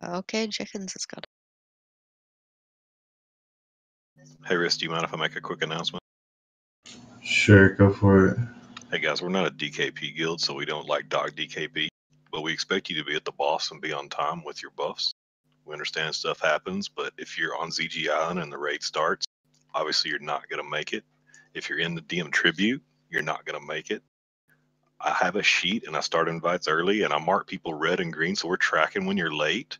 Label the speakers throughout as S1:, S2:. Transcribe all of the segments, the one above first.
S1: Okay, Chickens has got it.
S2: Hey, Riz, do you mind if I make a quick announcement?
S3: Sure, go for it.
S2: Hey, guys, we're not a DKP guild, so we don't like dog DKP, but we expect you to be at the boss and be on time with your buffs. We understand stuff happens, but if you're on CTHUN and the raid starts, obviously you're not going to make it. If you're in the DM tribute, you're not going to make it. I have a sheet and I start invites early and I mark people red and green, so we're tracking when you're late.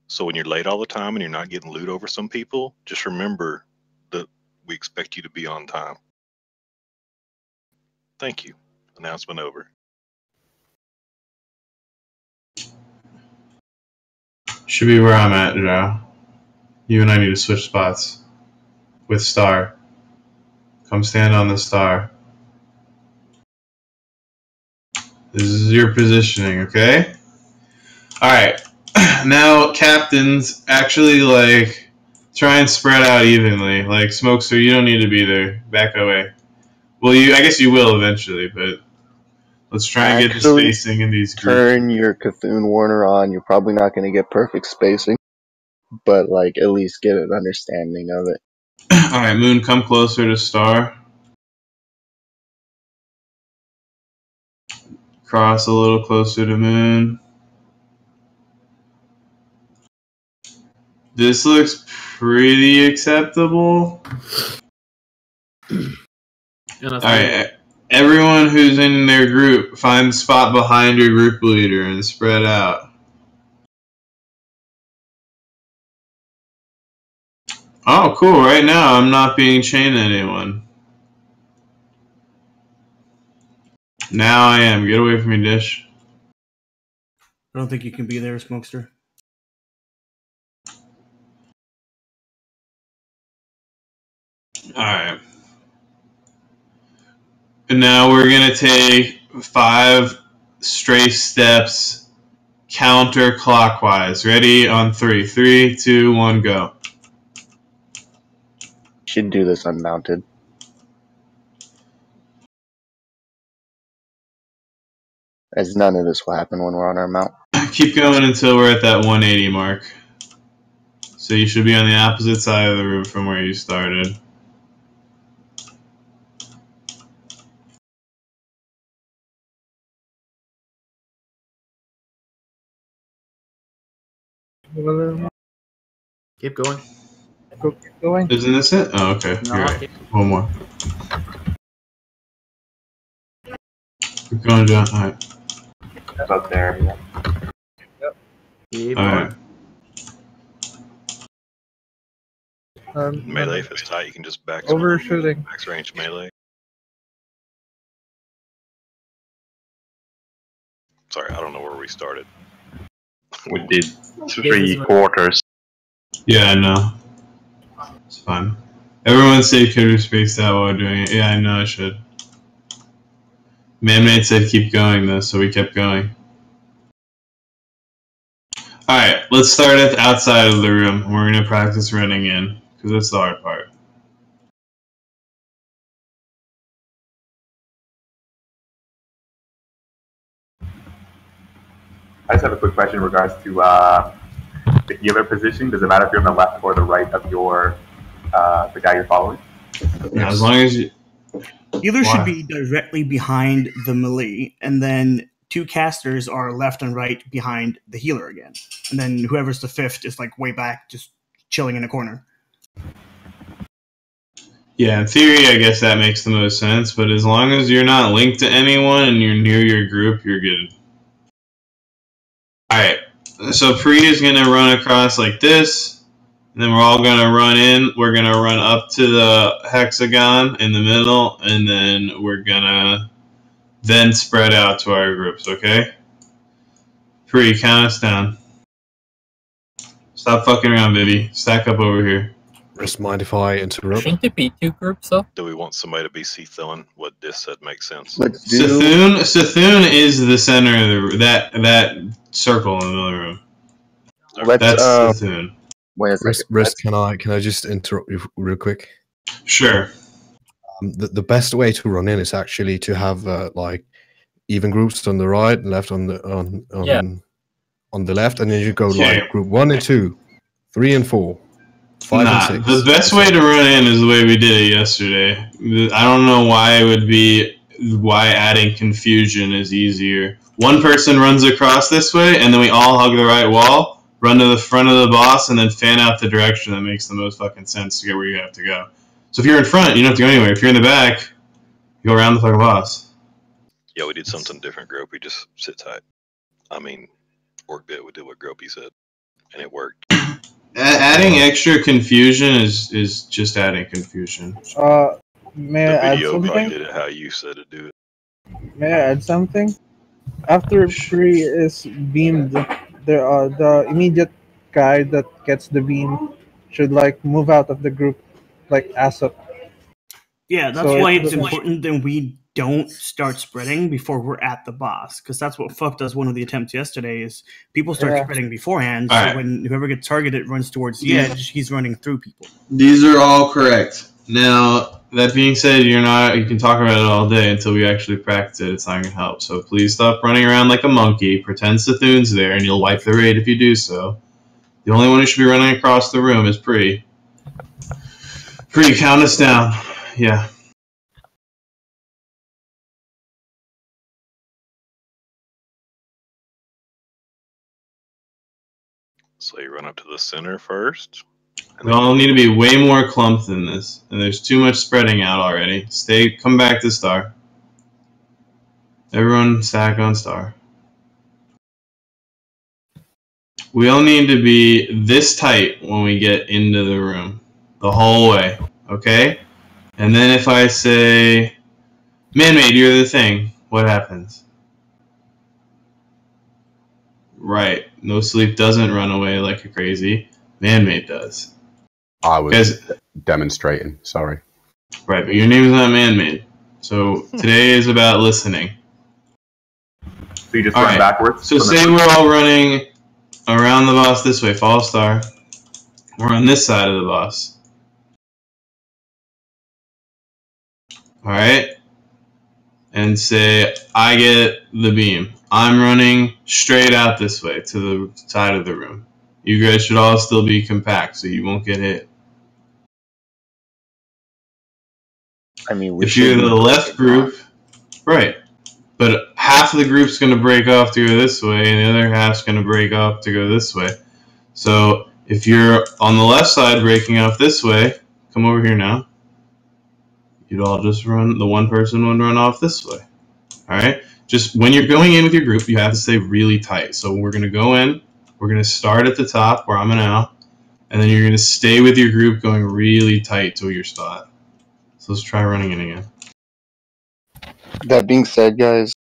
S2: So when you're late all the time and you're not getting loot over some people, just remember that we expect you to be on time. Thank you. Announcement over.
S3: Should be where I'm at, Joe. You and I need to switch spots. With Star. Come stand on the Star. This is your positioning, okay? Alright. Now, captains, actually, like, try and spread out evenly. Like, Smokester, you don't need to be there. Back away. Well, I guess you will eventually, but let's try and get the spacing in these groups.
S4: Turn your CTHUN Warner on. You're probably not going to get perfect spacing, but, like, at least get an understanding of it.
S3: Alright, Moon, come closer to Star. Cross a little closer to Moon. This looks pretty acceptable. Alright, everyone who's in their group, find a spot behind your group leader and spread out. Oh, cool. Right now, I'm not being chained to anyone. Now I am. Get away from me, Dish.
S5: I don't think you can be there, Smokester.
S3: Alright. And now we're going to take 5 straight steps counterclockwise. Ready? On 3. 3, 2, 1, go.
S4: Should do this unmounted. As none of this will happen when we're on our mount.
S3: Keep going until we're at that 180 mark. So you should be on the opposite side of the room from where you started.
S6: Keep going.
S7: Keep going.
S3: Isn't this it? Oh, okay.
S6: No,
S3: You're right. One more. Keep going, John. Alright.
S8: About there.
S7: Yep.
S6: Keep
S3: Alright.
S2: Melee, if it's tight, you can just back
S7: overshooting.
S2: Max range melee. Sorry, I don't know where we started.
S8: We did 3 quarters.
S3: Yeah, I know. It's fine. Everyone say could spaced out while we're doing it. Yeah, I know I should. Man-made said keep going though, so we kept going. Alright, let's start at the outside of the room. We're going to practice running in, because that's the hard part.
S8: I just have a quick question in regards to the healer position. Does it matter if you're on the left or the right of your the guy you're following?
S3: Yeah, as long as you...
S5: Healer should be directly behind the melee, and then 2 casters are left and right behind the healer again. And then whoever's the 5th is like way back, just chilling in a corner.
S3: Yeah, in theory, I guess that makes the most sense, but as long as you're not linked to anyone and you're near your group, you're good. Alright, so Pri is going to run across like this, and then we're all going to run in. We're going to run up to the hexagon in the middle, and then we're going to then spread out to our groups, okay? Pri, count us down. Stop fucking around, baby. Stack up over here.
S9: Just mind if I interrupt?
S10: Shouldn't it be 2 groups, though?
S2: Do we want somebody to be CTHUN? What Dis said makes sense.
S3: CTHUN is the center of that circle in the middle of the room. That's CTHUN.
S4: Wait a second.
S9: Risk, can I just interrupt you real quick?
S3: Sure.
S9: The best way to run in is actually to have like even groups on the right and left on on the left, and then you go
S3: Okay.
S9: like group 1 and 2, 3 and 4, 5
S3: Nah,
S9: and 6.
S3: the best way to run in is the way we did it yesterday. I don't know why adding confusion is easier. One person runs across this way, and then we all hug the right wall, run to the front of the boss, and then fan out the direction that makes the most fucking sense to get where you have to go. So if you're in front, you don't have to go anywhere. If you're in the back, you go around the fucking boss.
S2: Yeah, we did something different, Grope. We just sit tight. I mean, Orc bit, we did what Gropey said, and it worked.
S3: Adding extra confusion is just adding confusion.
S7: May
S2: The
S7: I add
S2: video guy
S7: something?
S2: did it how you said to do it.
S7: May I add something? After Pri is beamed, the immediate guy that gets the beam should like move out of the group, like ass up.
S5: Yeah, that's
S7: So
S5: why
S7: it
S5: it's
S7: doesn't-
S5: important that we don't start spreading before we're at the boss, because that's what fucked us one of the attempts yesterday. Is people start
S7: Yeah.
S5: spreading beforehand,
S3: All
S5: so
S3: right.
S5: when whoever gets targeted runs towards the
S3: Yeah.
S5: edge, he's running through people.
S3: These are all correct. Now, that being said, you can talk about it all day until we actually practice it. It's not going to help. So please stop running around like a monkey. Pretend CTHUN's there, and you'll wipe the raid if you do so. The only one who should be running across the room is Pri. Pri, count us down. Yeah.
S2: So you run up to the center first.
S3: We all need to be way more clumped than this. And there's too much spreading out already. Come back to star. Everyone stack on star. We all need to be this tight when we get into the room. The whole way. Okay? And then if I say, man-made, you're the thing, what happens? Right. No Sleep doesn't run away like a crazy. Man-made does.
S1: I was
S3: Guys,
S1: demonstrating, sorry.
S3: right, but your name's not man-made. So today is about listening.
S8: So you just
S3: All
S8: run
S3: right.
S8: backwards?
S3: So say we're all running around the boss this way, fall star. We're on this side of the boss. Alright? And say, I get the beam. I'm running straight out this way to the side of the room. You guys should all still be compact so you won't get hit.
S4: I mean, we
S3: If you're
S4: should
S3: the
S4: be
S3: left group, right. But half of the group's going to break off to go this way, and the other half's going to break off to go this way. So if you're on the left side breaking off this way, come over here now. You'd all just run, the one person would run off this way. Alright? Just when you're going in with your group, you have to stay really tight. So we're going to go in, we're going to start at the top where I'm an out, and then you're going to stay with your group going really tight to your spot. So let's try running in again.
S4: That being said, guys,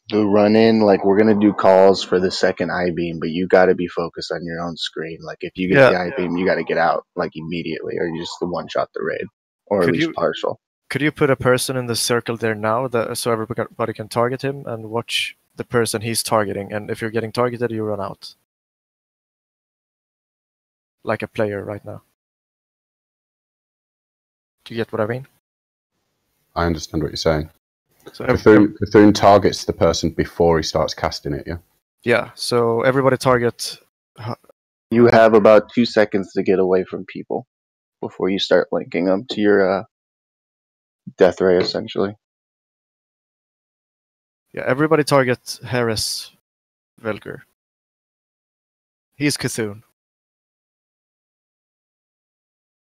S4: the run in, like, we're gonna do calls for the second I beam, but you gotta be focused on your own screen. Like, if you get the I beam, you gotta get out like immediately, or you just the one shot the raid, or at least partial.
S6: Could you put a person in the circle there now, so everybody can target him and watch the person he's targeting? And if you're getting targeted, you run out, like a player right now. Do you get what I mean?
S1: I understand what you're saying.
S6: So
S1: CTHUN targets the person before he starts casting it, yeah?
S6: yeah, so everybody target.
S4: You have about 2 seconds to get away from people before you start linking them to your death ray, essentially.
S6: Yeah, everybody target Harris Velker. He's CTHUN.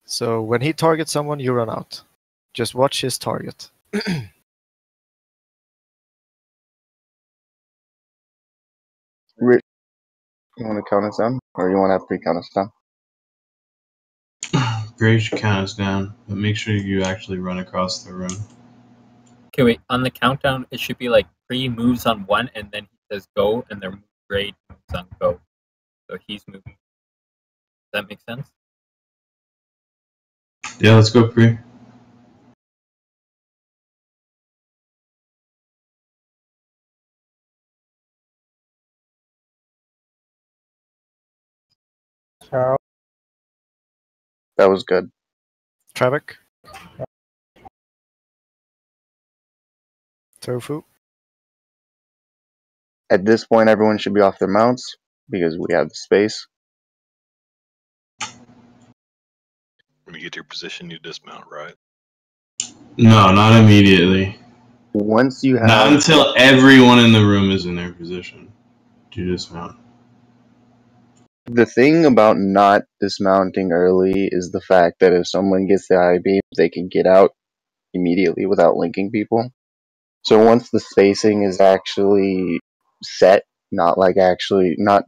S6: So when he targets someone, you run out. Just watch his target.
S4: Rich, you want to count us down, or you want to have pre-count us down?
S3: Gray should count us down, but make sure you actually run across the room.
S10: Okay, wait. On the countdown, it should be like Pri moves on 1, and then he says go, and then Gray moves on go. So he's moving. Does that make sense?
S3: Yeah, let's go, Pri.
S7: Ciao.
S4: That was good.
S6: Travak. Tofu.
S4: At this point, everyone should be off their mounts. because we have the space.
S2: When you get to your position, you dismount, right?
S3: No, not immediately.
S4: Once you have...
S3: Not until everyone in the room is in their position. Do you dismount?
S4: The thing about not dismounting early is the fact that if someone gets the I-beam, they can get out immediately without linking people. So once the spacing is actually set, not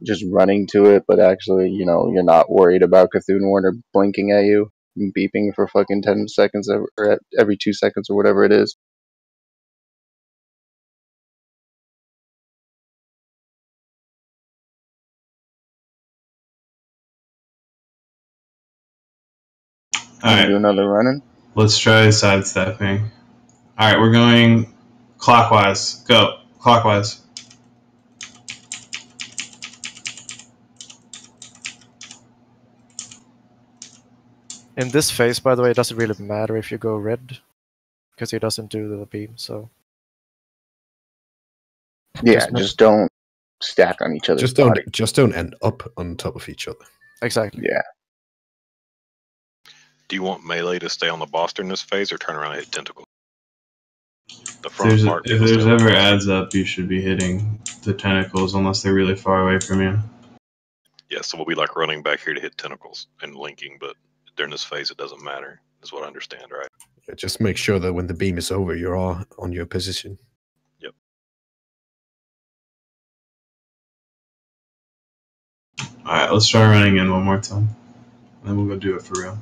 S4: just running to it, but actually, you're not worried about CTHUN Warner blinking at you and beeping for fucking 10 seconds or every 2 seconds or whatever it is.
S3: Alright.
S4: Do another running?
S3: Let's try sidestepping. Alright, we're going clockwise. Go. Clockwise.
S6: In this phase, by the way, it doesn't really matter if you go red, because he doesn't do the beam, so...
S4: Yeah, just don't stack on each other's body.
S9: Just don't end up on top of each other.
S6: Exactly.
S4: Yeah.
S2: Do you want melee to stay on the boss during this phase, or turn around and hit tentacle? The front part.
S3: If there's ever adds up, you should be hitting the tentacles unless they're really far away from you.
S2: Yeah, so we'll be like running back here to hit tentacles and linking, but during this phase it doesn't matter, is what I understand, right?
S9: Yeah, just make sure that when the beam is over, you're all on your position.
S2: Yep.
S3: Alright, let's try running in one more time. Then we'll go do it for real.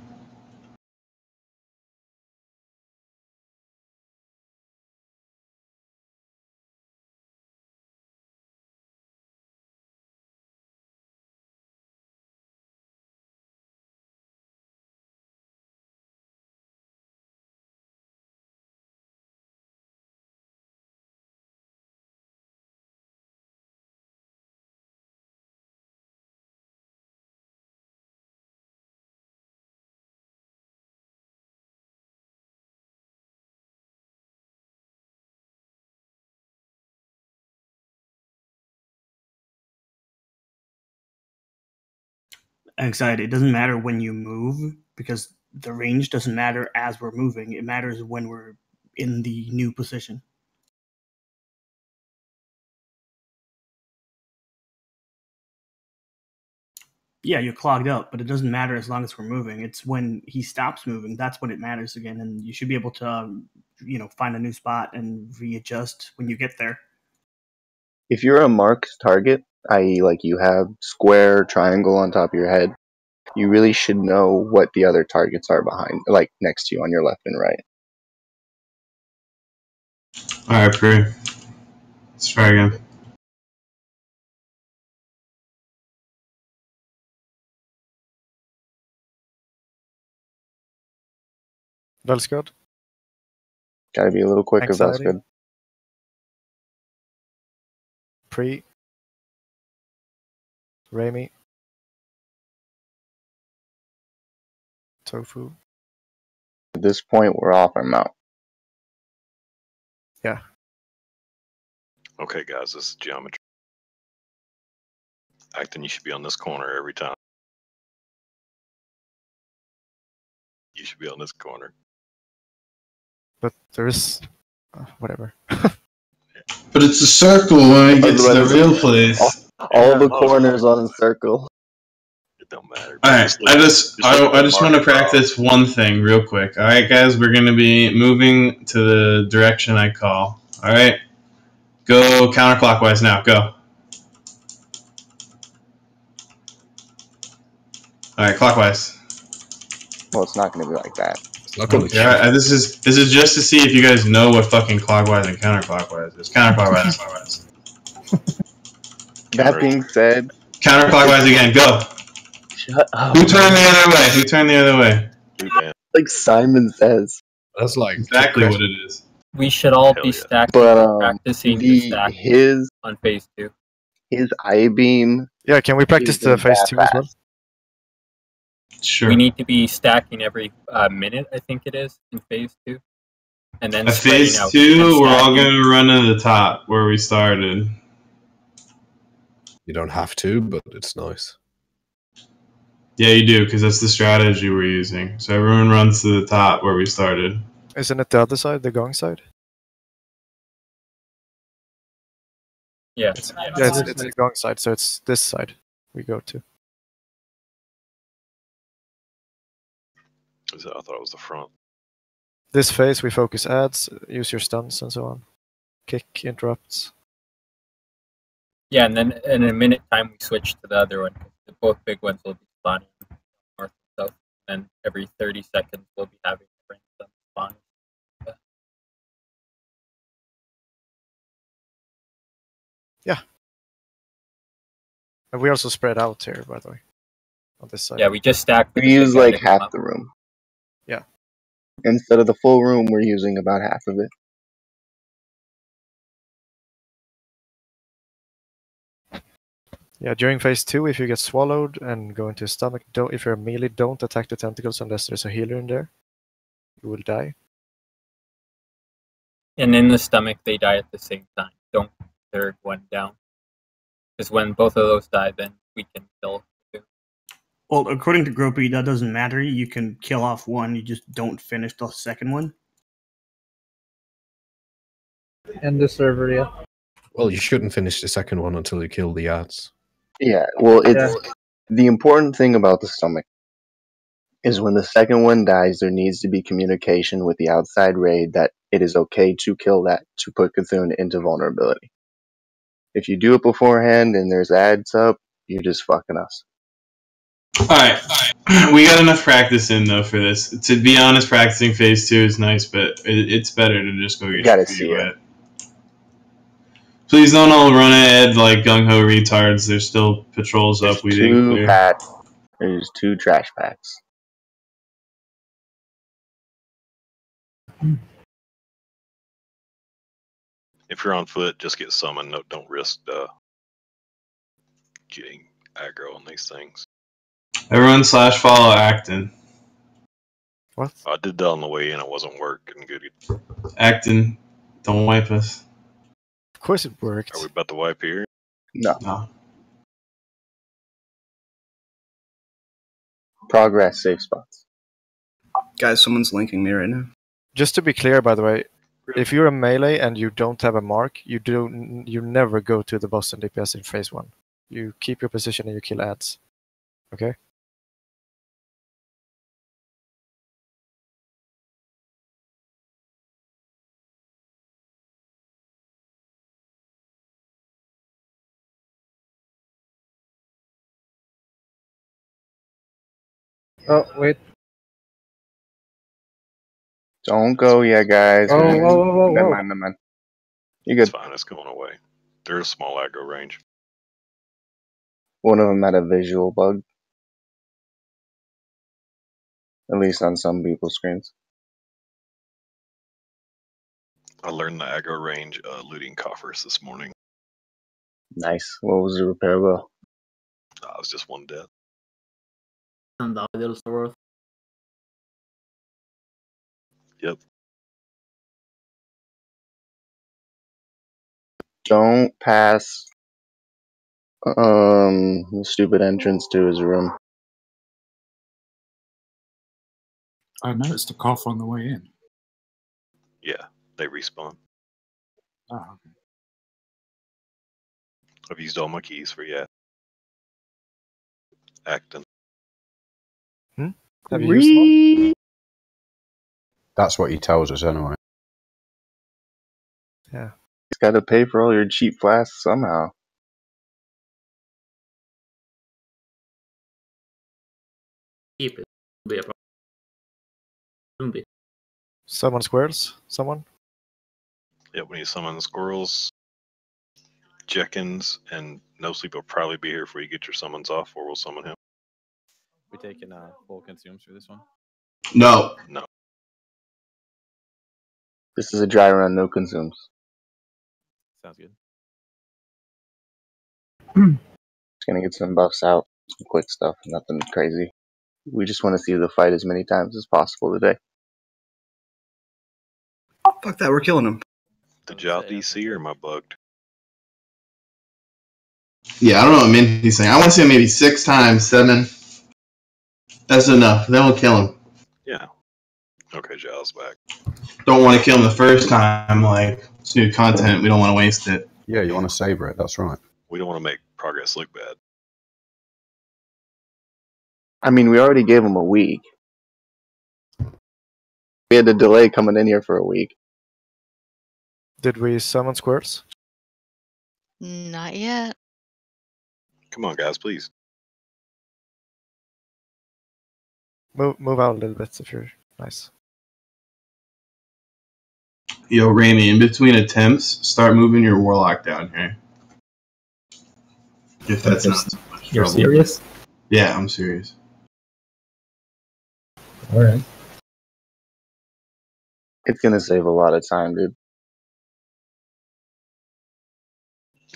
S5: Excited. It doesn't matter when you move, because the range doesn't matter as we're moving. It matters when we're in the new position. Yeah, you're clogged up, but it doesn't matter as long as we're moving. It's when he stops moving, that's when it matters again, and you should be able to, find a new spot and readjust when you get there.
S4: If you're a marked target, i.e. like you have square, triangle on top of your head, you really should know what the other targets are behind, like next to you on your left and right.
S3: Alright, Pre. Let's try again.
S6: That's good.
S4: Gotta be a little quicker, that's good.
S6: Pre. Rami. Tofu.
S4: At this point, we're off our mount.
S6: Yeah.
S2: Okay, guys, this is geometry. Acting, you should be on this corner every time. You should be on this corner.
S6: But there is... whatever.
S3: But it's a circle when it gets to the real place.
S4: All the corners on a circle.
S2: It don't matter.
S3: Alright, I just want to practice one thing real quick. Alright, guys, we're going to be moving to the direction I call. Alright? Go counterclockwise now. Go. Alright, clockwise.
S4: Well, it's not going to be like that.
S9: It's not going to
S3: Yeah, this is just to see if you guys know what fucking clockwise and counterclockwise is. Counterclockwise.
S4: That being said...
S3: Counterclockwise again. Go.
S4: Shut up.
S3: Who turned the other way? Who turned the other way?
S4: Like Simon says.
S9: That's like
S3: exactly what it is.
S10: We should all be stacking, practicing to stack on phase 2.
S4: His I-beam.
S6: Yeah, can we practice the phase 2 as well?
S3: Sure.
S10: We need to be stacking every minute, I think it is, in phase 2. And then
S3: phase 2, we're all going to run to the top where we started.
S9: You don't have to, but it's nice.
S3: Yeah, you do, because that's the strategy we're using. So everyone runs to the top where we started.
S6: Isn't it the other side, the gong side?
S10: Yeah.
S6: It's the gong side, so it's this side we go to.
S2: I thought it was the front.
S6: This phase we focus ads, use your stuns and so on. Kick, interrupts.
S10: Yeah, and then in a minute time we switch to the other one. Both big ones will be spawning north and south. And every 30 seconds we'll be having to bring them spawning.
S6: Yeah. And we also spread out here, by the way, on this side.
S10: Yeah, we just stack.
S4: We use like half the room.
S6: Yeah.
S4: Instead of the full room, we're using about half of it.
S6: Yeah, during phase 2, if you get swallowed and go into his stomach, if you're a melee, don't attack the tentacles unless there's a healer in there. You will die.
S10: And in the stomach, they die at the same time. Don't third one down. Because when both of those die, then we can kill two.
S5: Well, according to Gropey, that doesn't matter. You can kill off one, you just don't finish the second one.
S7: And the server, yeah.
S9: Well, you shouldn't finish the second one until you kill the ads.
S4: Yeah, well, it's the important thing about the stomach is when the second one dies, there needs to be communication with the outside raid that it is okay to kill that to put CTHUN into vulnerability. If you do it beforehand and there's ads up, you're just fucking us.
S3: Alright, we got enough practice in though for this. To be honest, practicing phase 2 is nice, but it's better to just go get your feet wet. Please don't all run ahead like gung-ho retards. There's still patrols up. We didn't clear.
S4: There's 2 trash packs.
S2: If you're on foot, just get summoned. No, don't risk getting aggro on these things.
S3: Everyone /follow Acton.
S6: What?
S2: I did that on the way in. It wasn't working good.
S3: Acton, don't wipe us.
S6: Of course it worked.
S2: Are we about to wipe here?
S4: No. Progress, safe spots.
S11: Guys, someone's linking me right now.
S6: Just to be clear, by the way, if you're a melee and you don't have a mark, you never go to the boss and DPS in phase 1. You keep your position and you kill ads. Okay?
S7: Oh, wait.
S4: Don't go yet, guys.
S7: Whoa.
S4: Never mind. You're good.
S2: It's fine. It's going away. There's a small aggro range.
S4: One of them had a visual bug. At least on some people's screens.
S2: I learned the aggro range looting coffers this morning.
S4: Nice. What was the repair bill?
S2: It was just 1 death.
S12: And the ideals are worth.
S2: Yep.
S4: Don't pass the stupid entrance to his room.
S13: I noticed a cough on the way in.
S2: Yeah, they respawn.
S13: Oh, okay.
S2: I've used all my keys for Acton.
S6: Have you used them?
S1: That's what he tells us anyway.
S6: Yeah.
S4: He's got to pay for all your cheap flasks somehow.
S12: Keep it. Be a problem.
S6: Summon squares? Someone?
S2: Yeah, we need to summon the squirrels. Jenkins and No Sleep will probably be here before you get your summons off, or we'll summon him.
S14: We taking full consumes for this one?
S3: No.
S4: This is a dry run, no consumes.
S14: Sounds good.
S4: Just gonna get some buffs out, some quick stuff, nothing crazy. We just want to see the fight as many times as possible today.
S11: Fuck that, we're killing him.
S2: Did you out DC or am I bugged?
S3: Yeah, I don't know what Minty's saying. I want to say maybe 6 times, 7. That's enough. Then we'll kill him.
S2: Yeah. Okay, Giles back.
S3: Don't want to kill him the first time. Like, it's new content. We don't want to waste it.
S1: Yeah, you want to savor it. That's right.
S2: We don't want to make progress look bad.
S4: I mean, we already gave him a week. We had to delay coming in here for a week.
S6: Did we summon squirrels?
S15: Not yet.
S2: Come on, guys, please.
S6: Move out a little bit if you're nice.
S3: Yo, Raimi, in between attempts, start moving your warlock down here. If that's not so much
S16: You're
S3: trouble.
S16: serious?
S3: Yeah, I'm serious.
S16: Alright.
S4: It's gonna save a lot of time, dude.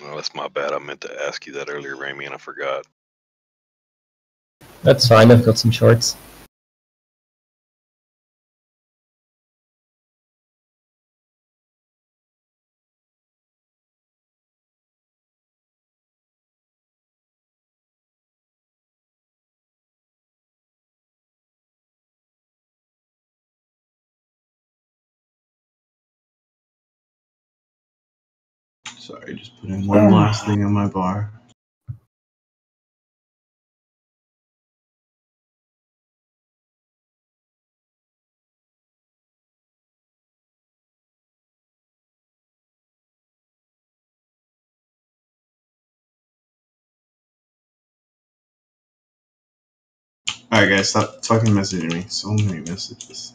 S2: Oh, that's my bad. I meant to ask you that earlier, Raimi, and I forgot.
S16: That's fine, I've got some shorts.
S3: Sorry, just put in one last thing on my bar. Alright, guys, stop fucking messaging me. So many messages.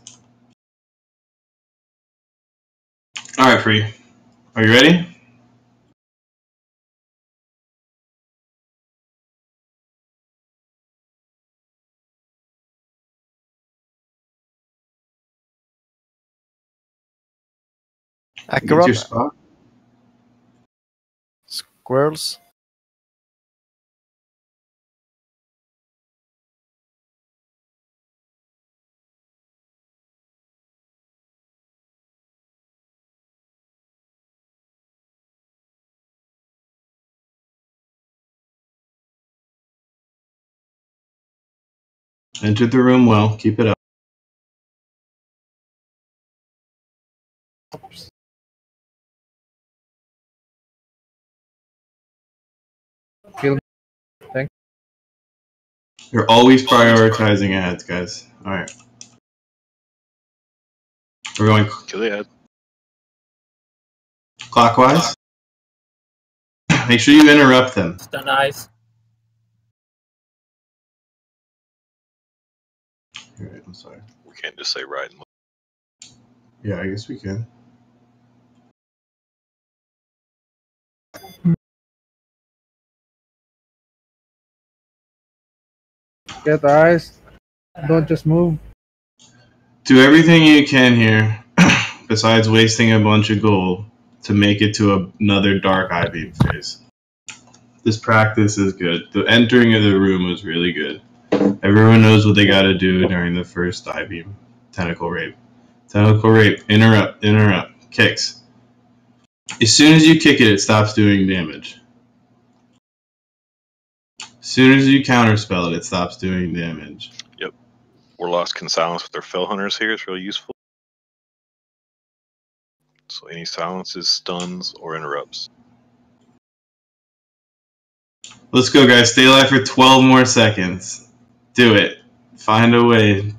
S3: Alright, Free. Are you ready? Get your
S6: Acheron,
S3: spot.
S6: squirrels.
S3: Entered the room well. Keep it up.
S7: Thank
S3: You're always prioritizing ahead, guys. Alright. We're going
S2: Kill the head.
S3: clockwise. Make sure you interrupt them.
S10: Stun eyes.
S3: Alright, I'm sorry.
S2: We can't just say right and left.
S3: Yeah, I guess we can.
S7: Get eyes. Don't just move.
S3: Do everything you can here, besides wasting a bunch of gold, to make it to another dark eye beam phase. This practice is good. The entering of the room was really good. Everyone knows what they gotta do during the first eye beam. Tentacle rape. Tentacle rape. Interrupt. Interrupt. Kicks. As soon as you kick it, it stops doing damage. As soon as you counterspell it, it stops doing damage.
S2: Yep. Warlocks can silence with their fell hunters here. It's really useful. So any silences, stuns, or interrupts.
S3: Let's go, guys. Stay alive for 12 more seconds. Do it. Find a way.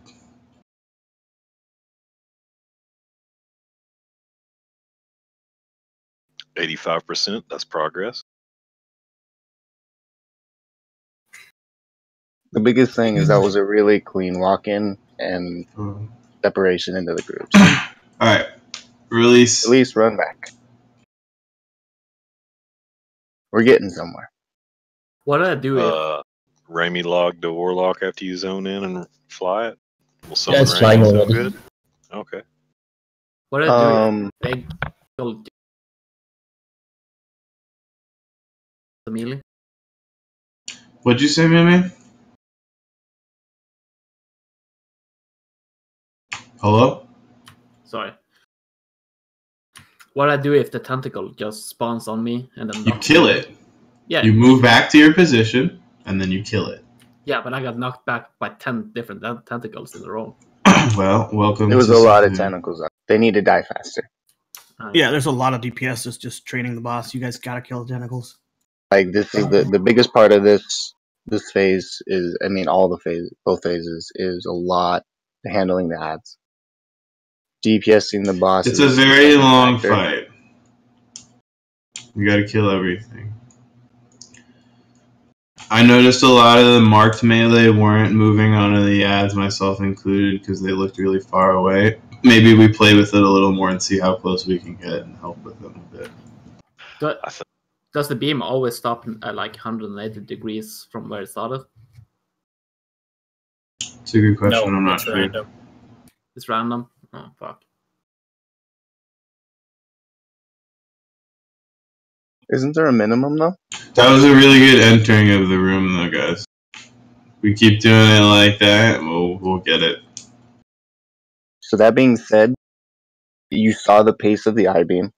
S2: %. That's progress.
S4: The biggest thing is that was a really clean walk-in and separation into the groups.
S3: Alright. Release.
S4: At least run back. We're getting somewhere.
S12: What did I do if
S2: Raimi logged the Warlock after you zone in and fly it? We'll
S16: Yeah, it's
S2: Raimi,
S16: flying
S2: so
S16: already.
S2: good? Okay.
S12: what did I do if they killed the melee?
S3: What'd you say, man? Hello?
S12: Sorry. What did I do if the tentacle just spawns on me and then
S3: You kill it.
S12: Yeah.
S3: You move back to your position, and then you kill it.
S12: Yeah, but I got knocked back by 10 different tentacles in a row.
S3: Well, welcome.
S4: It was a lot of tentacles. They need to die faster.
S5: Yeah, there's a lot of DPS just training the boss. You guys gotta kill the tentacles.
S4: Like this is the biggest part of this phase is, I mean, both phases is a lot handling the ads. DPSing the boss.
S3: It's a very long fight. You gotta kill everything. I noticed a lot of the marked melee weren't moving onto the ads, myself included, because they looked really far away. Maybe we play with it a little more and see how close we can get and help with them a bit.
S12: Does the beam always stop at like 180 degrees from where it started?
S3: It's a good question.
S12: No,
S3: I'm not
S12: it's
S3: sure.
S12: random. It's random? Oh, fuck.
S4: Isn't there a minimum though?
S3: That was a really good entering of the room, though, guys. We keep doing it like that, we'll get it.
S4: So that being said, you saw the pace of the I-beam.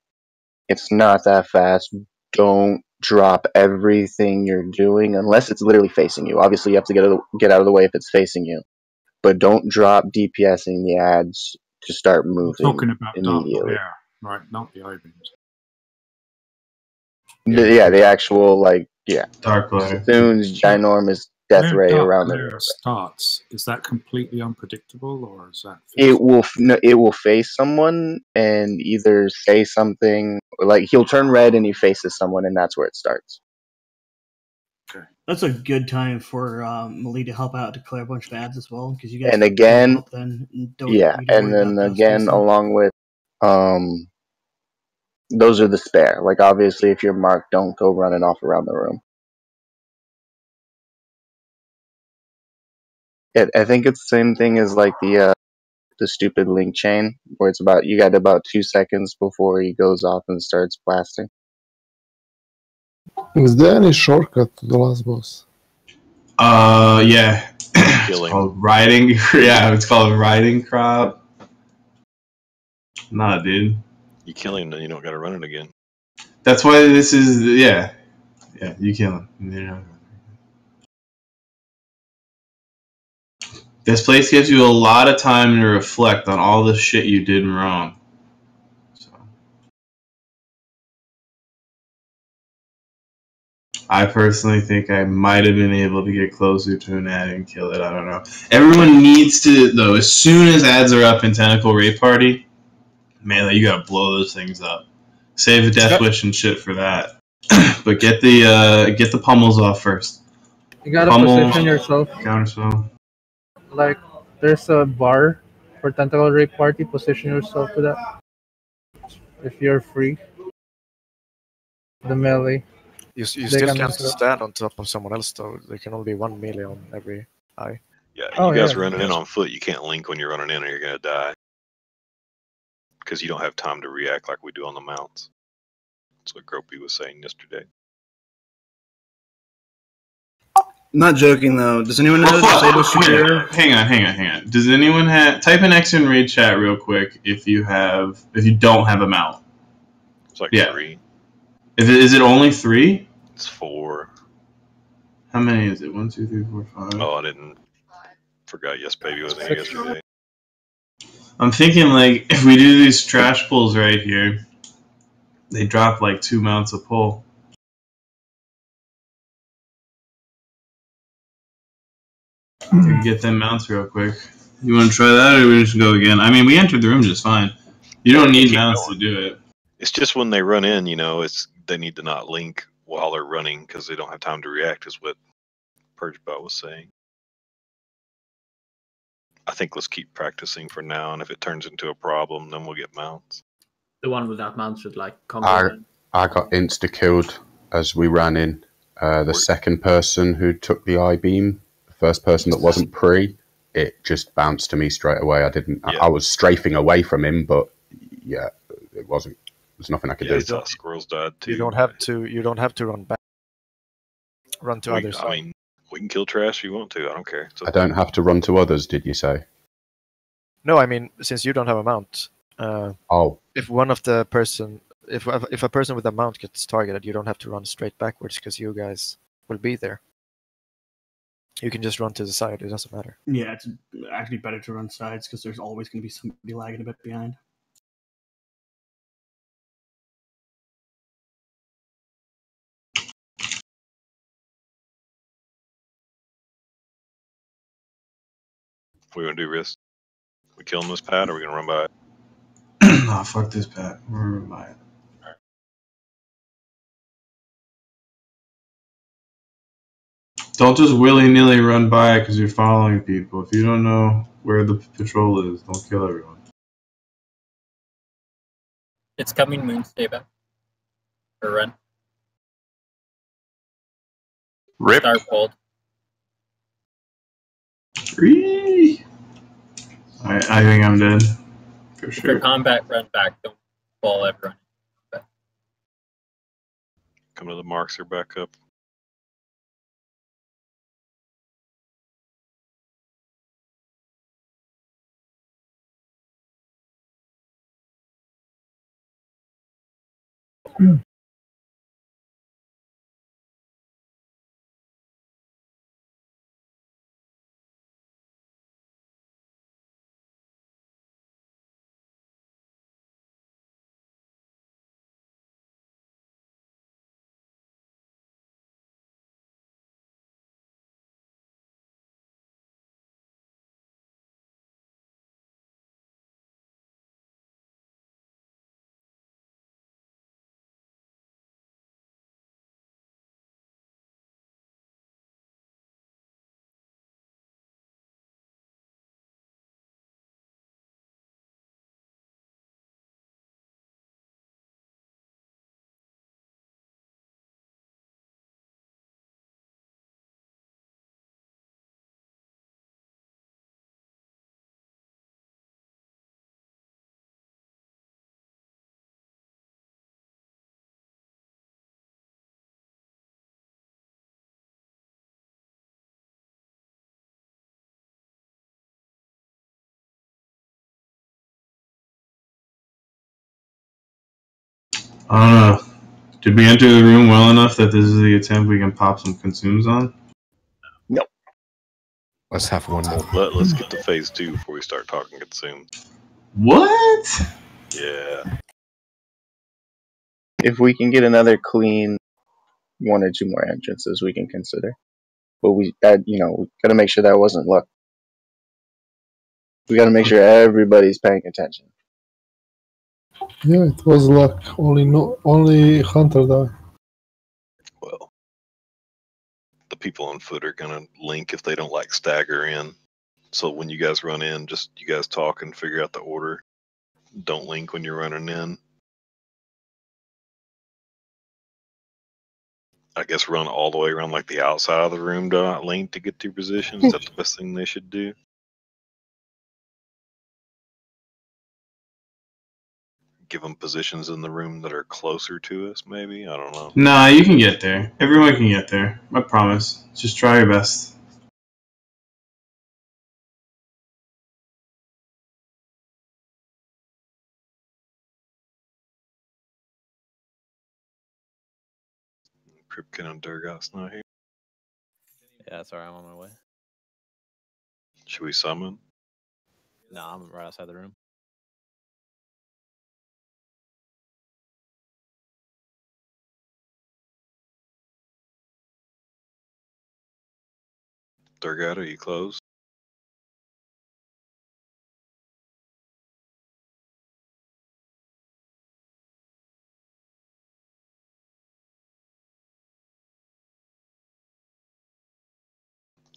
S4: It's not that fast. Don't drop everything you're doing unless it's literally facing you. Obviously, you have to get out of the way if it's facing you. But don't drop DPSing the ads to start moving.
S13: We're talking about
S4: immediately.
S13: dark glare, right? Not the I-beams.
S4: The actual
S3: dark glare.
S4: CTHUN's ginormous death ray around
S13: the starts. Is that completely unpredictable, or is that?
S4: It will face someone and either say something like he'll turn red and he faces someone, and that's where it starts.
S5: Okay, that's a good time for Mali to help out to clear a bunch of ads as well, because you guys.
S4: And again,
S5: then
S4: along with those are the spare. Like obviously, if you're marked, don't go running off around the room. I think it's the same thing as like the stupid link chain, where it's you got about 2 seconds before he goes off and starts blasting.
S9: Is there any shortcut to the last boss?
S3: Yeah. It's called riding. Yeah, it's called riding crop. Nah, dude.
S2: You kill him, then you don't got to run it again.
S3: That's why this is yeah, you kill him. Yeah. This place gives you a lot of time to reflect on all the shit you did wrong. So. I personally think I might have been able to get closer to an ad and kill it. I don't know. Everyone needs to, though, as soon as ads are up in Tentacle Raid Party, man, you gotta blow those things up. Save a Death Wish and shit for that. But get the pummels off first.
S7: You gotta position yourself.
S3: Counterspell.
S7: Like, there's a bar for Tentacle Raid Party. Position yourself to that. If you're free. The melee.
S6: You still can't stand on top of someone else, though. There can only be 1 melee on every eye.
S2: Yeah, you guys running in on foot, you can't link when you're running in or you're going to die. Because you don't have time to react like we do on the mounts. That's what Gropey was saying yesterday.
S11: Not joking though. Does anyone know Disable Superior?
S3: Hang on. Does anyone type an X in raid chat real quick if you don't have a mount?
S2: It's like 3.
S3: Is it only 3?
S2: It's 4.
S3: How many is it? 1, 2, 3, 4, 5.
S2: Oh, I didn't. Forgot. Yes, baby was in here yesterday.
S3: I'm thinking like if we do these trash pulls right here, they drop like 2 mounts a pull. You can get them mounts real quick. You want to try that, or we just go again? I mean, we entered the room just fine. You don't need mounts to do it.
S2: It's just when they run in, they need to not link while they're running because they don't have time to react, is what Purgebot was saying. I think let's keep practicing for now, and if it turns into a problem, then we'll get mounts.
S12: The one without mounts should come
S1: in. I got insta-killed as we ran in. The second person who took the I-beam, the first person that wasn't pre, it just bounced to me straight away. I was strafing away from him, but yeah, it wasn't. There's nothing I could do.
S2: Squirrels died too.
S6: You don't have to run back. Run to others.
S2: I mean, we can kill trash if you want to. I don't care.
S1: I don't have to run to others, did you say?
S6: No, I mean, since you don't have a mount. If one of the person if a person with a mount gets targeted, you don't have to run straight backwards because you guys will be there. You can just run to the side. It doesn't matter.
S5: Yeah, it's actually better to run sides because there's always going to be somebody lagging a bit behind.
S2: What are we gonna do, Risk? We killing this pad, or are we gonna run by it?
S3: Nah, fuck this pad. We're gonna run by it. Don't just willy-nilly run by it because you're following people. If you don't know where the patrol is, don't kill everyone.
S10: It's coming, Moon. Stay back. Or run.
S2: Rip.
S10: Star pulled.
S3: I think I'm dead. For sure.
S10: For combat, run back. Don't fall everyone.
S2: Come to the marks, they're back up.
S3: I don't know. Did we enter the room well enough that this is the attempt we can pop some consumes on?
S4: Nope.
S1: Let's have one more.
S2: Let's get to phase 2 before we start talking consumed.
S3: What?
S2: Yeah.
S4: If we can get another clean 1 or 2 more entrances, we can consider. But we got to make sure that wasn't luck. We got to make sure everybody's paying attention.
S16: Yeah, it was luck. Only Hunter died.
S2: Well, the people on foot are gonna link if they don't like stagger in. So when you guys run in, just you guys talk and figure out the order. Don't link when you're running in. I guess run all the way around like the outside of the room, do not link to get to your position. Is that the best thing they should do? Give them positions in the room that are closer to us, maybe? I don't know.
S3: Nah, you can get there. Everyone can get there. I promise. Just try your best.
S2: Kripken and Durgot's not here.
S14: Yeah, sorry, I'm on my way.
S2: Should we summon?
S14: No, I'm right outside the room.
S2: Durgot, are you close?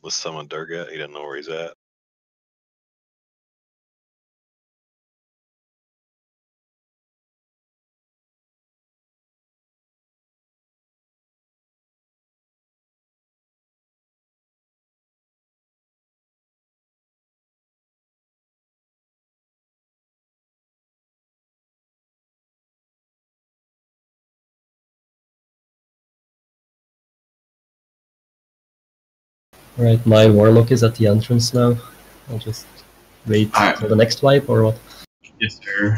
S2: Let's summon Durgat. He doesn't know where he's at.
S17: Alright, my warlock is at the entrance now. I'll just wait till the next wipe or what?
S3: Yes, sir.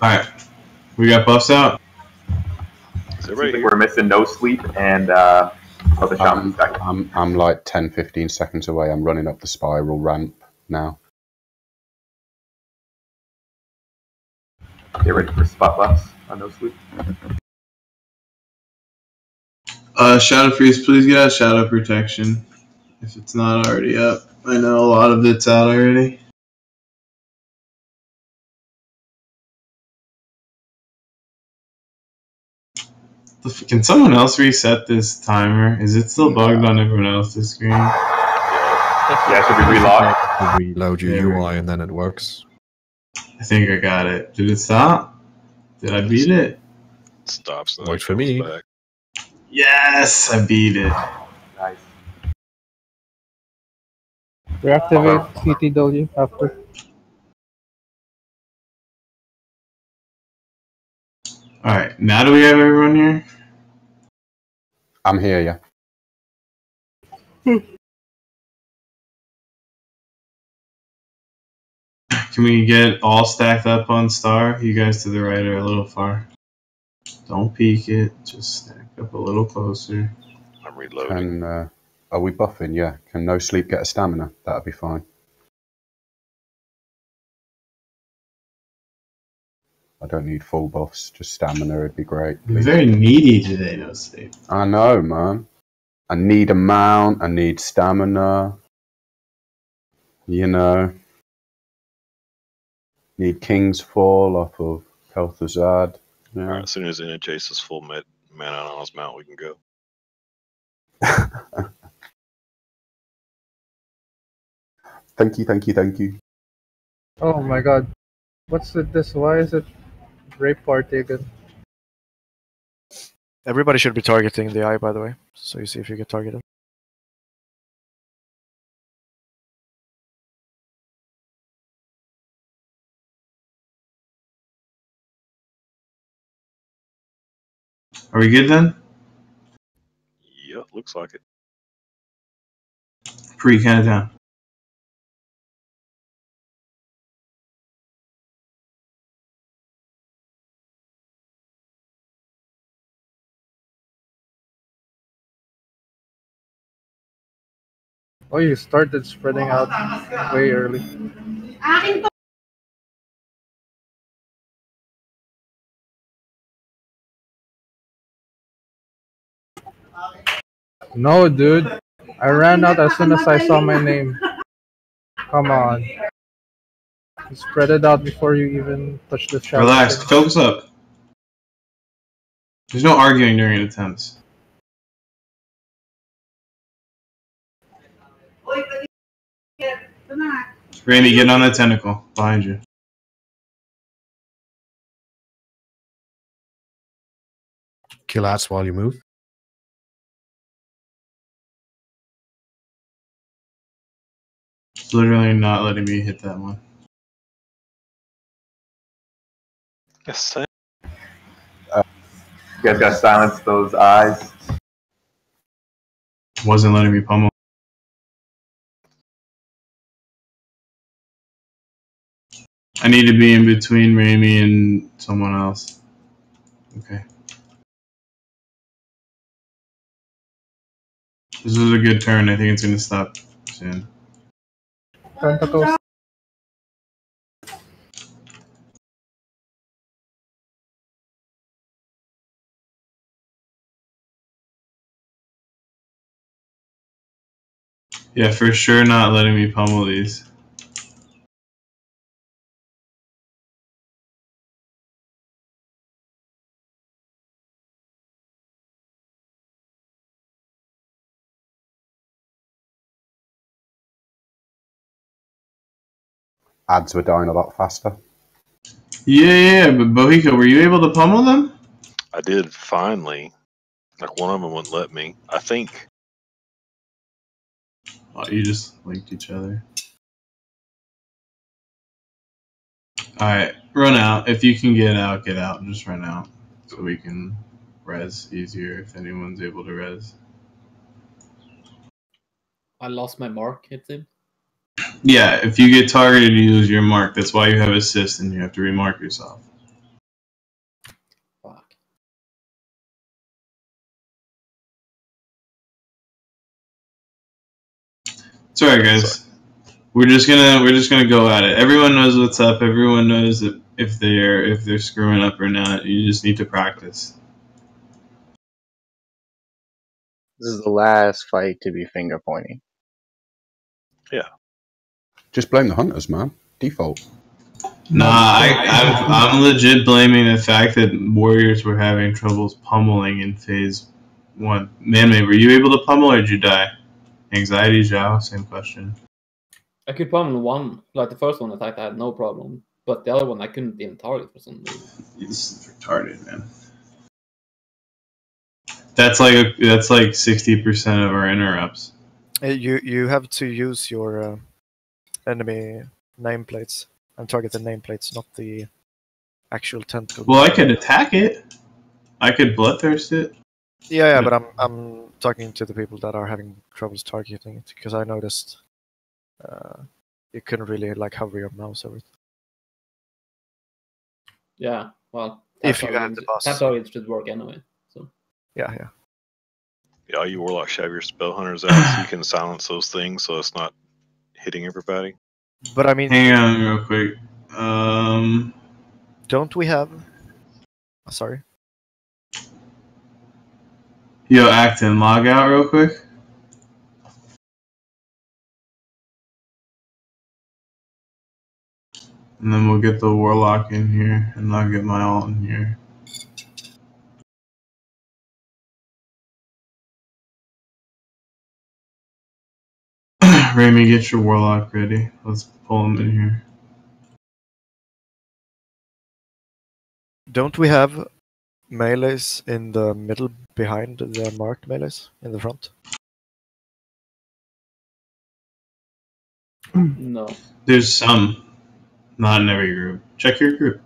S3: Alright. We got buffs out?
S8: We're missing no sleep and the shaman's back.
S1: I'm like 10-15 seconds away. I'm running up the spiral ramp now.
S8: Get ready for spot buffs on no sleep.
S3: Shadow Freeze, please get out Shadow Protection. If it's not already up. I know a lot of it's out already. Can someone else reset this timer? Is it still bugged on everyone else's screen?
S8: Yeah, it should be relocked.
S9: Reload your UI and then it works.
S3: I think I got it. Did it stop? Did I beat it?
S2: It stops.
S9: Worked for me.
S2: Back.
S3: Yes, I beat it.
S8: Nice.
S7: Reactivate CTW after.
S3: Alright, now do we have everyone here?
S1: I'm here, yeah.
S3: Can we get all stacked up on Star? You guys to the right are a little far. Don't peek it, just stack up a little closer.
S2: I'm reloading.
S1: Are we buffing? Yeah. Can no sleep get a stamina? That'd be fine. I don't need full buffs, just stamina would be great.
S3: You're very needy today, no sleep.
S1: I know, man. I need a mount, I need stamina. You know. Need King's Fall off of Kel'Thuzad. Yeah.
S2: Alright, as soon as NHS is full mana on his mount, we can go.
S1: Thank you.
S7: Oh my god. What's with this? Why is it rape party again?
S6: Everybody should be targeting the eye, by the way, so you see if you get targeted.
S3: Are we good then?
S2: Yep, looks like it.
S3: Count it down.
S7: Oh, you started spreading out way early. No, dude. I ran out as soon as I saw my name. Come on. You spread it out before you even touch the shadow.
S3: Relax, focus up. There's no arguing during attempts. Randy, get on that tentacle behind you.
S9: Kill ats while you move.
S3: It's literally not letting me hit that one.
S2: Yes, sir.
S8: You guys gotta silence those eyes.
S3: Wasn't letting me pummel. I need to be in between Rami and someone else. Okay. This is a good turn. I think it's gonna stop soon.
S7: Tentacles.
S3: Yeah, for sure not letting me pummel these.
S1: Ads were dying a lot faster.
S3: Yeah, but Bohico, were you able to pummel them?
S2: I did finally. Like one of them wouldn't let me. I think.
S3: Oh, you just linked each other. Alright, run out. If you can get out, get out. Just run out. So we can res easier if anyone's able to res.
S12: I lost my mark, hit him.
S3: Yeah, if you get targeted, you lose your mark. That's why you have assist and you have to remark yourself. Sorry, guys. We're just gonna go at it. Everyone knows what's up. Everyone knows that if they're screwing up or not. You just need to practice.
S4: This is the last fight to be finger pointing.
S2: Yeah.
S1: Just blame the hunters, man. Default.
S3: Nah, I'm legit blaming the fact that warriors were having troubles pummeling in phase 1. Man, were you able to pummel or did you die? Anxiety, Zhao, same question.
S12: I could pummel one, like the first one attack, I had no problem, but the other one I couldn't even target for some reason.
S3: This is retarded, man. That's like 60% of our interrupts.
S6: You have to use your enemy nameplates and target the nameplates, not the actual tentacle.
S3: Well, I could attack it. I could bloodthirst it.
S6: Yeah, but I'm talking to the people that are having troubles targeting it because I noticed you couldn't really like hover your mouse over it.
S12: Yeah, well,
S6: if you had the boss,
S12: tap targets should work anyway. So
S6: yeah.
S2: Yeah, you warlocks have your spell hunters out so you can silence those things so it's not hitting everybody.
S6: But I mean,
S3: hang on real quick.
S6: Don't we have? Oh, sorry.
S3: Yo, Acton, log out real quick. And then we'll get the warlock in here, and I'll get my alt in here. Remy, get your warlock ready. Let's pull him in here.
S6: Don't we have melees in the middle behind the marked melees in the front?
S12: No.
S3: There's some. Not in every group. Check your group.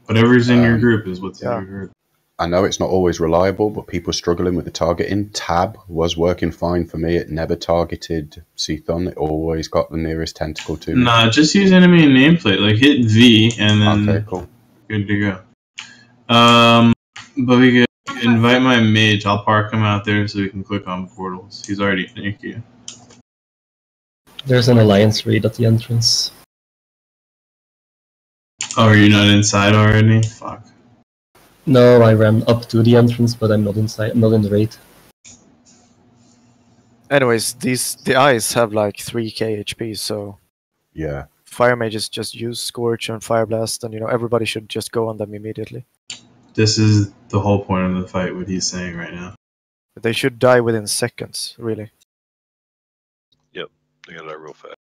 S3: Whatever's in your group is what's in your group.
S1: I know it's not always reliable, but people struggling with the targeting. Tab was working fine for me. It never targeted CTHUN. It always got the nearest tentacle to me.
S3: Nah, just use enemy nameplate. Like hit V and then
S1: okay, cool.
S3: Good to go. But we could invite my mage. I'll park him out there so we can click on portals. He's already thank you.
S17: There's an alliance raid at the entrance.
S3: Oh, are you not inside already? Fuck.
S17: No, I ran up to the entrance, but I'm not inside. I'm not in the raid.
S6: Anyways, the eyes have like 3k HP, so
S1: yeah.
S6: Fire mages just use Scorch and Fire Blast, and everybody should just go on them immediately.
S3: This is the whole point of the fight. What he's saying right now.
S6: They should die within seconds, really.
S2: Yep, they got that real fast.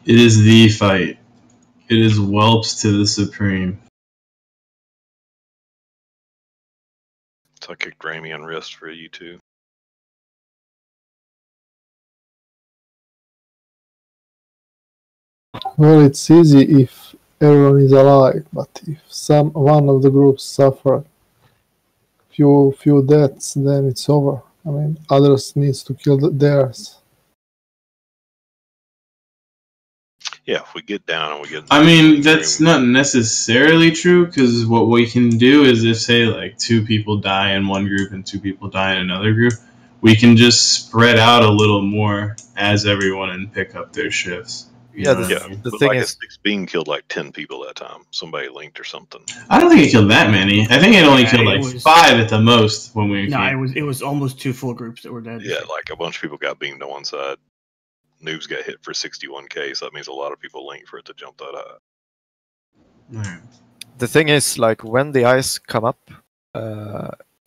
S3: It is the fight. It is whelps to the supreme.
S2: So I kicked Ramy on wrist for you too.
S16: Well, it's easy if everyone is alive, but if one of the groups suffer few deaths, then it's over. I mean, others needs to kill theirs.
S2: Yeah, if we get down and we get...
S3: I mean, that's not necessarily true, because what we can do is if, say, like 2 people die in one group and 2 people die in another group, we can just spread out a little more as everyone and pick up their shifts.
S2: The thing is, Six Bean killed like 10 people that time. Somebody linked or something.
S3: I don't think it killed that many. I think it only killed like 5 at the most when we.
S5: No, it was almost 2 full groups that were dead.
S2: Yeah, like a bunch of people got beamed to one side. Noobs got hit for 61k, so that means a lot of people linked for it to jump that high.
S6: The thing is, like, when the eyes come up,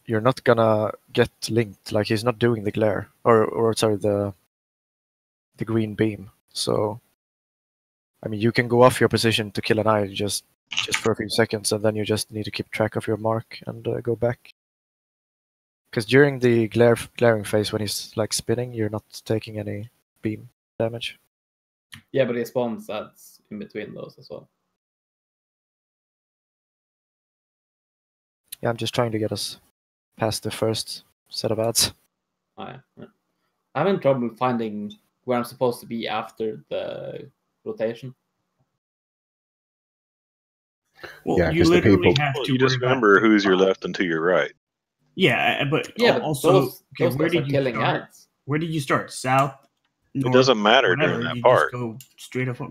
S6: you're not gonna get linked. Like, he's not doing the glare, or sorry, the green beam. So, I mean, you can go off your position to kill an eye just for a few seconds, and then you just need to keep track of your mark and go back. Because during the glaring phase, when he's like spinning, you're not taking any beam damage.
S12: Yeah, but he spawns ads in between those as well.
S6: Yeah, I'm just trying to get us past the first set of ads.
S12: Oh, yeah. I'm having trouble finding where I'm supposed to be after the rotation.
S5: Well,
S2: yeah,
S5: you literally have
S2: well,
S5: to
S2: you just remember who's your left and to your right.
S5: Yeah, but
S12: yeah,
S5: also,
S12: those
S5: where
S12: guys are
S5: did you
S12: killing
S5: start?
S12: ads.
S5: Where did you start? South?
S2: It doesn't matter
S5: whatever.
S2: during that
S5: You
S2: part.
S5: just go straight up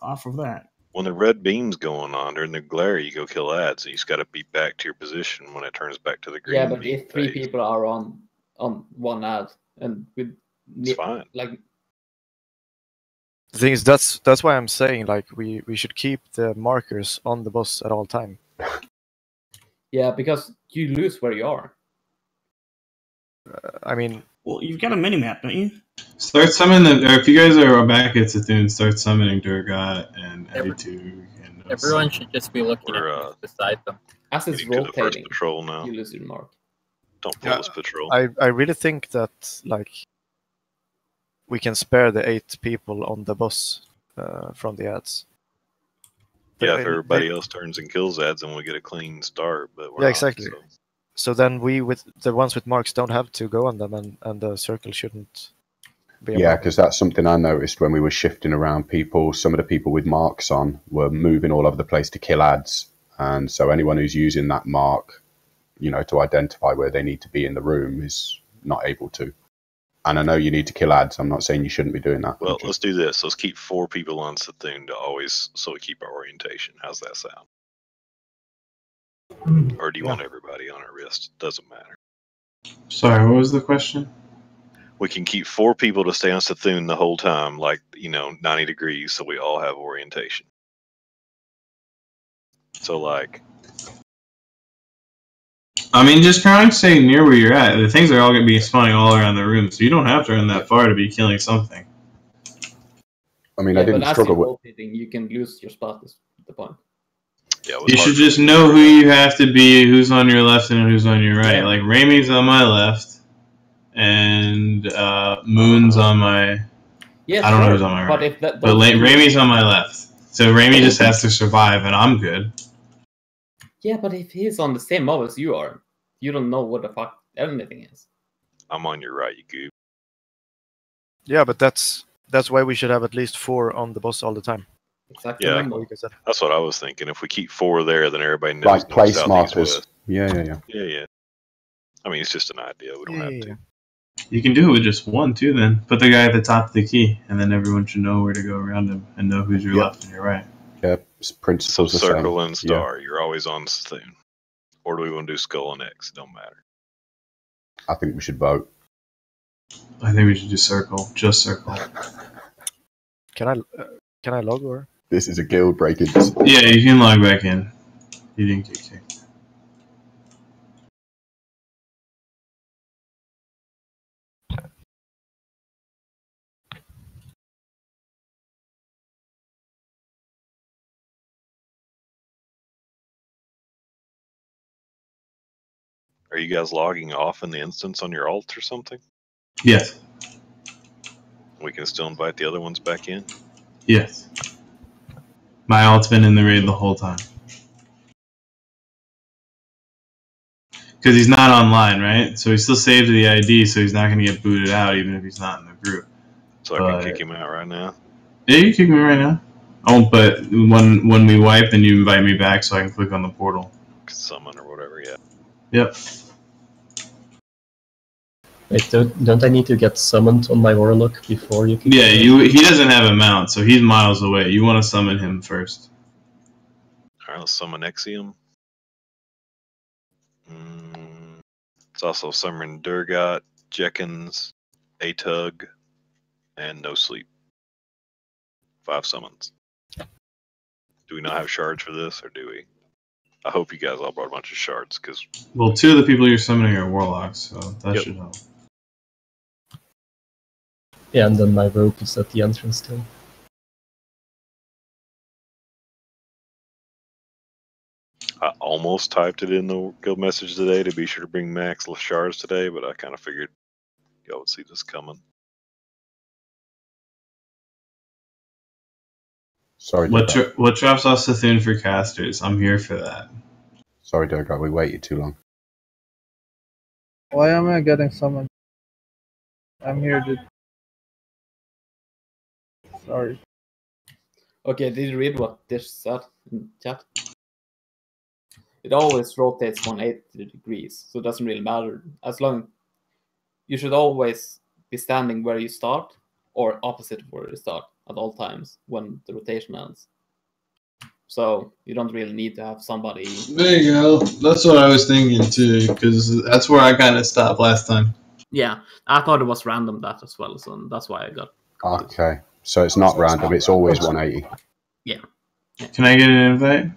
S5: off of that.
S2: When the red beam's going on during the glare, you go kill ads. You just got to be back to your position when it turns back to the green.
S12: Yeah, but if 3 people are on one ad and with
S2: it's fine.
S12: Like
S6: the thing is, that's why I'm saying like we should keep the markers on the bus at all time.
S12: Yeah, because you lose where you are.
S6: I mean,
S5: well, you've got a mini map, don't you?
S3: Start summoning, or if you guys are back at CTHUN, start summoning Durgat and Editug.
S10: Everyone should just be looking at beside them.
S12: As it's
S2: rotating, to the first patrol now.
S12: You lose your mark.
S2: Don't pull this patrol.
S6: I really think that like we can spare the 8 people on the bus from the ads.
S2: Yeah, if everybody else turns and kills ads, then we get a clean start. But we're
S6: yeah,
S2: not,
S6: exactly. So then we, with the ones with marks, don't have to go on them, and the circle shouldn't be.
S1: Yeah, because that's something I noticed when we were shifting around people. Some of the people with marks on were moving all over the place to kill ads, and so anyone who's using that mark, you know, to identify where they need to be in the room is not able to. And I know you need to kill ads. I'm not saying you shouldn't be doing that.
S2: Well, let's do this. Let's keep 4 people on CTHUN to always, so we keep our orientation. How's that sound? Or do you want everybody on our wrist? Doesn't matter.
S3: Sorry, what was the question?
S2: We can keep 4 people to stay on CTHUN the whole time, like, 90 degrees, so we all have orientation. So, like...
S3: I mean, just try and stay near where you're at. The things are all going to be spawning all around the room, so you don't have to run that far to be killing something.
S1: I mean, I didn't struggle with...
S12: You can lose your spot is the point.
S2: Yeah,
S3: you should just know who you have to be, who's on your left and who's on your right. Yeah. Like, Ramey's on my left, and Moon's on my...
S12: Yeah,
S3: I don't know who's on my right. But Ramey's on my left. So Ramey just has to survive, and I'm good.
S12: Yeah, but if he's on the same mob as you are, you don't know what the fuck anything is.
S2: I'm on your right, you goob.
S6: Yeah, but that's why we should have at least 4 on the boss all the time.
S12: Exactly.
S2: Yeah, that's what I was thinking. If we keep 4 there, then everybody knows.
S1: Like place markers. Yeah.
S2: Yeah. I mean, it's just an idea. We don't have to.
S3: You can do it with just 1 too. Then put the guy at the top of the key, and then everyone should know where to go around him and know who's your left and your right.
S1: Yeah, principles.
S2: So circle and star. Yeah. You're always on CTHUN. Or do we want to do skull and X? It don't matter.
S1: I think we should vote.
S3: I think we should do circle. Just circle.
S6: Can I log or?
S1: This is a guild breaking.
S3: Yeah, you can log back in. You didn't get kicked.
S2: Are you guys logging off in the instance on your alt or something?
S3: Yes.
S2: We can still invite the other ones back in?
S3: Yes. My alt's been in the raid the whole time. Because he's not online, right? So he's still saved to the ID, so he's not going to get booted out even if he's not in the group.
S2: So I can kick him out right now?
S3: Yeah, you can kick me right now. Oh, but when we wipe, then you invite me back so I can click on the portal.
S2: Summon or whatever, yeah.
S3: Yep.
S17: Wait, don't I need to get summoned on my Warlock before you can...
S3: Yeah, he doesn't have a mount, so he's miles away. You want to summon him first.
S2: Alright, let's summon Exium. It's also summoning Durgat, Jekkins, Atug, and No Sleep. 5 summons. Do we not have shards for this, or do we? I hope you guys all brought a bunch of shards, because...
S3: Well, 2 of the people you're summoning are Warlocks, so that should help.
S17: Yeah, and then my rope is at the entrance still.
S2: I almost typed it in the guild message today to be sure to bring max shards today, but I kind of figured y'all would see this coming.
S1: Sorry.
S3: What drops off CTHUN for casters? I'm here for that.
S1: Sorry, Durgat, we waited too long.
S7: Why am I getting summoned? I'm here, dude. Sorry.
S12: Okay, did you read what this said in chat? It always rotates 180 degrees, so it doesn't really matter. As long you should always be standing where you start or opposite where you start at all times when the rotation ends. So you don't really need to have somebody.
S3: There you go. That's what I was thinking too, because that's where I kind of stopped last time.
S12: Yeah, I thought it was random that as well, so that's why I got confused.
S1: Okay, so it's not random. It's always 180.
S12: Yeah.
S3: Can I get an invite?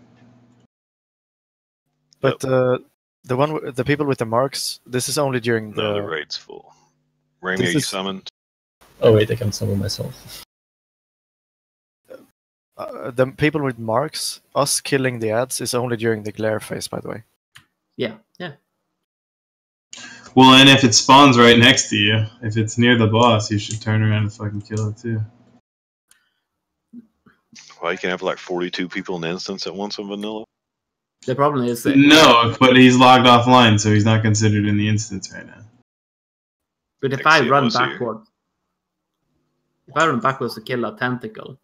S6: But the people with the marks, this is only during the.
S2: No, the raid's full. Rami, are you summoned?
S17: Oh wait, I can summon myself.
S6: The people with marks, us killing the ads is only during the glare phase, by the way.
S12: Yeah, yeah.
S3: Well, and if it spawns right next to you, if it's near the boss, you should turn around and fucking kill it too.
S2: Well, you can have like 42 people in the instance at once in vanilla.
S12: The problem is that
S3: no, but he's logged offline, so he's not considered in the instance right now.
S12: But if I run backwards, to kill a tentacle,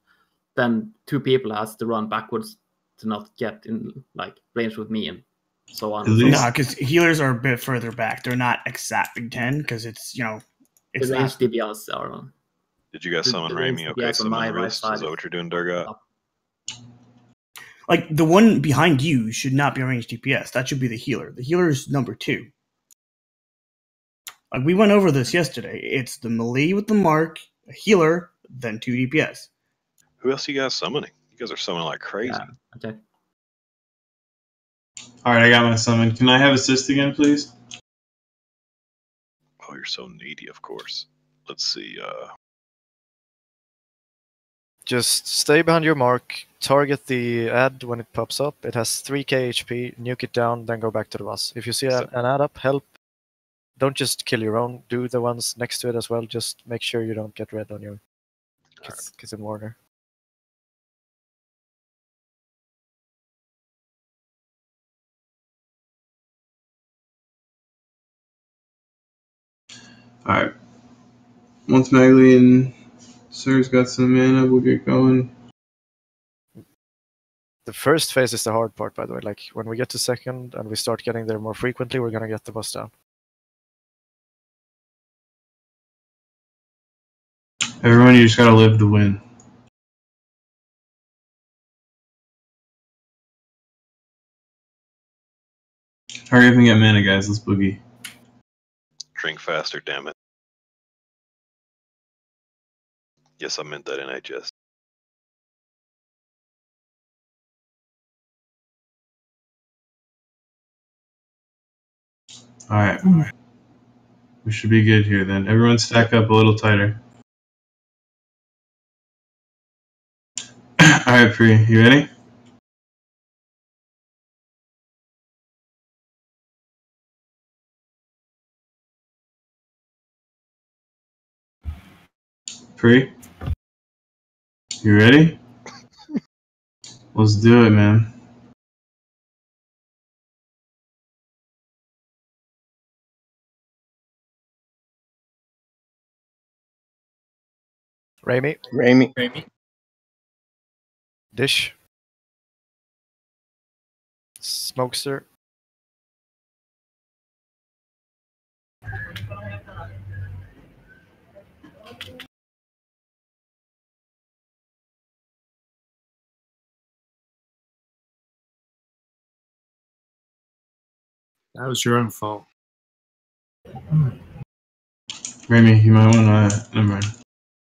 S12: then 2 people has to run backwards to not get in like range with me and so on.
S5: No, because healers are a bit further back. They're not exactly 10 because it's it's
S12: the range DPS are.
S2: Did you guys summon Rami? Okay, summon the wrist. Is that what you're doing, Durga?
S5: Like the one behind you should not be a ranged DPS. That should be the healer. The healer is number 2. Like we went over this yesterday. It's the melee with the mark, a healer, then 2 DPS.
S2: Who else are you guys summoning? You guys are summoning like crazy.
S12: Yeah, okay.
S3: Alright, I got my summon. Can I have assist again, please?
S2: Oh, you're so needy, of course. Let's see.
S6: Just stay behind your mark, target the ad when it pops up. It has 3k HP, nuke it down, then go back to the boss. If you see an ad up, help. Don't just kill your own, do the ones next to it as well. Just make sure you don't get red on your kiss and Warner.
S3: Alright. Once Magley and Sir's got some mana, we'll get going.
S6: The first phase is the hard part, by the way. Like, when we get to second and we start getting there more frequently, we're gonna get the boss down.
S3: Everyone, you just gotta live to win. Hurry up and get mana, guys. Let's boogie.
S2: Drink faster, damn it. Yes, I meant that NHS.
S3: Alright. We should be good here then. Everyone stack up a little tighter. Alright, Pri, you ready? Pri? You ready? Let's do it, man.
S6: Rami. Dish. Smokester.
S13: That was your own fault.
S3: Rami, you might wanna... Never mind. I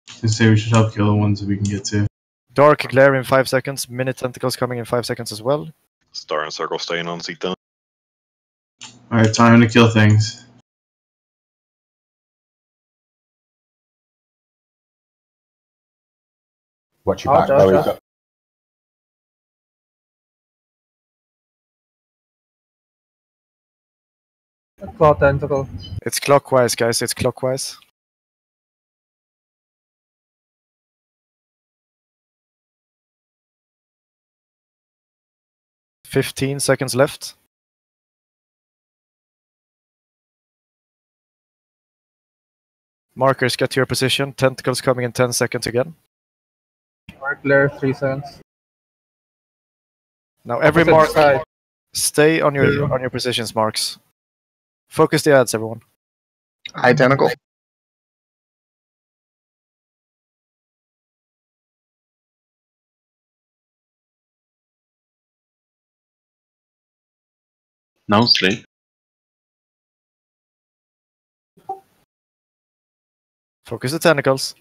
S3: was gonna say we should help kill the ones that we can get to.
S6: Dark glare in 5 seconds. Minute tentacles coming in 5 seconds as well.
S2: Star and circle staying on CTHUN.
S3: Alright, time to kill things.
S1: Watch your back, though.
S7: Claw tentacle.
S6: It's clockwise, guys. It's clockwise. "15 seconds left. Markers, get to your position. Tentacles coming in 10 seconds again.
S7: Mark glare 3 seconds.
S6: Now every mark, stay on your positions, marks. Focus the ads, everyone.
S4: High tentacle.
S18: No sleep.
S6: Focus the tentacles.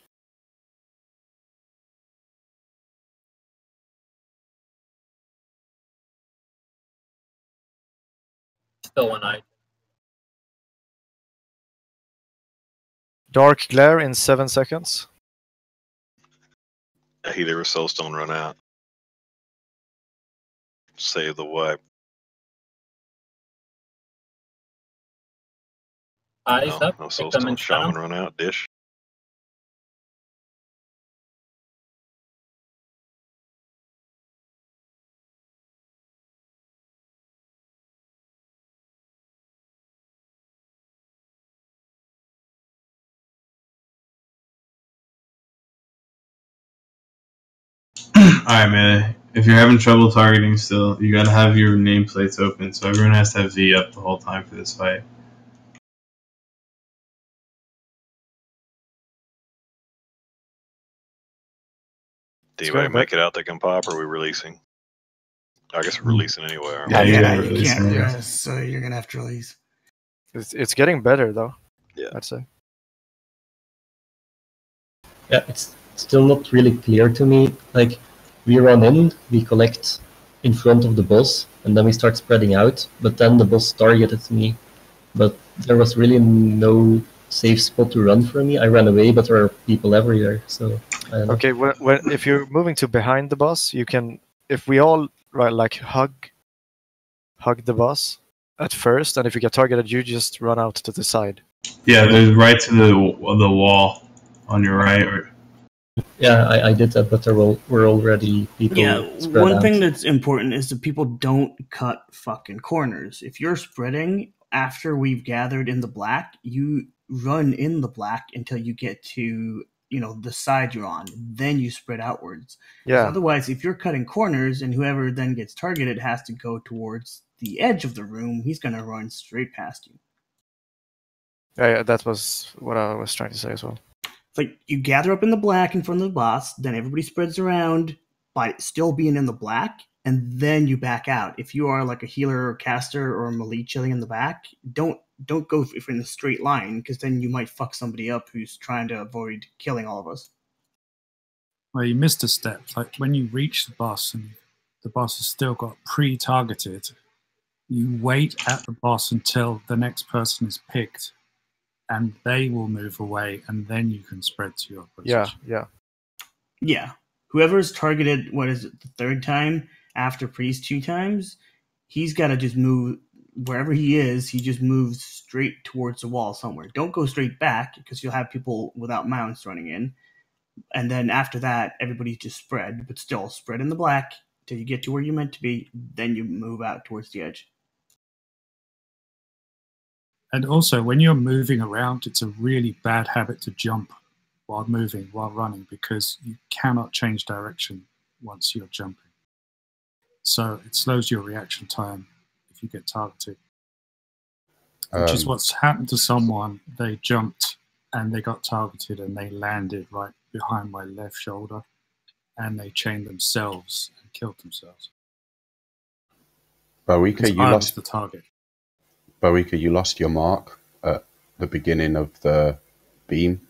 S10: Still one eye.
S6: Dark glare in 7 seconds.
S2: A healer with soulstone run out. Save the wipe.
S10: Eyes
S2: No,
S10: up.
S2: no
S10: Pick them
S2: soulstone
S10: and stun
S2: shaman
S10: 'em.
S2: run out. Dish.
S3: Alright, man. If you're having trouble targeting still, you gotta have your nameplates open, so everyone has to have V up the whole time for this fight.
S2: Did anybody make it out that can pop, or are we releasing? I guess we're releasing anyway, aren't we?
S5: Yeah, you can't rest, so you're gonna have to release.
S6: It's getting better though.
S2: Yeah,
S6: I'd say.
S17: Yeah, it's still not really clear to me. Like, we run in, we collect in front of the boss, and then we start spreading out. But then the boss targeted me, but there was really no safe spot to run for me. I ran away, but there are people everywhere. So I don't know.
S6: Okay, if you're moving to behind the boss, you can. If we all like hug the boss at first, and if you get targeted, you just run out to the side.
S3: Yeah, there's right to the wall on your right.
S17: Yeah, I did that, but there were already people spread
S5: one
S17: out.
S5: thing that's important is that people don't cut fucking corners. If you're spreading after we've gathered in the black, you run in the black until you get to the side you're on. Then you spread outwards.
S6: Yeah.
S5: Otherwise, if you're cutting corners and whoever then gets targeted has to go towards the edge of the room, he's gonna run straight past you.
S6: Yeah, that was what I was trying to say as well.
S5: It's like you gather up in the black in front of the boss, then everybody spreads around by still being in the black, and then you back out. If you are like a healer or caster or a melee chilling in the back, don't go if you're in a straight line, because then you might fuck somebody up who's trying to avoid killing all of us.
S13: Well, you missed a step. Like when you reach the boss and the boss has still got pre-targeted, you wait at the boss until the next person is picked, and they will move away, and then you can spread to your position.
S6: Yeah.
S5: Whoever's targeted, the third time after priest 2 times, he's got to just move wherever he is. He just moves straight towards the wall somewhere. Don't go straight back, because you'll have people without mounts running in. And then after that, everybody just spread, but still spread in the black till you get to where you're meant to be. Then you move out towards the edge.
S13: And also, when you're moving around, it's a really bad habit to jump while running, because you cannot change direction once you're jumping. So it slows your reaction time if you get targeted. Which is what's happened to someone. They jumped and they got targeted and they landed right behind my left shoulder, and they chained themselves and killed themselves.
S1: Bowika, you
S13: I
S1: lost
S13: was the target.
S1: Bowika, you lost your mark at the beginning of the beam.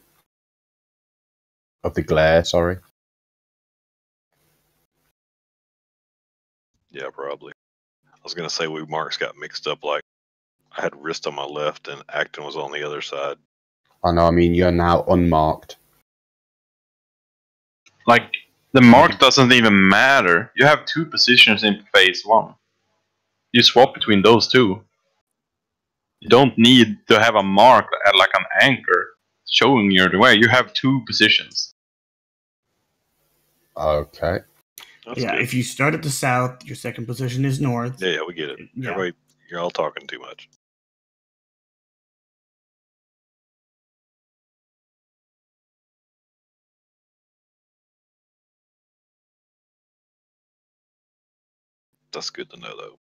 S1: Of the glare, sorry.
S2: Yeah, probably. I was gonna say we marks got mixed up. Like I had wrist on my left and Acton was on the other side.
S1: I know. I mean, you're now unmarked.
S18: Like, the mark doesn't even matter. You have 2 positions in phase 1. You swap between those 2. You don't need to have a mark at like an anchor showing you the way. You have 2 positions.
S1: Okay.
S2: That's
S5: yeah,
S2: good.
S5: if you start at the south, your second position is north.
S2: Yeah, we get it.
S5: Yeah.
S2: Everybody, you're all talking too much. That's good to know, though.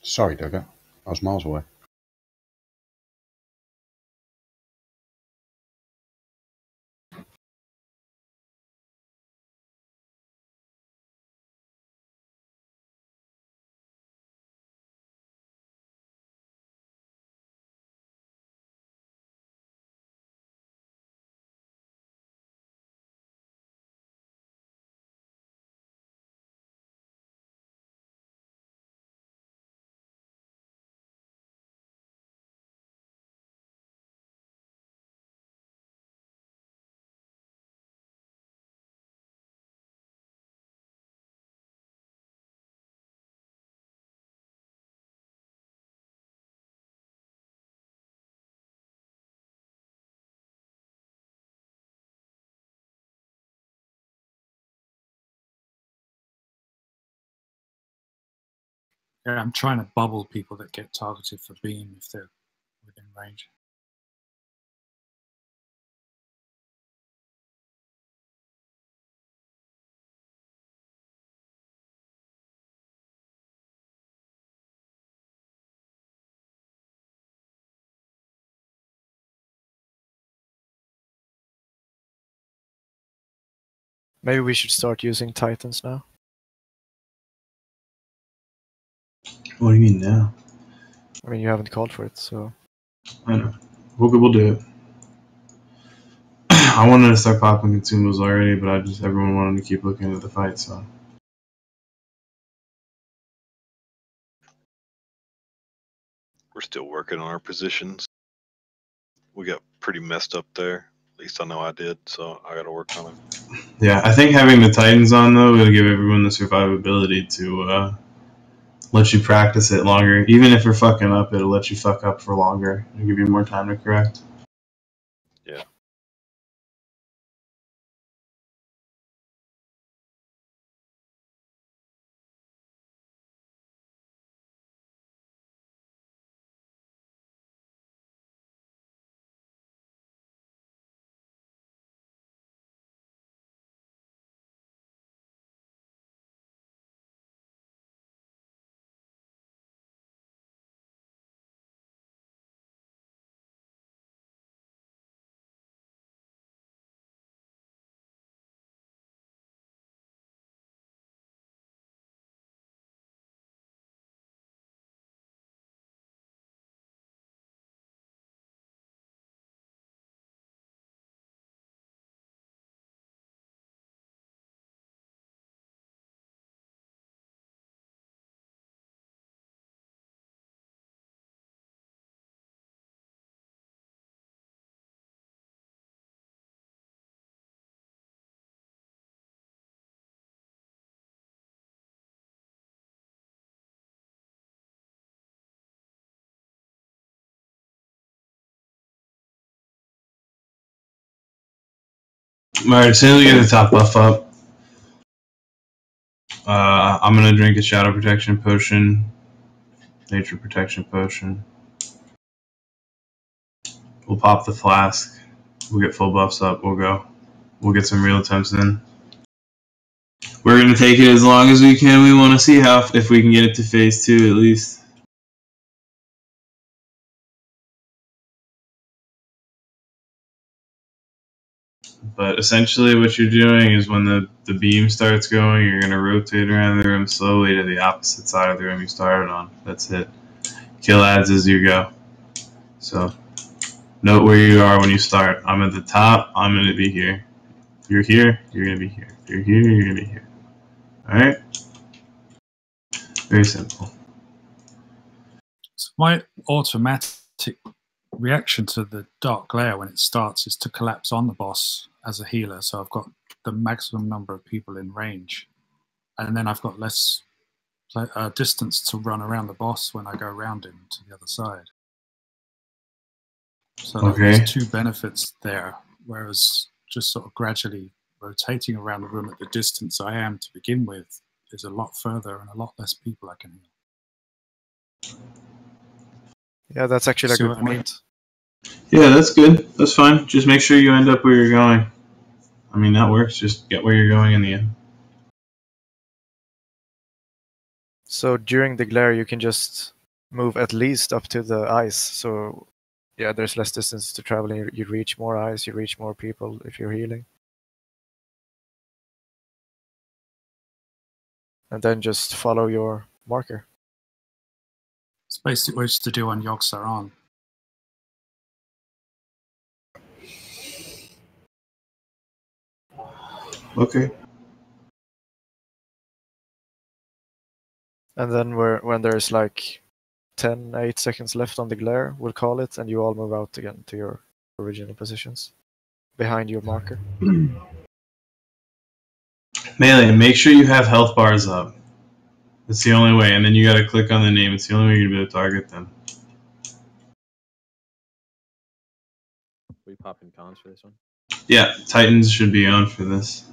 S1: Sorry, Duggar. I was miles away.
S13: Yeah, I'm trying to bubble people that get targeted for beam if they're within range.
S6: Maybe we should start using Titans now.
S3: What do you mean now?
S6: I mean, you haven't called for it, so...
S3: I know. We'll do it. I wanted to start popping consumables already, but everyone wanted to keep looking at the fight, so...
S2: We're still working on our positions. We got pretty messed up there. At least I know I did, so I got to work on it.
S3: Yeah, I think having the Titans on, though, will give everyone the survivability to let you practice it longer. Even if you're fucking up, it'll let you fuck up for longer. It'll give you more time to correct.
S2: Yeah.
S3: Alright, as soon as we get the top buff up, I'm gonna drink a Shadow Protection Potion, Nature Protection Potion. We'll pop the flask. We'll get full buffs up. We'll go. We'll get some real attempts in. We're gonna take it as long as we can. We want to see if we can get it to phase 2 at least. But essentially what you're doing is when the beam starts going, you're going to rotate around the room slowly to the opposite side of the room you started on. That's it. Kill adds as you go. So note where you are when you start. I'm at the top, I'm going to be here. You're here, you're going to be here. You're here, you're going to be here. Alright? Very simple.
S13: So my automatic reaction to the dark glare when it starts is to collapse on the boss as a healer, so I've got the maximum number of people in range, and then I've got less distance to run around the boss when I go around him to the other side. So there's two benefits there, whereas just sort of gradually rotating around the room at the distance I am to begin with is a lot further and a lot less people I can heal.
S6: Yeah, that's actually a good point.
S3: Yeah, that's good. That's fine. Just make sure you end up where you're going. I mean, that works. Just get where you're going in the end.
S6: So during the glare, you can just move at least up to the ice. So yeah, there's less distance to travel, and you reach more ice, you reach more people if you're healing. And then just follow your marker.
S13: It's basically what you used to do on Yogg-Saron.
S3: Okay.
S6: And then when there's like 8 seconds left on the glare, we'll call it, and you all move out again to your original positions behind your marker.
S3: Melee, make sure you have health bars up. That's the only way. And then you gotta click on the name. It's the only way you're gonna be able to target them.
S14: We pop in cons for this one?
S3: Yeah, Titans should be on for this.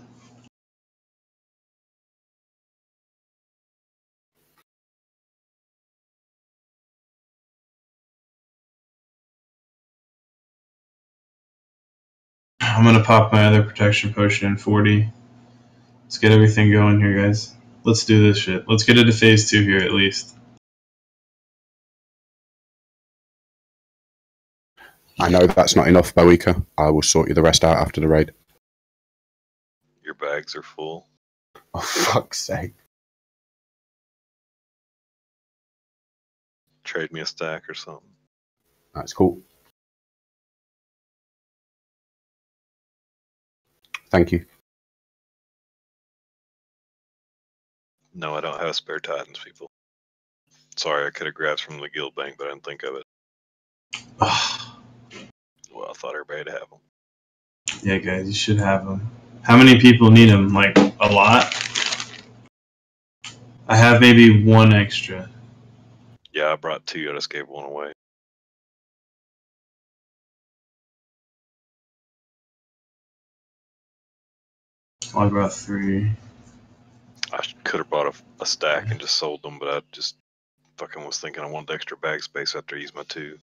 S3: I'm gonna pop my other protection potion in 40. Let's get everything going here, guys. Let's do this shit. Let's get into phase 2 here at least.
S1: I know that's not enough, Boika. I will sort you the rest out after the raid.
S2: Your bags are full.
S1: Oh, fuck's sake.
S2: Trade me a stack or something.
S1: That's cool. Thank you.
S2: No, I don't have spare Titans, people. Sorry, I could have grabbed from the guild bank, but I didn't think of it. Well, I thought everybody would have them.
S3: Yeah, guys, you should have them. How many people need them? Like, a lot? I have maybe one extra.
S2: Yeah, I brought 2. I just gave 1 away.
S3: I brought 3.
S2: I could have bought a stack and just sold them, but I just fucking was thinking I wanted extra bag space after I used my 2.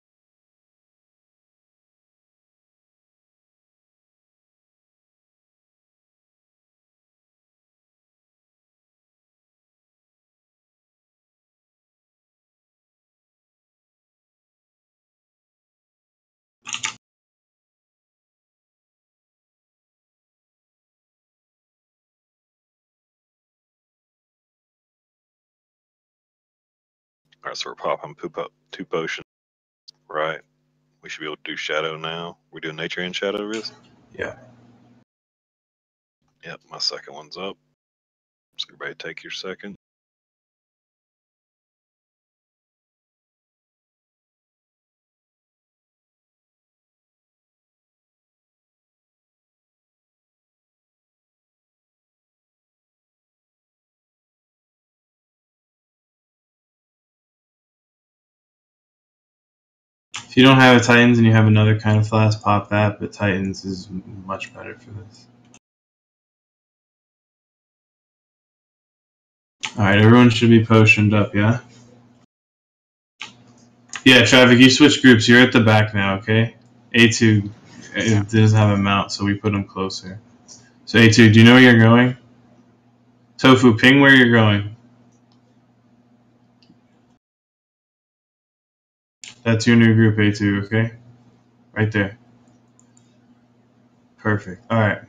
S2: Alright, so we're popping 2 potions. Right. We should be able to do shadow now. We doing nature and shadow risk?
S3: Yeah.
S2: Yep, my second one's up. So everybody take your second.
S3: If you don't have a Titans and you have another kind of flask, pop that, but Titans is much better for this. Alright, everyone should be potioned up, yeah? Yeah, Traffic, you switch groups. You're at the back now, okay? A2 it doesn't have a mount, so we put him closer. So A2, do you know where you're going? Tofu, ping where you're going. That's your new group, A2, okay? Right there. Perfect. Alright.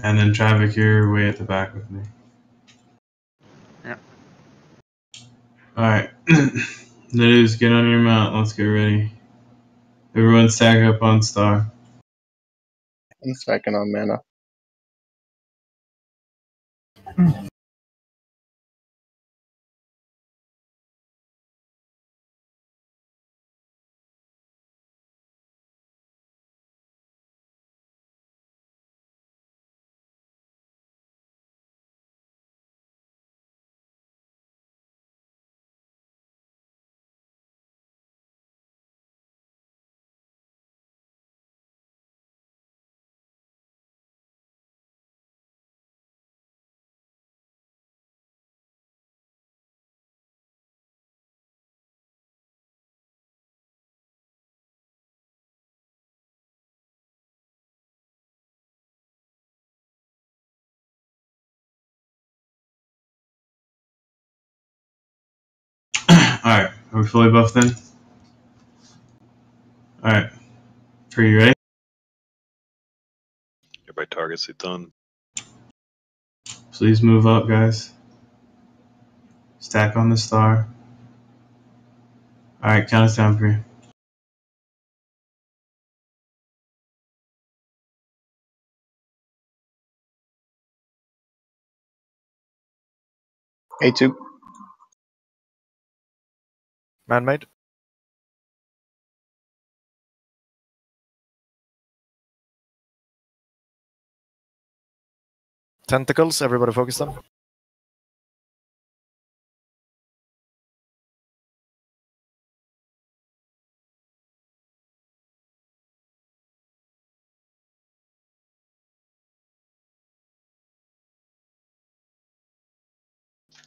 S3: And then Traffic, you're way at the back with me.
S19: Yeah.
S3: Alright. Ladies, get on your mount. Let's get ready. Everyone stack up on star.
S4: I'm stacking on mana.
S3: Alright, are we fully buffed then? Alright. Are you ready?
S2: Everybody targets CTHUN.
S3: Please move up, guys. Stack on the star. Alright, count us down, Pri.
S4: A2.
S6: Man-made. Tentacles, everybody focus them.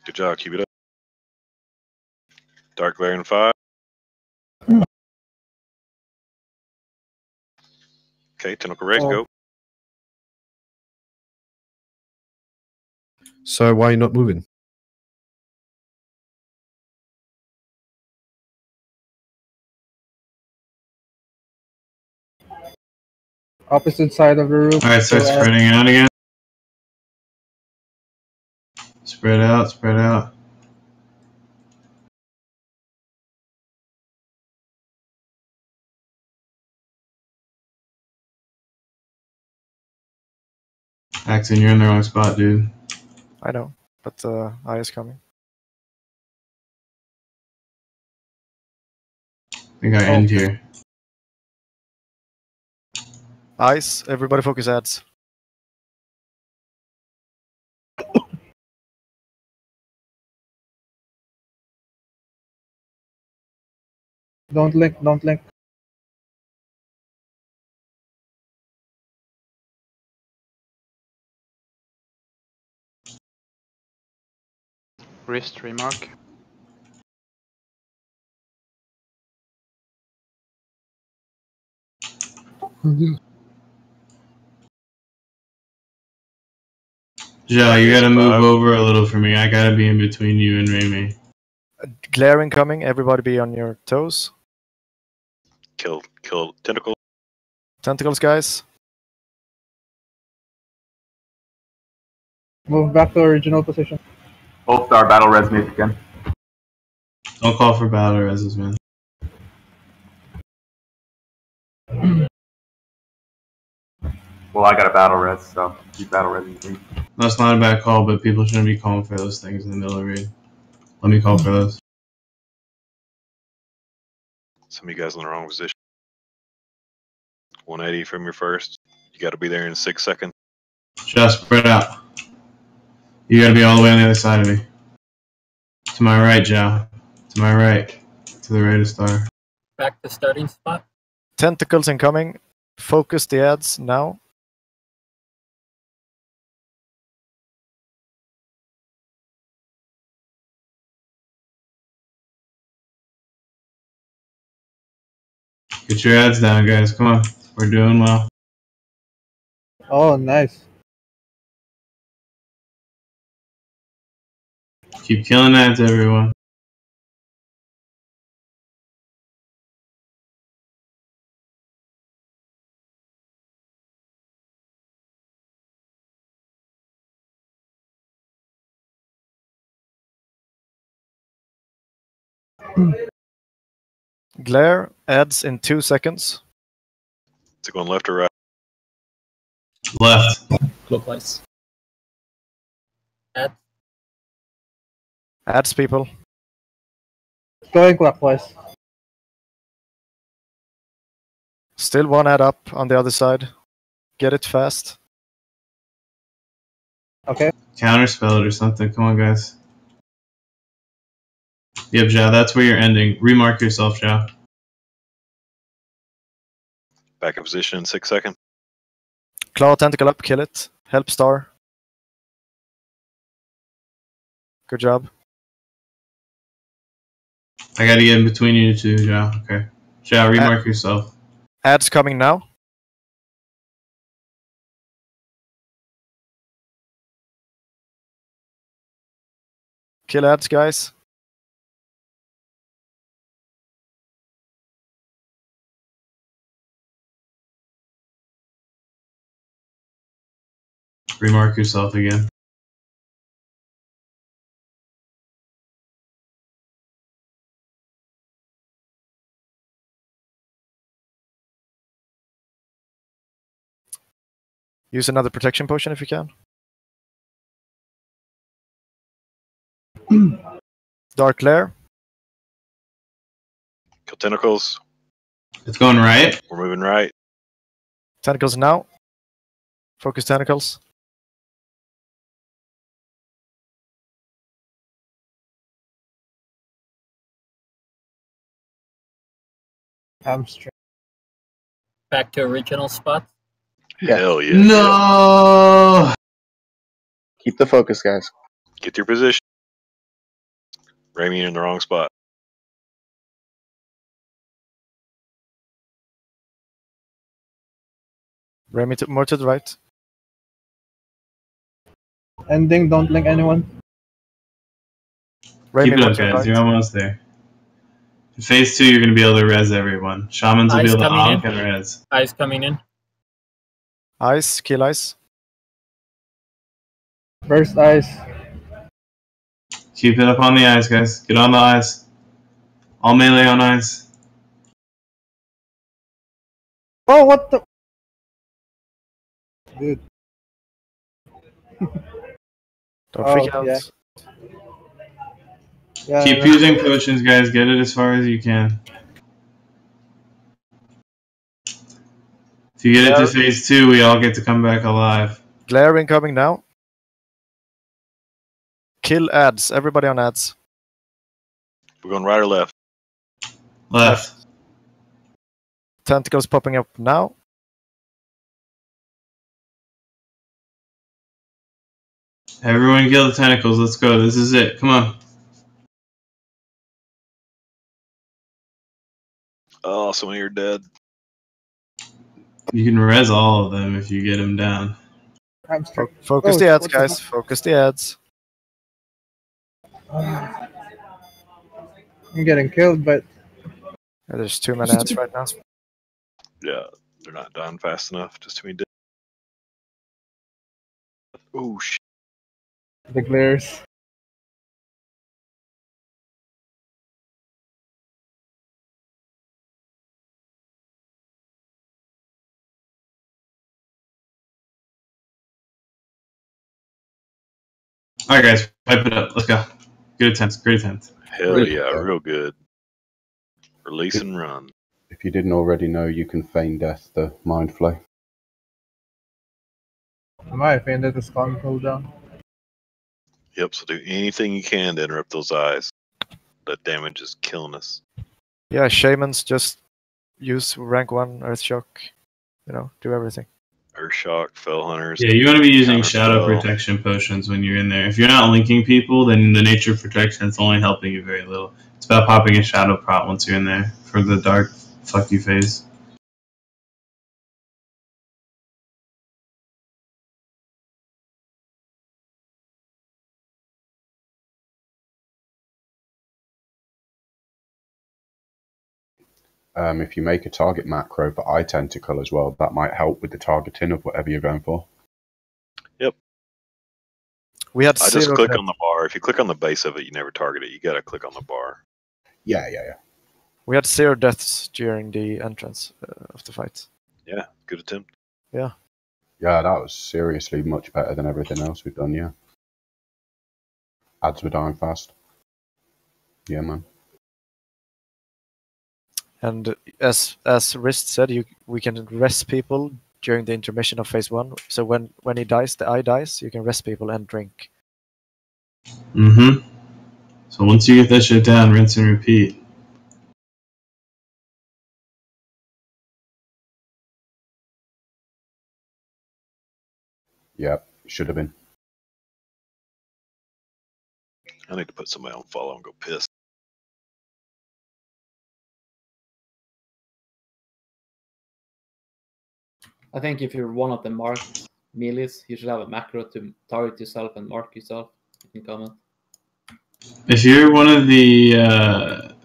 S2: Good job. Keep it up. Dark glare in 5. Okay, tentacle red, go.
S9: So why are you not moving?
S7: Opposite side of the roof.
S3: Alright, start spreading out again. Spread out, spread out. Axon, you're in the wrong spot, dude.
S6: I know, but eye is coming.
S3: I think I end here.
S6: Eyes, everybody focus ads.
S7: Don't link, don't link.
S19: Wrist remark.
S3: Joe, you gotta move over a little for me. I gotta be in between you and Raimi.
S6: Glare incoming, everybody be on your toes.
S2: Kill tentacle.
S6: Tentacles, guys.
S7: Move back to original position.
S8: Full star battle res me again.
S3: Don't call for battle reses, man.
S8: Well, I got a battle res, so keep battle resing me.
S3: That's not a bad call, but people shouldn't be calling for those things in the middle of raid. Let me call for those.
S2: Some of you guys in the wrong position. 180 from your first. You got to be there in 6 seconds.
S3: Just spread out. You gotta be all the way on the other side of me. To my right, Joe. To my right. To the right of Star.
S10: Back to starting spot.
S6: Tentacles incoming. Focus the ads now.
S3: Get your ads down, guys. Come on. We're doing well.
S7: Oh, nice.
S3: Keep killing ads, everyone.
S6: Glare, ads in 2 seconds.
S2: Is it going left or right?
S3: Left.
S17: Clockwise.
S6: Ads, people.
S7: Going clockwise.
S6: Still one ad up on the other side. Get it fast.
S7: Okay.
S3: Counterspell it or something. Come on, guys. Yep, Zhao, that's where you're ending. Remark yourself, Zhao.
S2: Back in position in 6 seconds.
S6: Claw tentacle up, kill it. Help Star. Good job.
S3: I gotta get in between you two, Zhao. Okay. Zhao, remark yourself.
S6: Ads coming now. Kill ads, guys.
S3: Remark yourself again.
S6: Use another protection potion if you can. Dark Lair.
S2: Kill tentacles.
S3: It's going right.
S2: We're moving right.
S6: Tentacles now. Focus tentacles.
S7: Hamstring.
S10: Back to original spots.
S2: Hell yeah.
S3: No.
S4: Keep the focus, guys.
S2: Get your position. Ramy, you're in the wrong spot.
S6: Remy, more to the right.
S7: Ending, don't link anyone.
S6: Remy,
S3: Keep it up, guys.
S6: right.
S3: You're almost there. In phase 2, you're going to be able to res everyone. Shamans will be able to honk and res.
S10: Ice coming in.
S6: Ice, kill ice.
S7: First ice.
S3: Keep it up on the eyes, guys. Get on the eyes. All melee on eyes.
S7: Oh, what the? Dude.
S6: Don't freak out.
S7: Yeah. Yeah,
S3: Keep using potions, guys. Get it as far as you can. If you get it to phase 2, we all get to come back alive.
S6: Glare incoming now. Kill ads. Everybody on ads.
S2: We're going right or left?
S3: Left.
S6: Tentacles popping up now.
S3: Everyone kill the tentacles. Let's go. This is it. Come on.
S2: Oh, some of you are dead.
S3: You can res all of them if you get them down.
S6: Focus the ads, guys. Focus the ads.
S7: I'm getting killed, but
S6: There's too many ads right now.
S2: Yeah, they're not done fast enough. Just too many dead. Oh, shit.
S7: the glares.
S3: Alright, guys. Pipe it up. Let's go. Good attempt. Great attempt.
S2: Hell yeah, real good. Release and run.
S1: If you didn't already know, you can feign death the mind flay.
S7: Am I offended this con cooldown?
S2: Yep, so do anything you can to interrupt those eyes. That damage is killing us.
S6: Yeah, shamans just use rank 1 Earth Shock. You know, do everything.
S2: Earth Shock, Fell Hunters.
S3: Yeah, you want to be using shadow
S2: Counterspell.
S3: protection potions when you're in there. If you're not linking people, then the nature of protection is only helping you very little. It's about popping a shadow prot once you're in there for the dark fuck you phase.
S1: If you make a target macro for eye tentacle as well, that might help with the targeting of whatever you're going for.
S2: Yep.
S6: We had
S2: I just
S6: zero
S2: click
S6: death.
S2: on the bar. If you click on the base of it, you never target it. You gotta click on the bar.
S1: Yeah.
S6: We had 0 deaths during the entrance of the fight.
S2: Yeah, good attempt.
S6: Yeah.
S1: Yeah, that was seriously much better than everything else we've done, yeah. Ads were dying fast. Yeah, man.
S6: And as Rist said, we can rest people during the intermission of phase 1. So when he dies, the eye dies, you can rest people and drink.
S3: Mm-hmm. So once you get that shit down, rinse and repeat.
S1: Yep, should have been.
S2: I need to put somebody on follow and go piss.
S12: I think if you're one of the marked melees, you should have a macro to target yourself and mark yourself. You can comment.
S3: If you're one of the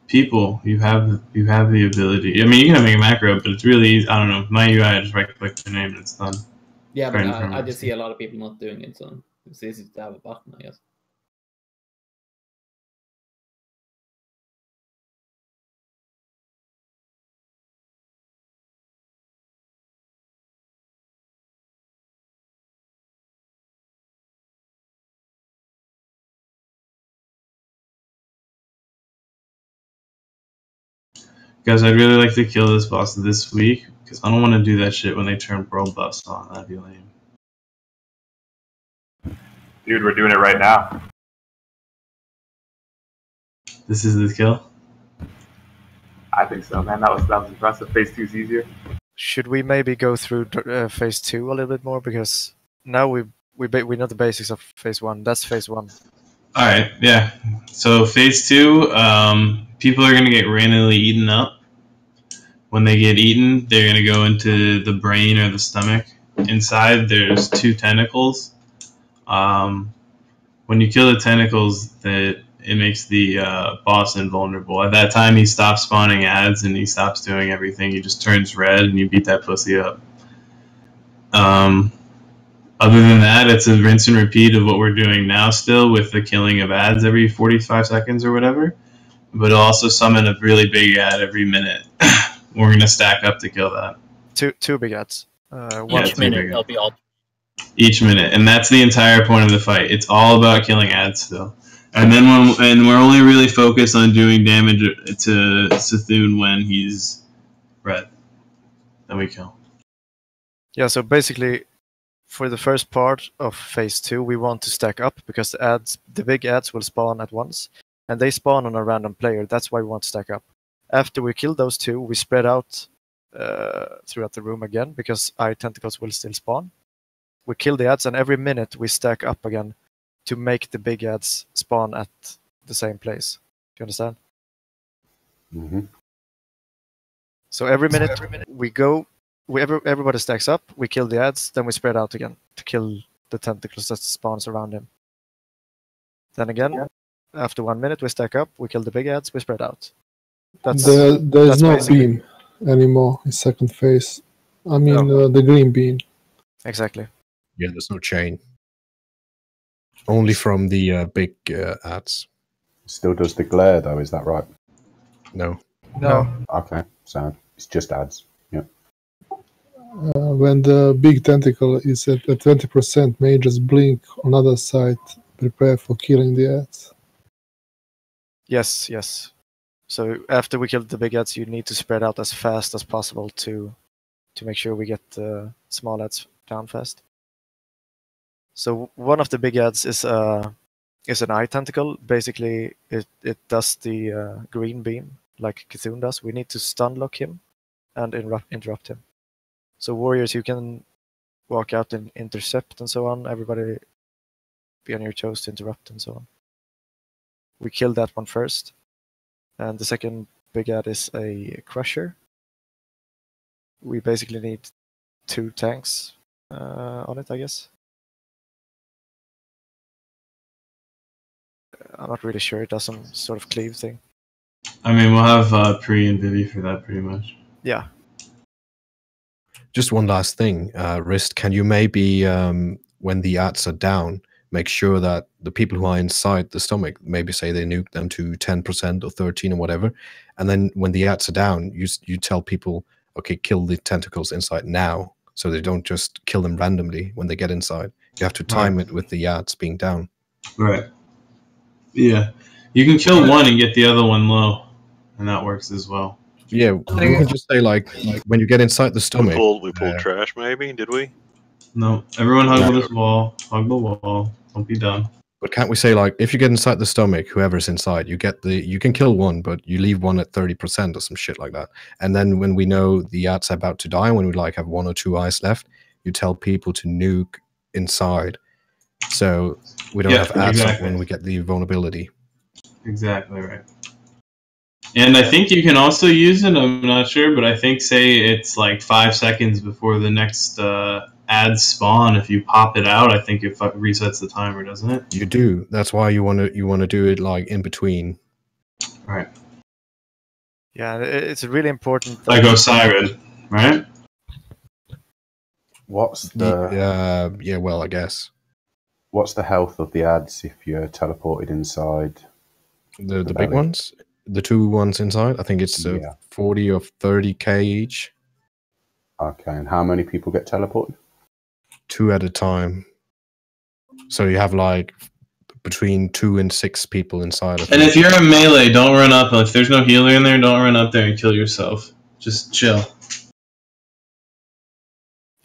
S3: people, you have the ability. I mean, you can make a macro, but it's really easy. I don't know. My UI, I just right click the name and it's done.
S12: Yeah, but I just see a lot of people not doing it, so it's easy to have a button, I guess.
S3: Guys, I'd really like to kill this boss this week, because I don't want to do that shit when they turn pro buffs on. That'd be lame.
S8: Dude, we're doing it right now.
S3: This is the kill?
S8: I think so, man. That was impressive. Phase 2's easier.
S6: Should we maybe go through phase 2 a little bit more, because now we know the basics of phase 1. That's phase 1.
S3: All right, yeah. So phase 2, people are gonna get randomly eaten up. When they get eaten, they're gonna go into the brain or the stomach. Inside, there's 2 tentacles. When you kill the tentacles, it makes the boss invulnerable. At that time, he stops spawning ads and he stops doing everything. He just turns red and you beat that pussy up. Other than that, it's a rinse and repeat of what we're doing now still, with the killing of ads every 45 seconds or whatever. But it'll also summon a really big ad every minute. We're going to stack up to kill that.
S6: Two big ads.
S10: Each minute, they'll be all.
S3: Each minute, and that's the entire point of the fight. It's all about killing ads still. And then we're only really focused on doing damage to CTHUN when he's red. Then we kill.
S6: Yeah, so basically, for the first part of phase 2, we want to stack up, because the big ads will spawn at once, and they spawn on a random player. That's why we want to stack up. After we kill those 2, we spread out throughout the room again, because eye tentacles will still spawn. We kill the ads, and every minute we stack up again to make the big ads spawn at the same place. Do you understand?
S1: Mm-hmm.
S6: So every minute we go, everybody stacks up, we kill the ads, then we spread out again to kill the tentacles that spawns around him. Then again, after 1 minute we stack up, we kill the big ads, we spread out.
S16: There's no beam anymore in second phase. I mean, the green beam.
S6: Exactly.
S9: Yeah, there's no chain. Only from the big ads.
S1: Still does the glare though, is that right?
S9: No.
S6: No.
S1: Okay, so it's just ads. Yeah.
S16: When the big tentacle is at 20%, may just blink on other side. Prepare for killing the ads.
S6: Yes. So after we kill the big ads, you need to spread out as fast as possible to make sure we get the small ads down fast. So one of the big ads is an eye tentacle. Basically, it does the green beam like CTHUN does. We need to stun lock him and interrupt him. So warriors, you can walk out and intercept and so on. Everybody be on your toes to interrupt and so on. We kill that one first. And the second big ad is a crusher. We basically need 2 tanks on it, I guess. I'm not really sure. It does some sort of cleave thing.
S3: I mean, we'll have Pri and Vivi for that pretty much.
S6: Yeah.
S9: Just one last thing, Wrist, can you maybe, when the ads are down, make sure that the people who are inside the stomach, maybe say they nuke them to 10% or 13 or whatever, and then when the ads are down, you tell people, okay, kill the tentacles inside now, so they don't just kill them randomly when they get inside. You have to time it with the ads being down.
S3: Right. Yeah. You can kill one and get the other one low, and that works as well.
S9: Yeah, you can just say like when you get inside the stomach.
S2: We pulled trash, maybe? Did we?
S3: No. Everyone hug this wall. Hug the wall. Don't be dumb.
S9: But can't we say like if you get inside the stomach, whoever's inside, you can kill one, but you leave one at 30% or some shit like that. And then when we know the ad's about to die, when we like have 1 or 2 eyes left, you tell people to nuke inside, so we don't have ads up when we get the vulnerability.
S3: Exactly right. And I think you can also use it, I'm not sure, but I think say it's like 5 seconds before the next ad spawn. If you pop it out, I think it resets the timer, doesn't it?
S9: You do. That's why you want to do it like in between.
S3: Right.
S6: Yeah, it's really important.
S3: Like Osiris, right?
S1: What's the
S9: yeah? Well, I guess.
S1: What's the health of the ads if you're teleported inside?
S9: The big ones, the two ones inside. I think it's 40 or 30k each.
S1: Okay, and how many people get teleported?
S9: 2 at a time. So you have like between 2 and 6 people inside.
S3: And if you're in melee, don't run up. If there's no healer in there, don't run up there and kill yourself. Just chill.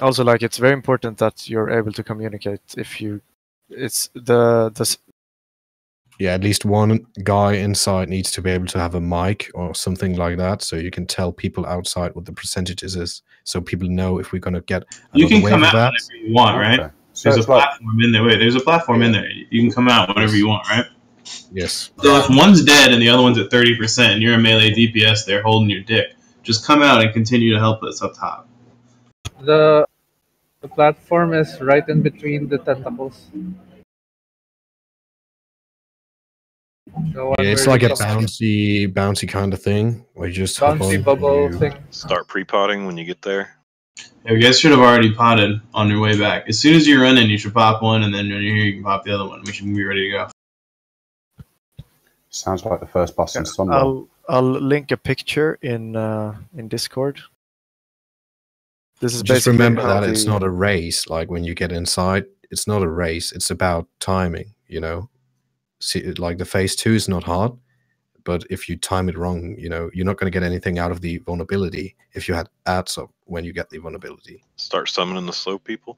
S6: Also, like, it's very important that you're able to communicate. If you, it's the
S9: Yeah, at least one guy inside needs to be able to have a mic or something like that, so you can tell people outside what the percentages is, so people know if we're going to get
S3: You can
S9: wave
S3: come
S9: of
S3: out
S9: ads.
S3: whenever you want, right?
S1: So
S3: There's a platform in there. Wait, there's a platform in there. You can come out whenever you want, right?
S9: Yes.
S3: So if one's dead and the other one's at 30%, and you're a melee DPS there holding your dick, just come out and continue to help us up top.
S7: The platform is right in between the tentacles.
S9: Yeah, it's like a bouncy kind of thing where you just hop
S7: bouncy
S9: on.
S7: bubble thing.
S2: Start pre-potting when you get there.
S3: Yeah, you guys should have already potted on your way back. As soon as you run in, you should pop one, and then when you're here, you can pop the other one. We should be ready to go.
S1: Sounds like the first boss in Sunwell.
S6: I'll link a picture in Discord. This is
S9: Just
S6: basically
S9: remember
S6: how
S9: that it's not a race. Like when you get inside, it's not a race. It's about timing. You know, see, like the phase 2 is not hard, but if you time it wrong, you know, you're not going to get anything out of the vulnerability if you had ads up when you get the vulnerability.
S2: Start summoning the slow people.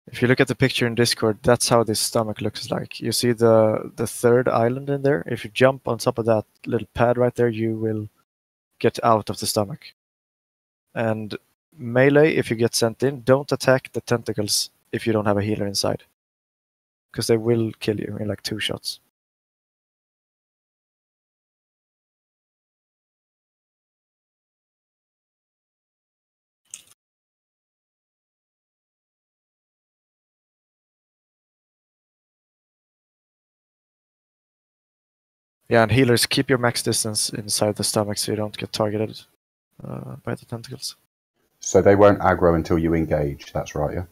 S6: If you look at the picture in Discord, that's how this stomach looks like. You see the third island in there? If you jump on top of that little pad right there, you will get out of the stomach. And melee, if you get sent in, don't attack the tentacles if you don't have a healer inside. Because they will kill you in like 2 shots. Yeah, and healers, keep your max distance inside the stomach so you don't get targeted by the tentacles.
S1: So they won't aggro until you engage, that's right, yeah?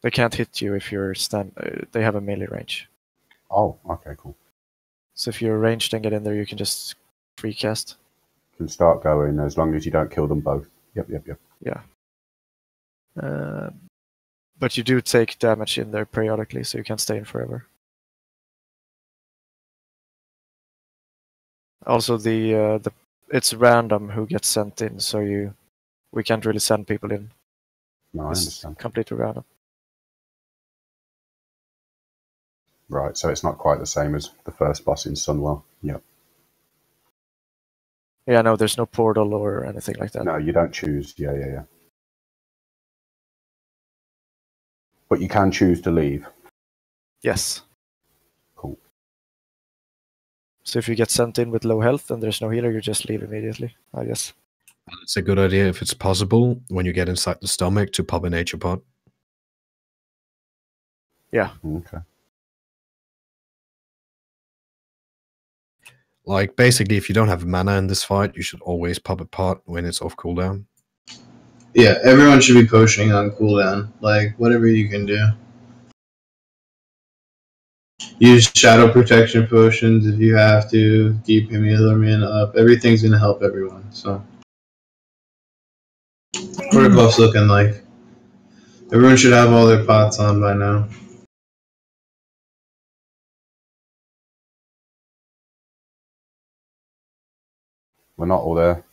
S6: They can't hit you if you're they have a melee range.
S1: Oh, okay, cool.
S6: So if you're ranged and get in there, you can just free cast.
S1: Can start going as long as you don't kill them both. Yep.
S6: Yeah. But you do take damage in there periodically, so you can't stay in forever. Also, it's random who gets sent in, so we can't really send people in.
S1: No, I
S6: it's
S1: understand.
S6: Completely random.
S1: Right, so it's not quite the same as the first boss in Sunwell. Yep.
S6: Yeah, no, there's no portal or anything like that.
S1: No, you don't choose. Yeah. But you can choose to leave.
S6: Yes.
S1: Cool.
S6: So if you get sent in with low health and there's no healer, you just leave immediately, I guess.
S9: It's a good idea if it's possible when you get inside the stomach to pop a nature pod.
S6: Yeah.
S1: Okay.
S9: Like, basically, if you don't have mana in this fight, you should always pop a pot when it's off cooldown.
S3: Yeah, everyone should be potioning on cooldown. Like, whatever you can do. Use shadow protection potions if you have to. Keep healer mana up. Everything's gonna help everyone, so. What are buffs looking like? Everyone should have all their pots on by now.
S1: We're not all there.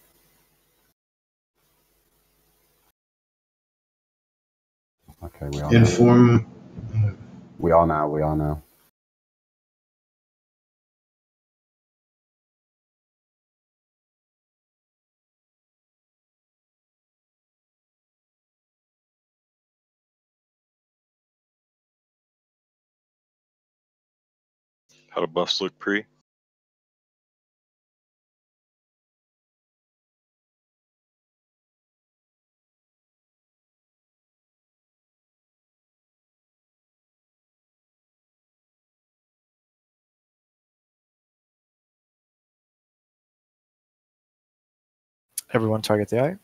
S1: Okay, we are
S3: Inform.
S1: now. We are now.
S2: How do buffs look pre?
S6: Everyone target the eye.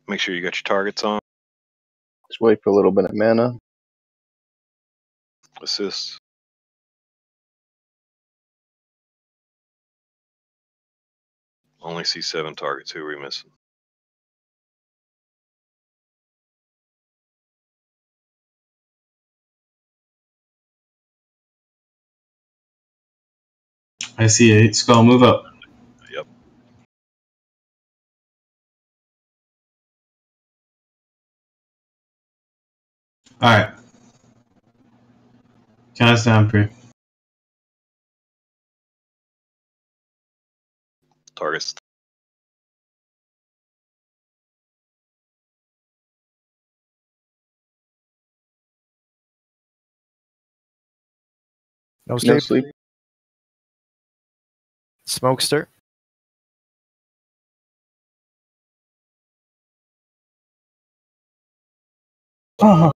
S2: Make sure you got your targets on.
S4: Just wait for a little bit of mana.
S2: Assist. Only see 7 targets. Who are we missing?
S3: I see 8. Skull, move up.
S2: Yep.
S3: Alright. Count us down, Pre.
S2: Targets.
S6: No sleep.
S4: No sleep.
S6: Smokester.
S7: Oh.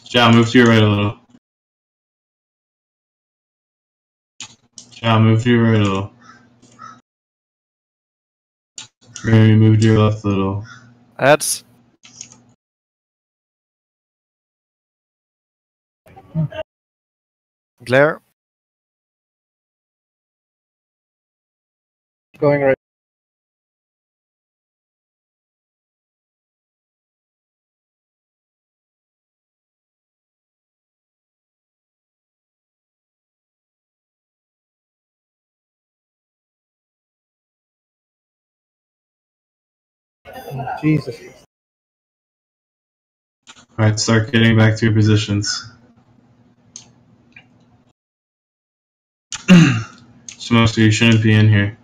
S3: John, move to your right a little. John, move to your right a little. Remy, move to your left a little.
S6: Ads. Glare.
S7: Going right. Jesus.
S3: Alright, start getting back to your positions. Smokester, you shouldn't be in here.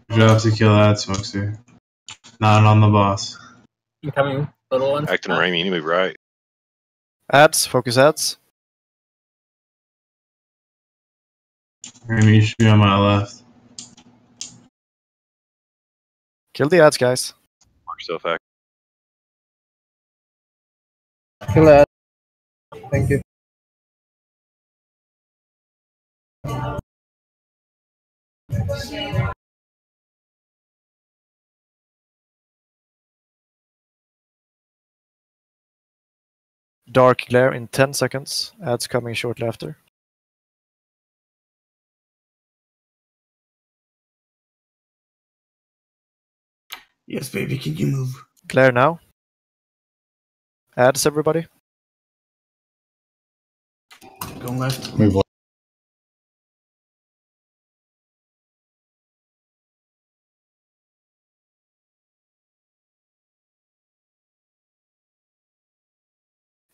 S3: Your job's to kill that, Smokester. Not on the boss.
S10: Incoming, little ones.
S2: Acting Ramy, you need to move right.
S6: Ads. Focus ads.
S3: Remy, you should be on my left.
S6: Kill the ads, guys.
S2: Mark yourself act.
S7: Kill that. Thank you.
S6: Dark glare in 10 seconds. Ads coming shortly after.
S5: Yes, baby, can you move?
S6: Glare now. Ads, everybody.
S5: Going left.
S9: Move on.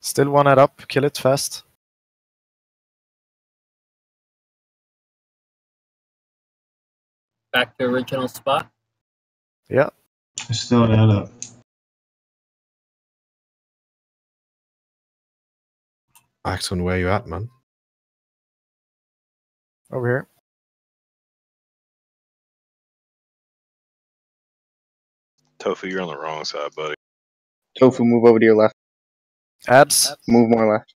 S6: Still one ad up. Kill it fast.
S10: Back to original spot.
S6: Yeah.
S3: There's still an ad up.
S9: Axon, where you at, man?
S6: Over here.
S2: Tofu, you're on the wrong side, buddy.
S4: Tofu, move over to your left.
S6: Ads.
S4: Move more left.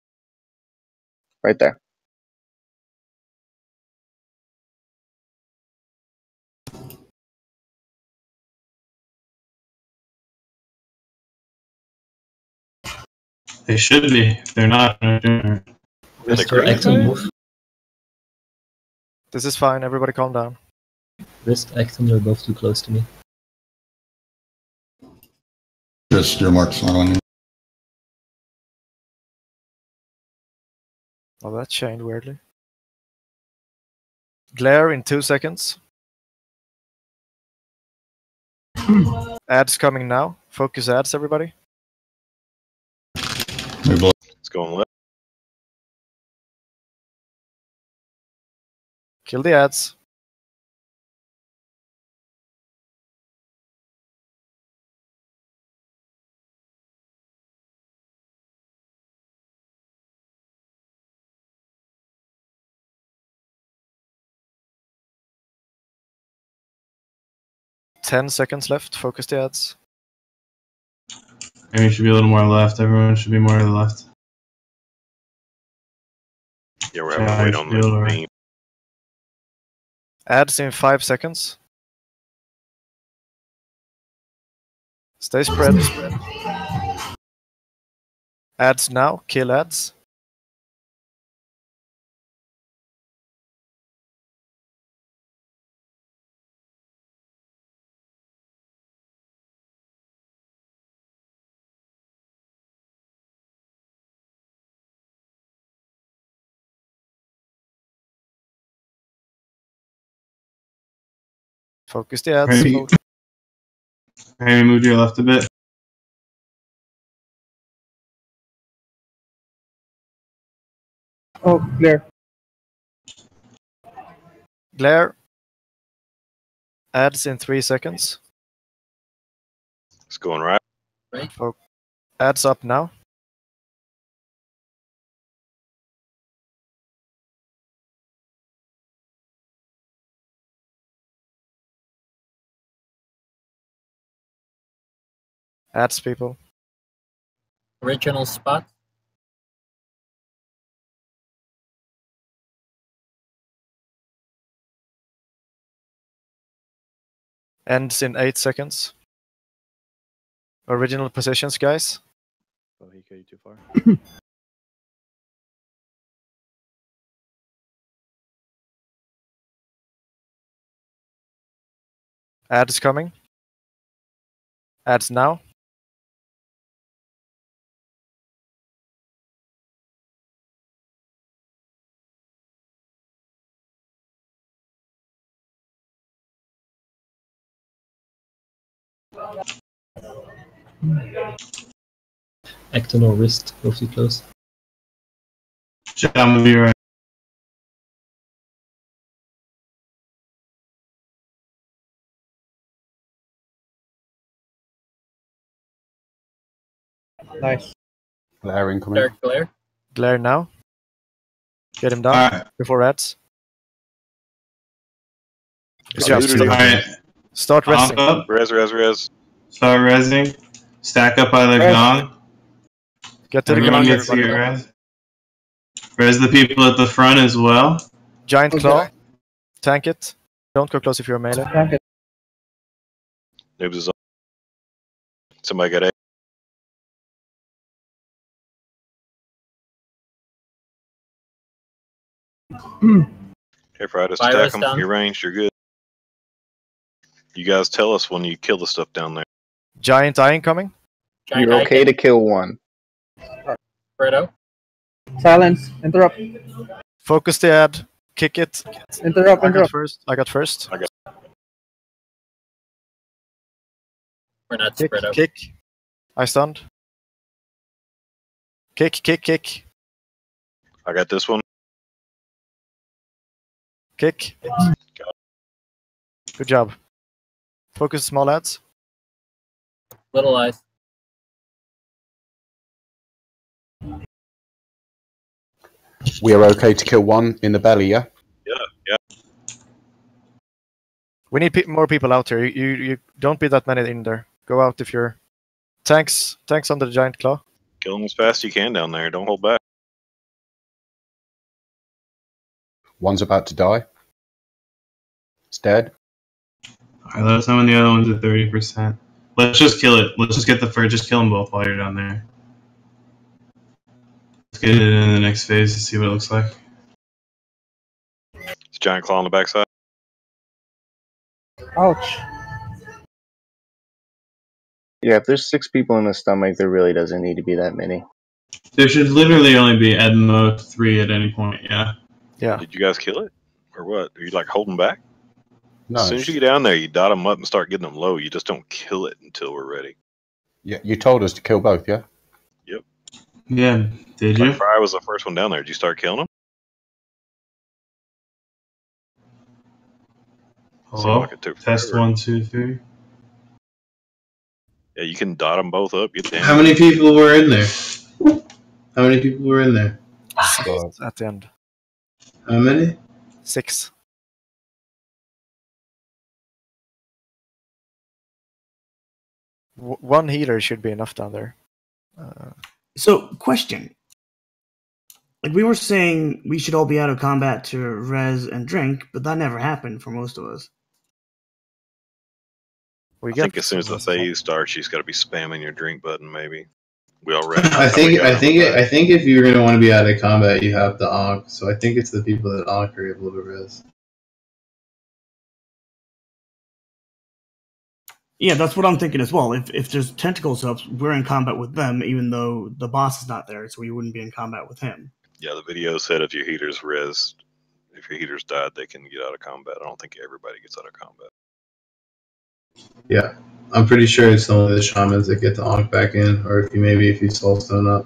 S4: Right there.
S3: They should be. If they're not, they're doing it.
S17: Rest act and move.
S6: This is fine. Everybody calm down.
S17: Rest act and they're both too close to me.
S20: Just your mark's not on you.
S6: Oh, that changed weirdly. Glare in 2 seconds. Ads coming now. Focus ads, everybody.
S2: It's going left.
S6: Kill the ads. "10 seconds left. Focus the ads."
S3: Maybe you should be a little more left. Everyone should be more to the left.
S2: Yeah, we're having to wait on the beam.
S6: Adds in 5 seconds. Stay spread. Adds now. Kill ads. Focus the ads.
S3: Maybe move to your left a bit.
S7: Oh, glare.
S6: Glare. Adds in 3 seconds.
S2: It's going right.
S6: Adds up now. Adds people.
S10: Original spot.
S6: Ends in 8 seconds. Original positions, guys.
S14: Oh, he carried too far.
S6: Ads coming. Ads now.
S17: Acton or wrist, awfully close.
S3: I'm gonna be right.
S7: Nice.
S1: Glare incoming.
S10: Dark glare.
S6: Glare now. Get him down before ads. Good job. Start resting.
S2: Res.
S3: Start resing. Stack up by the gong.
S6: Get to the
S3: Everyone
S6: gong.
S3: gets to get res. Res the people at the front as well.
S6: Giant claw. Tank it. Don't go close if you're melee.
S7: Tank it.
S2: Noobs is on. Somebody got A. If I just attack them, you're ranged, you're good. You guys tell us when you kill the stuff down there.
S6: Giant eye incoming.
S4: You're okay to kill one.
S10: Fredo.
S7: Silence. Interrupt.
S6: Focus the ad. Kick it.
S7: Interrupt.
S6: I got first.
S10: We're not
S6: Kick.
S10: spread out.
S6: Kick. I stunned. Kick.
S2: I got this one.
S6: Kick. Good job. Focus small ads.
S10: Little eyes.
S1: We are okay to kill one in the belly, yeah?
S2: Yeah.
S6: We need more people out here. You don't be that many in there. Go out if you're... Tanks under the giant claw.
S2: Kill them as fast as you can down there. Don't hold back.
S1: One's about to die. It's dead.
S3: Alright, let us know when the other one's at 30%. Let's just kill it. Let's just get the first. Just kill them both while you're down there. Let's get it in the next phase to see what it looks like.
S2: It's giant claw on the backside.
S7: Ouch.
S4: Yeah, if there's 6 people in the stomach, there really doesn't need to be that many.
S3: There should literally only be at most 3 at any point, yeah.
S6: Yeah.
S2: Did you guys kill it? Or what? Are you like holding back?
S1: No.
S2: As soon as you get down there, you dot them up and start getting them low. You just don't kill it until we're ready.
S1: Yeah, you told us to kill both, yeah?
S2: Yep.
S3: Yeah, did you?
S2: Fry was the first one down there. Did you start killing them?
S3: Hello?
S2: Like it took
S3: Test
S2: forever.
S3: 1, 2, 3.
S2: Yeah, you can dot them both up. Get down.
S3: How many people were in there? How many people were in there?
S6: At the end.
S3: How many?
S6: 6. One healer should be enough down there.
S5: So, question. Like, we were saying we should all be out of combat to res and drink, but that never happened for most of us.
S2: I think as soon as the phase starts, you just got to be spamming your drink button. Maybe we already.
S3: I think if you're gonna want to be out of combat, you have to onk. So I think it's the people that onk are able to res.
S5: Yeah, that's what I'm thinking as well. If there's tentacles up, we're in combat with them, even though the boss is not there, so we wouldn't be in combat with him.
S2: Yeah, the video said if your heaters res, if your heaters died, they can get out of combat. I don't think everybody gets out of combat.
S3: Yeah, I'm pretty sure it's only the shamans that get to onk back in, or if you soulstone up.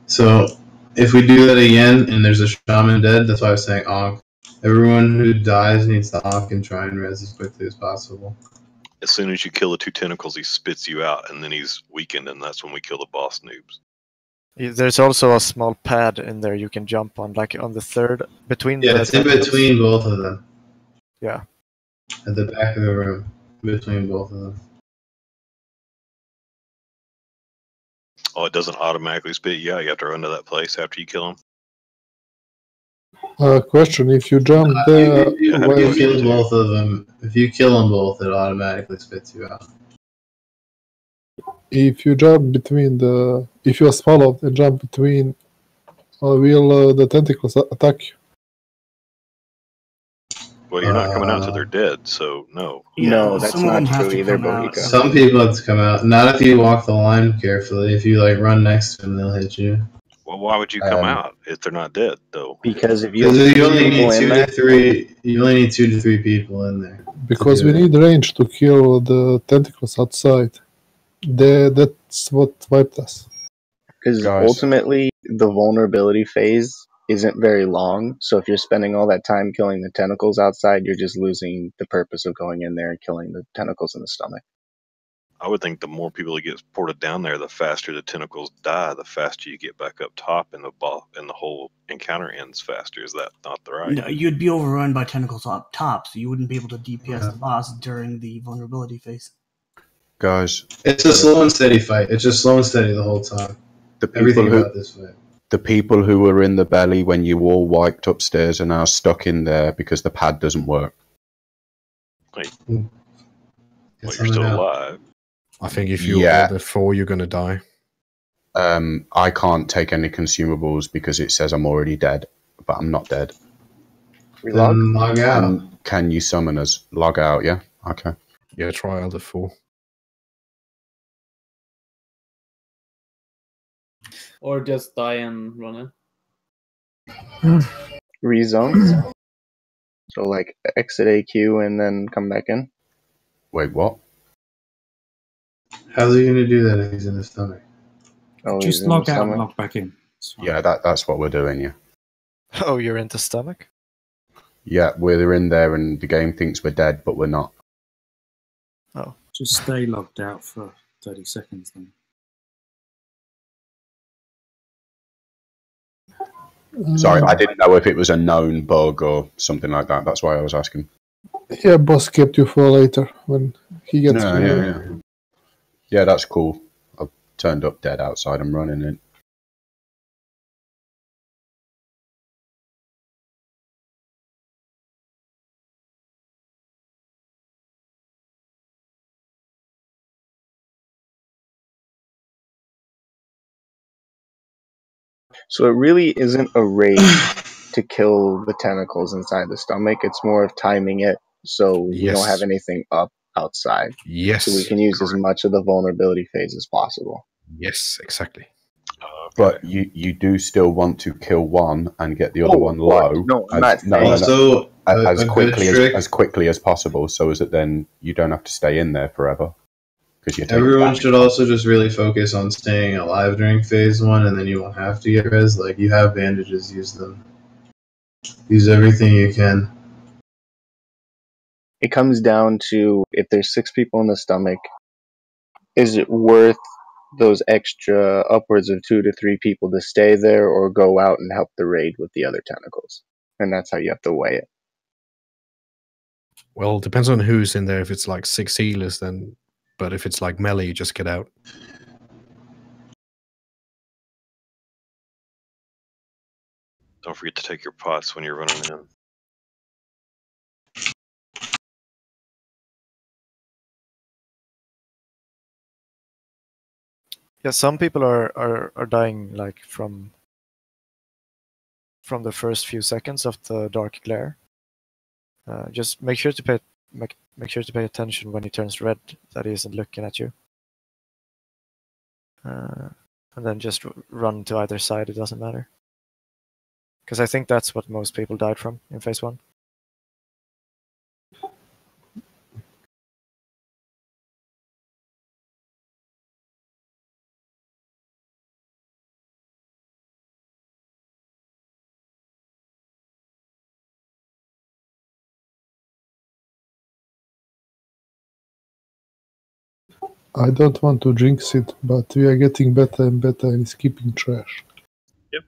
S3: So if we do that again and there's a shaman dead, that's why I was saying onk. Everyone who dies needs to onk and try and res as quickly as possible.
S2: As soon as you kill the 2 tentacles, he spits you out, and then he's weakened, and that's when we kill the boss noobs.
S6: There's also a small pad in there you can jump on, like on the third between.
S3: Yeah, it's in between both of them.
S6: Yeah.
S3: At the back of the room, between both of them.
S2: Oh, it doesn't automatically spit you out. You have to run to that place after you kill him.
S16: Question: if you jump there,
S3: If you kill both of them, if you kill them both, it automatically spits you out.
S16: if you jump between if you are swallowed and jump between, will the tentacles attack you?
S2: Well, you're not coming out until they're dead, so no.
S4: No, that's not true either, Bohica.
S3: Some people have to come out. Not if you walk the line carefully. If you run next to them, they'll hit you.
S2: Well, why would you come out if they're not dead, though?
S4: Because if
S3: you only need 2 to 3, you only need 2 to 3 people in there.
S16: Because we need range to kill the tentacles outside. That's what wiped us.
S4: Because ultimately, the vulnerability phase isn't very long. So if you're spending all that time killing the tentacles outside, you're just losing the purpose of going in there and killing the tentacles in the stomach.
S2: I would think the more people that get ported down there, the faster the tentacles die, the faster you get back up top, and the whole encounter ends faster. Is that not the right?
S5: No, you'd be overrun by tentacles up top, so you wouldn't be able to DPS the boss during the vulnerability phase.
S1: Guys,
S3: it's a slow and steady fight. It's just slow and steady the whole time. Everything about this fight.
S1: The people who were in the belly when you all wiped upstairs are now stuck in there because the pad doesn't work.
S2: Wait, well, you're still alive.
S9: I think if you are before, you're going to die.
S1: I can't take any consumables because it says I'm already dead, but I'm not dead.
S3: Log out.
S1: Can you summon us? Log out, yeah? Okay.
S9: Yeah, try Elder 4.
S12: Or just die and run it.
S4: Rezone? So exit AQ and then come back in?
S1: Wait, what?
S3: How's he going to do that if he's in the stomach?
S13: Oh, just log out and log back in.
S1: Yeah, that's what we're doing, yeah.
S6: Oh, you're in the stomach?
S1: Yeah, we're in there and the game thinks we're dead, but we're not.
S6: Oh.
S13: Just stay logged out for 30 seconds then.
S1: Sorry, I didn't know if it was a known bug or something like that. That's why I was asking.
S16: Yeah, boss kept you for later when he gets.
S1: Yeah, that's cool. I've turned up dead outside. I'm running in.
S4: So it really isn't a raid to kill the tentacles inside the stomach. It's more of timing it so we don't have anything up outside.
S9: Yes.
S4: So we can use as much of the vulnerability phase as possible.
S9: Yes, exactly.
S1: But you do still want to kill one and get the other one low.
S4: No, I'm not saying
S3: also
S1: as quickly as possible, so as that then you don't have to stay in there forever.
S3: Everyone should also just really focus on staying alive during phase 1, and then you won't have to get res. Like, you have bandages, use them. Use everything you can.
S4: It comes down to, if there's 6 people in the stomach, is it worth those extra upwards of 2 to 3 people to stay there or go out and help the raid with the other tentacles? And that's how you have to weigh it.
S9: Well, it depends on who's in there. If it's like 6 healers, then But if it's like melee, you just get out.
S2: Don't forget to take your pots when you're running in.
S6: Yeah, some people are dying like from the first few seconds of the dark glare. Just make sure to pay attention when he turns red that he isn't looking at you. And then just run to either side, it doesn't matter. Because I think that's what most people died from in phase 1.
S16: I don't want to jinx it, but we are getting better and better in skipping trash.
S2: Yep.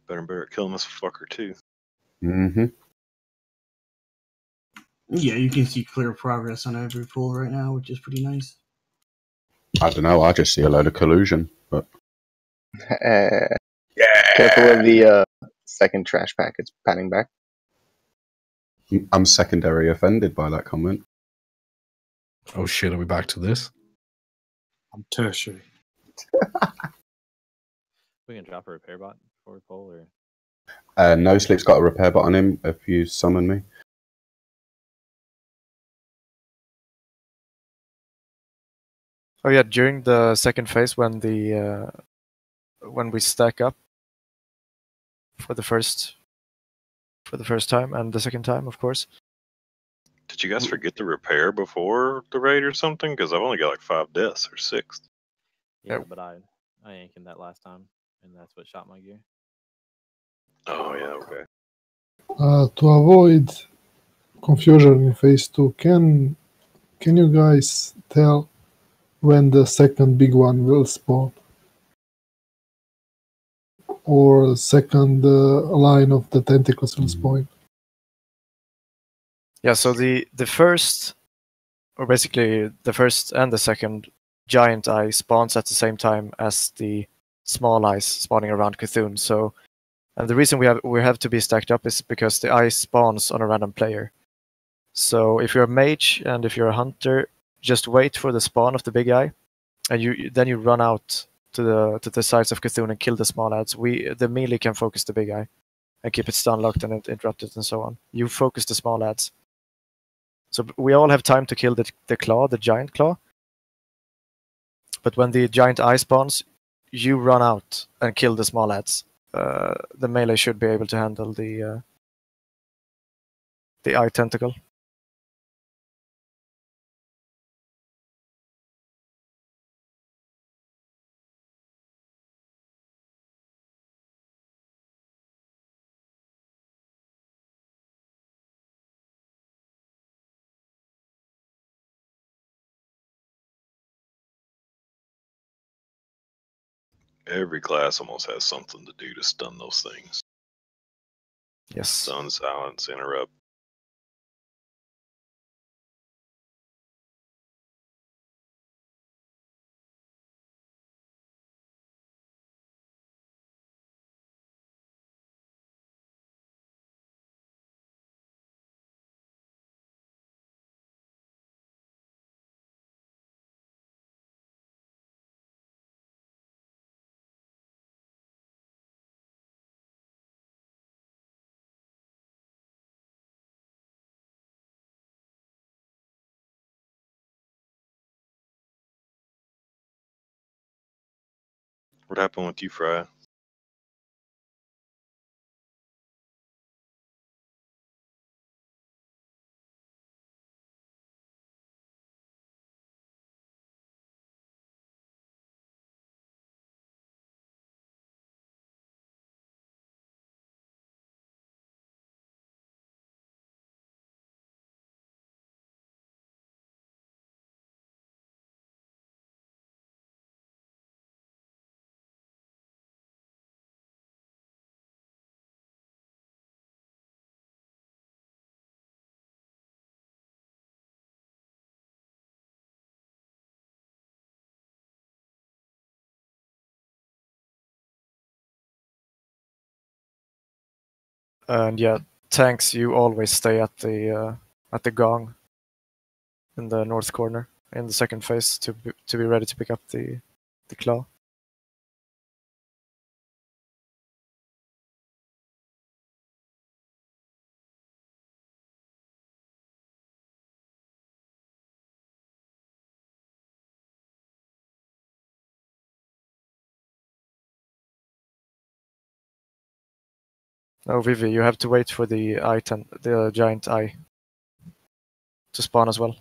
S2: Better and better at killing this fucker too.
S1: Mm-hmm.
S5: Yeah, you can see clear progress on every pool right now, which is pretty nice.
S1: I don't know. I just see a load of collusion, but
S4: Careful of the second trash pack. It's panning back.
S1: I'm secondary offended by that comment.
S9: Oh shit, are we back to this?
S13: I'm tertiary.
S14: We can drop a repair bot before we pull, or
S1: No Sleep's got a repair bot on him if you summon me.
S6: Oh yeah, during the second phase when we stack up for the first time and the second time, of course.
S2: Did you guys forget to repair before the raid or something? Because I've only got like 5 deaths or 6.
S14: yeah, but I yanking that last time, and that's what shot my gear.
S2: Oh yeah, okay.
S16: To avoid confusion in phase 2, can you guys tell when the second big one will spawn? Or second line of the tentacles will spawn?
S6: Yeah, so the first, or basically the first and the second giant eye spawns at the same time as the small eyes spawning around CTHUN. So, and the reason we have to be stacked up is because the eye spawns on a random player. So if you're a mage and if you're a hunter, just wait for the spawn of the big eye, and then you run out to the sides of CTHUN and kill the small ads. The melee can focus the big eye and keep it stun locked and interrupted and so on. You focus the small ads. So we all have time to kill the claw, the giant claw. But when the giant eye spawns, you run out and kill the small ads. The melee should be able to handle the eye tentacle.
S2: Every class almost has something to do to stun those things.
S6: Yes.
S2: Stun, silence, interrupt. What happened with you, Fry?
S6: And yeah, tanks, you always stay at the gong in the north corner in the second phase to be ready to pick up the claw. Oh, Vivi, you have to wait for the the giant eye to spawn as well.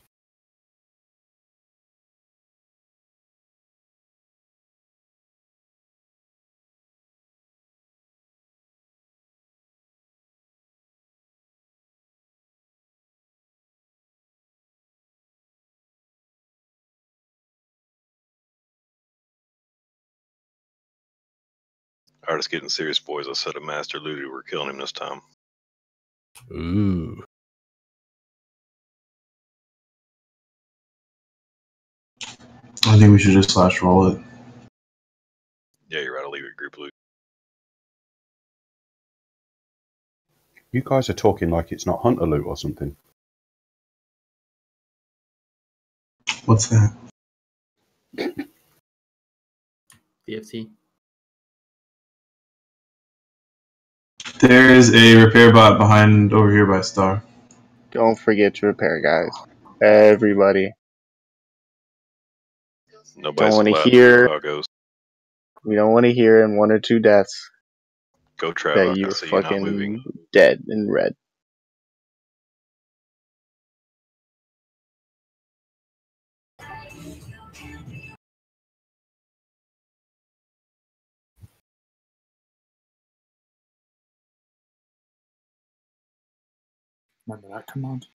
S2: Alright, it's getting serious, boys. I said a master looter. We're killing him this time.
S9: Ooh.
S3: I think we should just slash roll it.
S2: Yeah, you're right. I'll leave it group loot.
S1: You guys are talking like it's not hunter loot or something.
S3: What's that?
S12: DFT.
S3: There is a repair bot behind over here by Star.
S4: Don't forget to repair, guys. Everybody.
S2: Nobody's
S4: Don't want to
S2: allowed.
S4: hear.
S2: How it goes.
S4: We don't want to hear in 1 or 2 deaths
S2: Go, Trav.
S4: that
S2: I
S4: you're
S2: see you not moving.
S4: fucking dead in red.
S13: Remember that command?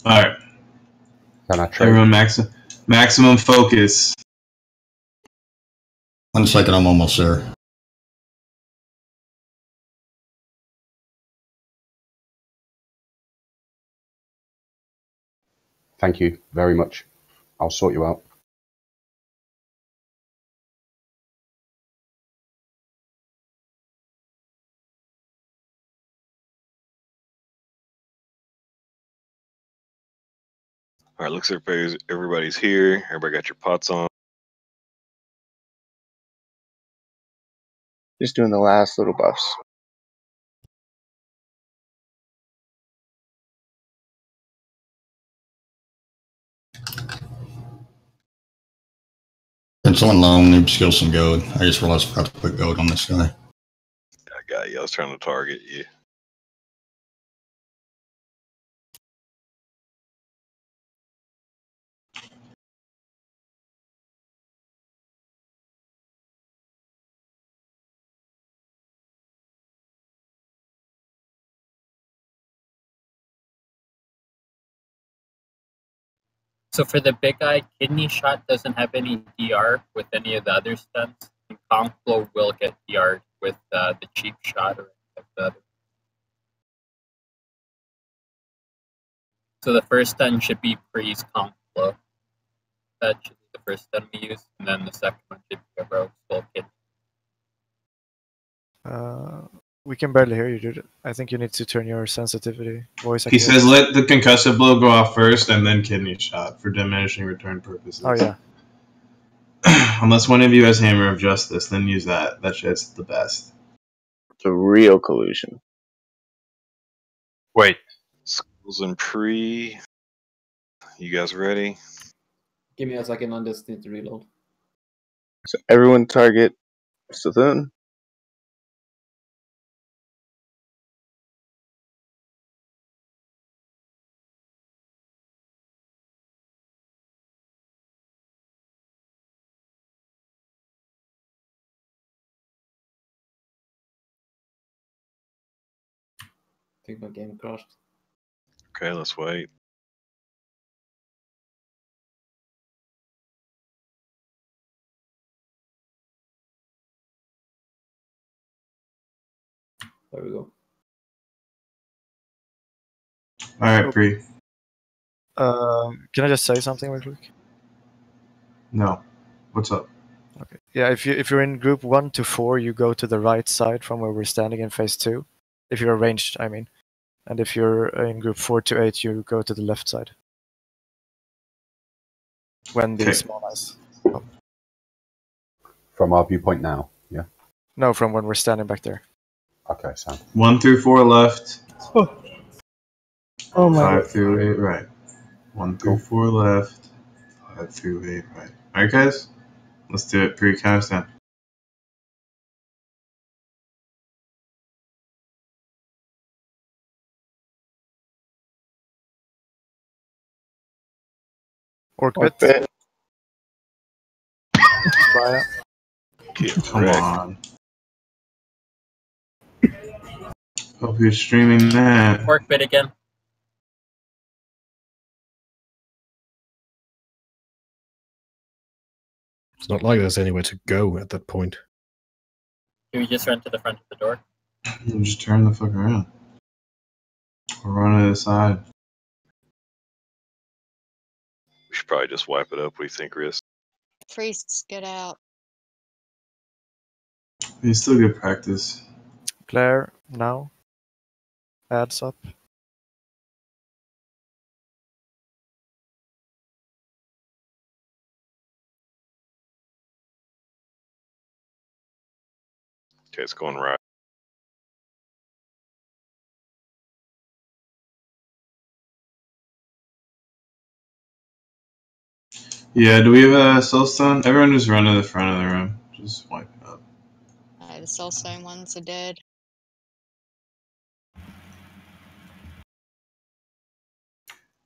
S3: Alright.
S1: Can I trade?
S3: Everyone, maximum focus.
S20: 1 second, I'm almost there.
S1: Thank you very much. I'll sort you out.
S2: Alright, looks like everybody's here. Everybody got your pots on.
S4: Just doing the last little buffs.
S20: Can someone long noob skill some gold? I just realized I forgot to put gold on this guy.
S2: I got you. I was trying to target you.
S10: So for the big guy, kidney shot doesn't have any DR with any of the other stunts. And Conflow will get DR'd with the cheap shot or the other. So the first stun should be Priest Conflow. That should be the first stun we use, and then the second one should be a Rogue Skull Kidney.
S6: We can barely hear you, dude. I think you need to turn your sensitivity voice.
S3: He says let the concussive blow go off first and then kidney shot for diminishing return purposes.
S6: Oh, yeah.
S3: Unless one of you has Hammer of Justice, then use that. That shit's the best.
S4: It's a real collusion.
S18: Wait.
S2: Schools and pre. You guys ready?
S12: Give me a second on this, need to reload.
S4: So everyone target CTHUN.
S12: I think my game crashed.
S2: Okay, let's wait.
S12: There we go.
S3: Alright, pre.
S6: Can I just say something real quick?
S3: No. What's up?
S6: Okay. Yeah, if you're in group 1 to 4, you go to the right side from where we're standing in phase 2. If you're ranged, I mean. And if you're in group 4 to 8, you go to the left side. When the small eyes come.
S1: From our viewpoint now, yeah?
S6: No, from when we're standing back there.
S1: Okay, so
S3: 1 through 4 left.
S7: Oh my
S3: 5
S7: god.
S3: through 8 right. 1 through 4 left. 5 through 8 right. Alright, guys? Let's do it. Pre-count us down.
S6: Orc bit. Fire.
S3: Come on. Hope you're streaming that.
S10: Orc bit again.
S9: It's not like there's anywhere to go at that point.
S10: Do we just run to the front of the door?
S3: You just turn the fuck around. Or run to the side.
S2: We should probably just wipe it up. What do you think, Riz?
S15: Priests, get out.
S3: It's still good practice.
S6: Claire, now. Adds up.
S2: Okay, it's going right.
S3: Yeah, do we have a soulstone? Everyone just run to the front of the room. Just wipe it up.
S15: The soulstone ones are dead.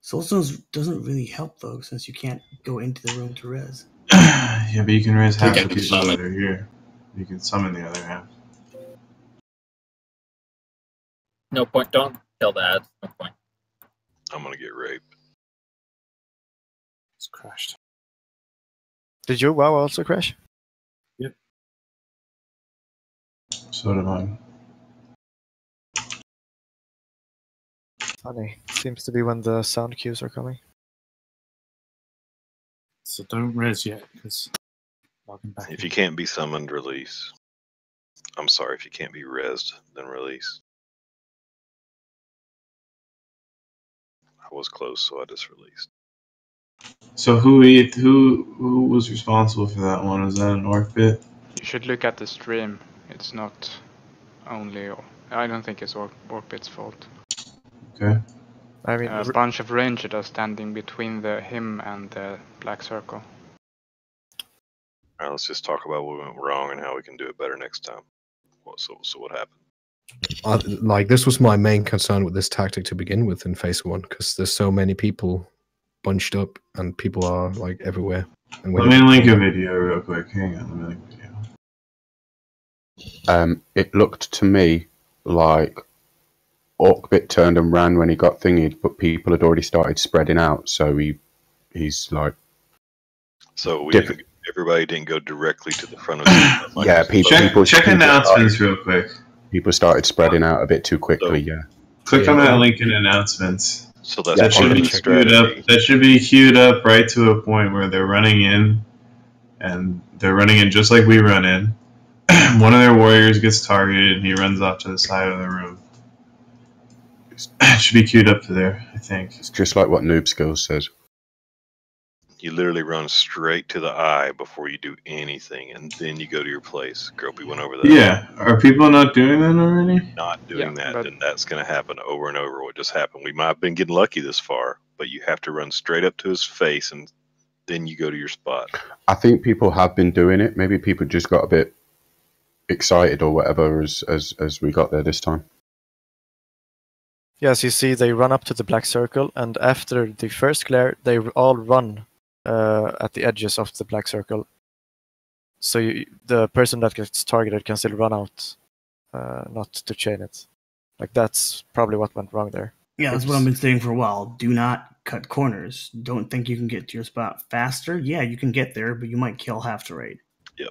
S5: Soulstones doesn't really help though, since you can't go into the room to res.
S3: Yeah, but you can raise half
S20: Take
S3: the
S20: it,
S3: people
S20: summon.
S3: that are here. You can summon the other half.
S10: No point. Don't kill the ads. No point.
S2: I'm gonna get raped.
S13: It's crashed.
S6: Did your WoW also crash?
S13: Yep.
S3: So did mine.
S6: Funny. Seems to be when the sound cues are coming.
S13: So don't res yet, because logging back.
S2: If you can't be summoned, release. I'm sorry, if you can't be rezzed, then release. I was close, so I just released.
S3: So who was responsible for that one? Was that an orc bit?
S21: You should look at the stream. It's not only. I don't think it's Orkbit's fault.
S3: Okay.
S6: I mean,
S21: a bunch of rangers are standing between him and the black circle.
S2: Alright, let's just talk about what went wrong and how we can do it better next time. So what happened?
S9: Like, this was my main concern with this tactic to begin with in phase 1, because there's so many people bunched up and people are like everywhere. And
S3: Let me link a video real quick. Hang on, let me link a video.
S1: It looked to me like Orkbit turned and ran when he got thingied, but people had already started spreading out, so he's like.
S2: So everybody didn't go directly to the front of the like
S1: yeah, people
S3: check announcements real quick.
S1: People started spreading out a bit too quickly. Yeah.
S3: Click on that link in announcements.
S2: So that's
S3: that should be queued up. That should be queued up right to a point where they're running in, and they're running in just like we run in. One of their warriors gets targeted, and he runs off to the side of the room. It should be queued up to there, I think.
S1: It's just like what Noob Skills says.
S2: You literally run straight to the eye before you do anything, and then you go to your place. Gropey went over that.
S3: Yeah, are people not doing that already?
S2: Not doing that, then that's going to happen over and over. What just happened? We might have been getting lucky this far, but you have to run straight up to his face, and then you go to your spot.
S1: I think people have been doing it. Maybe people just got a bit excited or whatever as we got there this time.
S6: Yes, you see, they run up to the black circle, and after the first glare, they all run at the edges of the black circle. So the person that gets targeted can still run out, not to chain it. Like, that's probably what went wrong there.
S5: Yeah, that's what I've been saying for a while. Do not cut corners. Don't think you can get to your spot faster. Yeah, you can get there, but you might kill half the raid.
S2: Yep.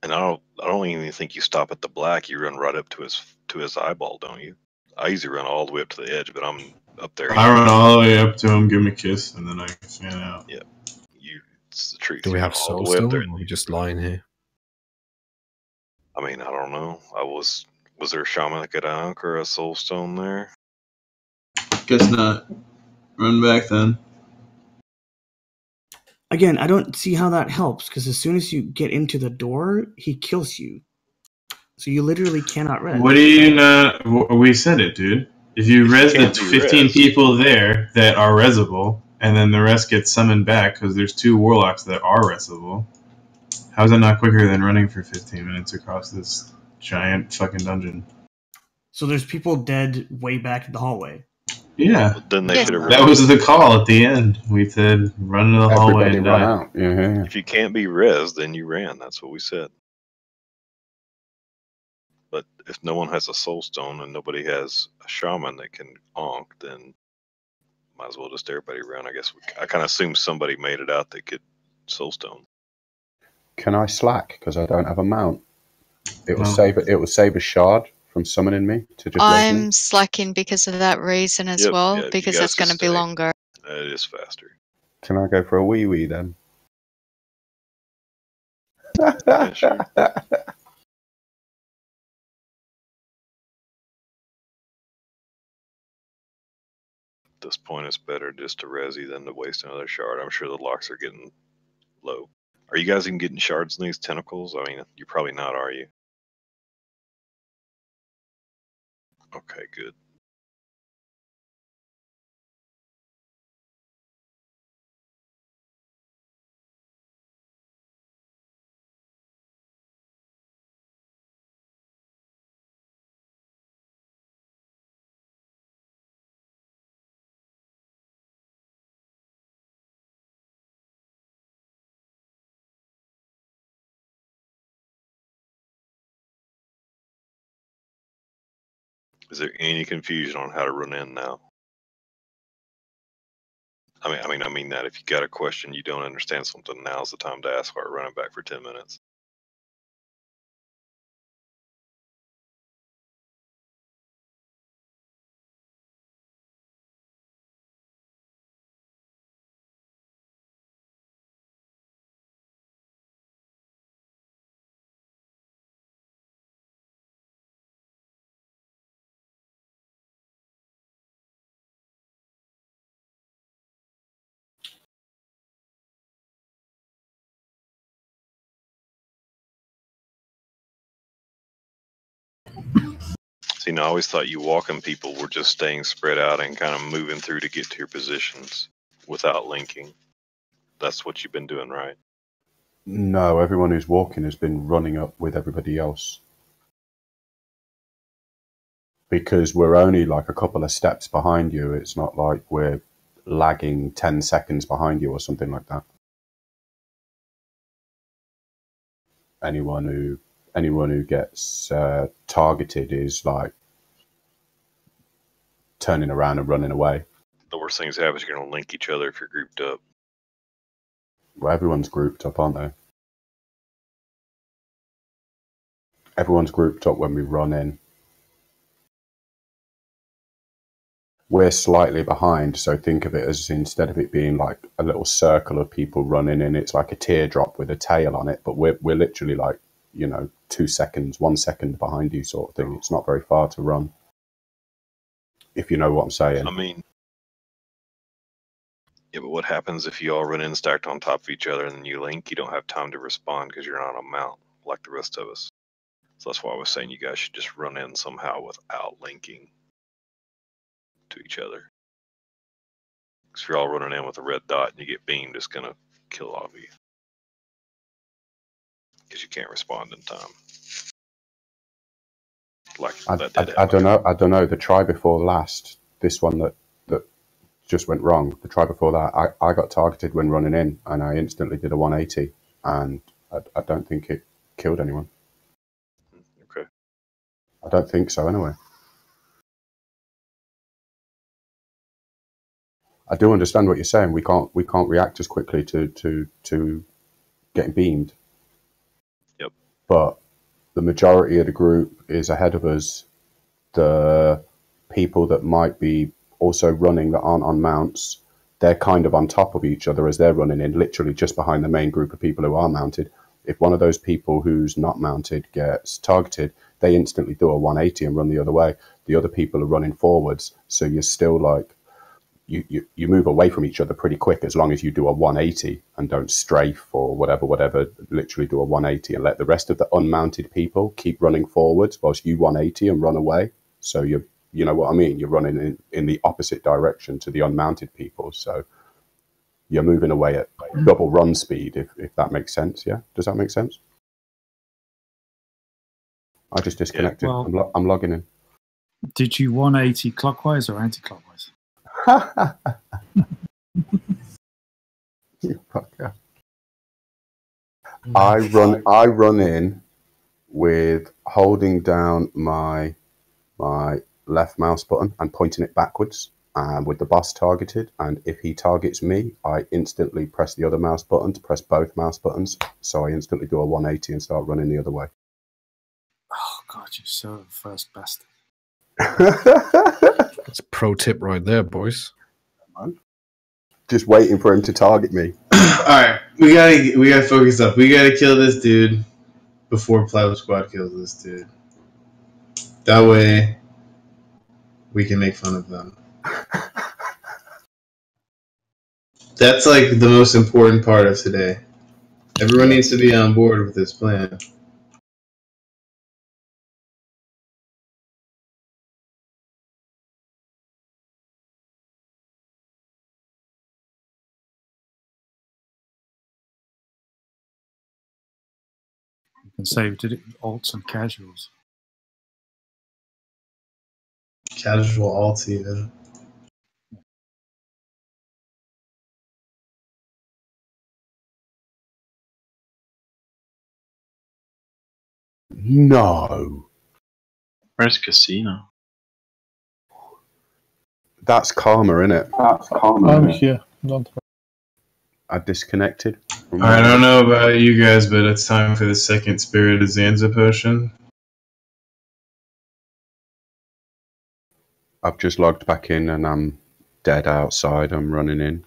S2: And I don't even think you stop at the black. You run right up to his eyeball, don't you? I usually run all the way up to the edge, but I'm up there.
S3: I run all the way up to him, give him a kiss, and then I fan out.
S2: Yeah, it's the truth.
S9: Do we have soulstone, or are we just lying here?
S2: I mean, I don't know. Was there a shamanic Ankh or a soulstone there?
S3: Guess not. Run back then.
S5: Again, I don't see how that helps, because as soon as you get into the door, he kills you. So you literally cannot res.
S3: What do you not? We said it, dude. If you res the 15 people there that are resable, and then the rest get summoned back because there's 2 warlocks that are resable, how is that not quicker than running for 15 minutes across this giant fucking dungeon?
S5: So there's people dead way back in the hallway.
S3: Yeah.
S2: Well, then they should have.
S3: That was the call at the end. We said run into the hallway and die.
S1: Out. Yeah.
S2: If you can't be res, then you ran. That's what we said. But if no one has a soulstone and nobody has a shaman that can Ankh, then might as well just everybody run. I guess I kind of assumed somebody made it out that could soulstone.
S1: Can I slack because I don't have a mount? It will save a shard from summoning me to just.
S15: I'm slacking because of that reason as well, because that's going to be longer.
S2: It is faster.
S1: Can I go for a wee then?
S2: Yeah, sure. At this point, it's better just to resi than to waste another shard. I'm sure the locks are getting low. Are you guys even getting shards in these tentacles? I mean, you're probably not, are you? Okay, good. Is there any confusion on how to run in now? I mean that if you got a question, you don't understand something, now's the time to ask while running back for 10 minutes. See, now I always thought you walking people were just staying spread out and kind of moving through to get to your positions without linking. That's what you've been doing, right?
S1: No, everyone who's walking has been running up with everybody else. Because we're only like a couple of steps behind you. It's not like we're lagging 10 seconds behind you or something like that. Anyone who gets targeted is like turning around and running away.
S2: The worst things happen is you're going to link each other if you're grouped up.
S1: Well, everyone's grouped up, aren't they? Everyone's grouped up when we run in. We're slightly behind, so think of it as instead of it being like a little circle of people running in, it's like a teardrop with a tail on it, but we're literally like, 2 seconds, 1 second behind you sort of thing. It's not very far to run. If you know what I'm saying.
S2: I mean, yeah, but what happens if you all run in stacked on top of each other and then you link? You don't have time to respond because you're not on a mount like the rest of us. So that's why I was saying you guys should just run in somehow without linking to each other. Because if you're all running in with a red dot and you get beamed, it's going to kill all of you. Because you can't respond in time. Like
S1: I don't know. The try before last, this one that just went wrong. The try before that, I got targeted when running in, and I instantly did a 180, and I don't think it killed anyone.
S2: Okay.
S1: I don't think so, anyway. I do understand what you're saying. We can't react as quickly to getting beamed.
S2: Yep.
S1: But the majority of the group is ahead of us. The people that might be also running that aren't on mounts, they're kind of on top of each other as they're running in, literally just behind the main group of people who are mounted. If one of those people who's not mounted gets targeted, they instantly do a 180 and run the other way. The other people are running forwards, so you're still like, you move away from each other pretty quick as long as you do a 180 and don't strafe or whatever, literally do a 180 and let the rest of the unmounted people keep running forwards whilst you 180 and run away. So you know what I mean? You're running in the opposite direction to the unmounted people. So you're moving away at double run speed, if that makes sense. Yeah? Does that make sense? I just disconnected.
S13: Yeah. Well,
S1: I'm logging in.
S13: Did you 180 clockwise or anti-clockwise?
S1: You fucker. I run in with holding down my left mouse button and pointing it backwards, with the boss targeted, and if he targets me, I instantly press the other mouse button to press both mouse buttons, so I instantly do a 180 and start running the other way.
S13: Oh god, you're so the first bastard.
S9: That's a pro tip right there, boys.
S1: Just waiting for him to target me.
S3: Alright, we gotta focus up. We gotta kill this dude before Plavo Squad kills this dude. That way we can make fun of them. That's like the most important part of today. Everyone needs to be on board with this plan.
S13: You can say we did it with alts and casuals.
S3: Casual alts even.
S1: No.
S18: Where's Casino?
S1: That's karma, innit? That's karma.
S16: I'm here. Don't worry.
S1: I disconnected.
S3: Alright, I don't know about you guys, but it's time for the second Spirit of Zanza potion.
S1: I've just logged back in and I'm dead outside. I'm running in.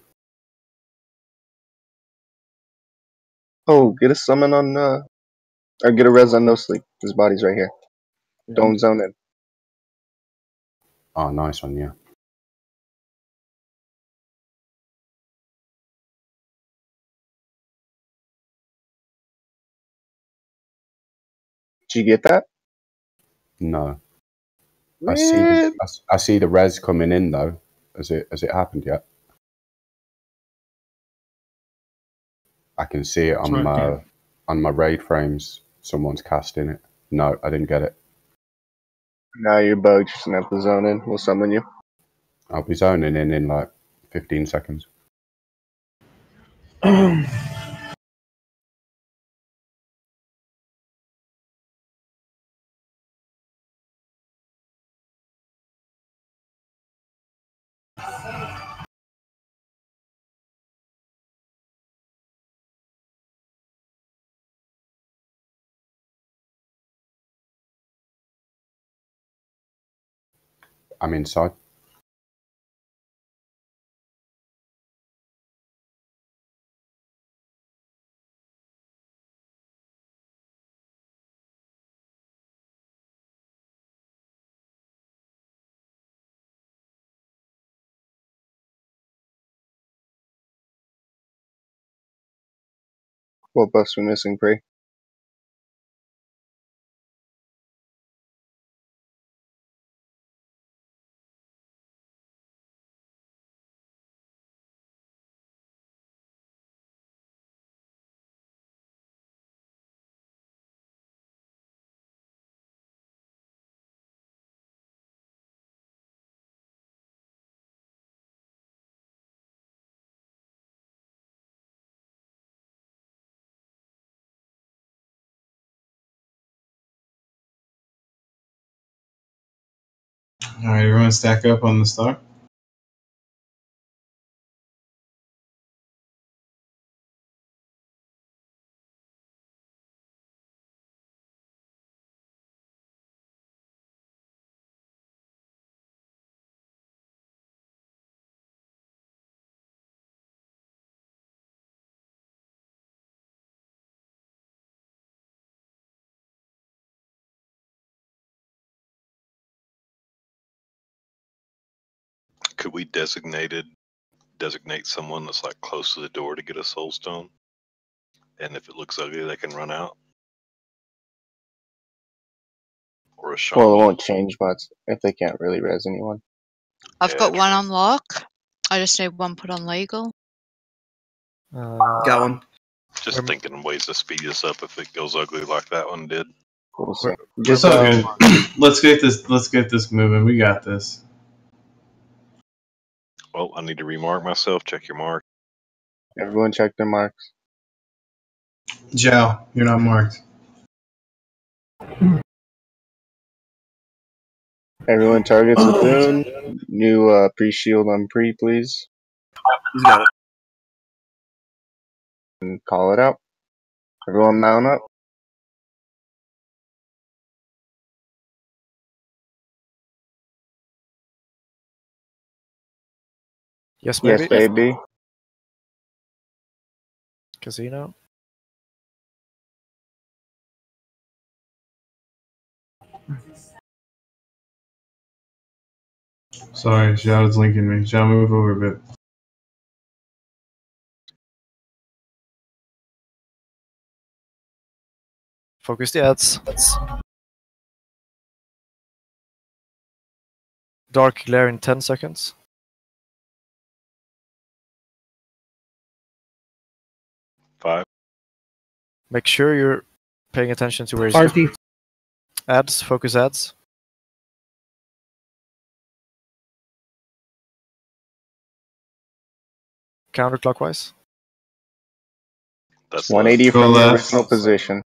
S4: Oh, get a summon on, or get a res on no sleep. His body's right here. Yeah. Don't zone in.
S1: Oh, nice one, yeah.
S4: Did you get that?
S1: No. I see the res coming in though. Has it happened yet? I can see it on my raid frames. Someone's casting it. No, I didn't get it.
S4: Now you're bugged. Just gonna have to zone in. We'll summon you.
S1: I'll be zoning in like 15 seconds. I'm inside.
S4: What buffs we missing, Pre?
S3: Alright, everyone stack up on the star.
S2: Could we designate someone that's like close to the door to get a soul stone? And if it looks ugly, they can run out? Or a shaman?
S4: Well, it won't change much if they can't really res anyone.
S15: I've got one on lock. I just need one put on legal.
S5: Got one.
S2: Just thinking of ways to speed this up if it goes ugly like that one did.
S4: Cool.
S3: Just let's get this moving. We got this.
S2: Well, I need to remark myself. Check your mark.
S4: Everyone check their marks.
S3: Joe, you're not marked.
S4: Everyone targets a CTHUN. New pre-shield on pre, please.
S5: He's got it.
S4: And call it out. Everyone mount up.
S6: Yes, baby.
S4: Yes, baby.
S6: Casino.
S3: Sorry, Joe's linking me. Joe, move over a bit.
S6: Focus the ads. Dark glare in 10 seconds.
S2: 5.
S6: Make sure you're paying attention to where he's
S7: Party.
S6: Ads, focus ads. Counterclockwise.
S2: That's
S4: 180
S3: Go
S4: from the
S3: left.
S4: original position.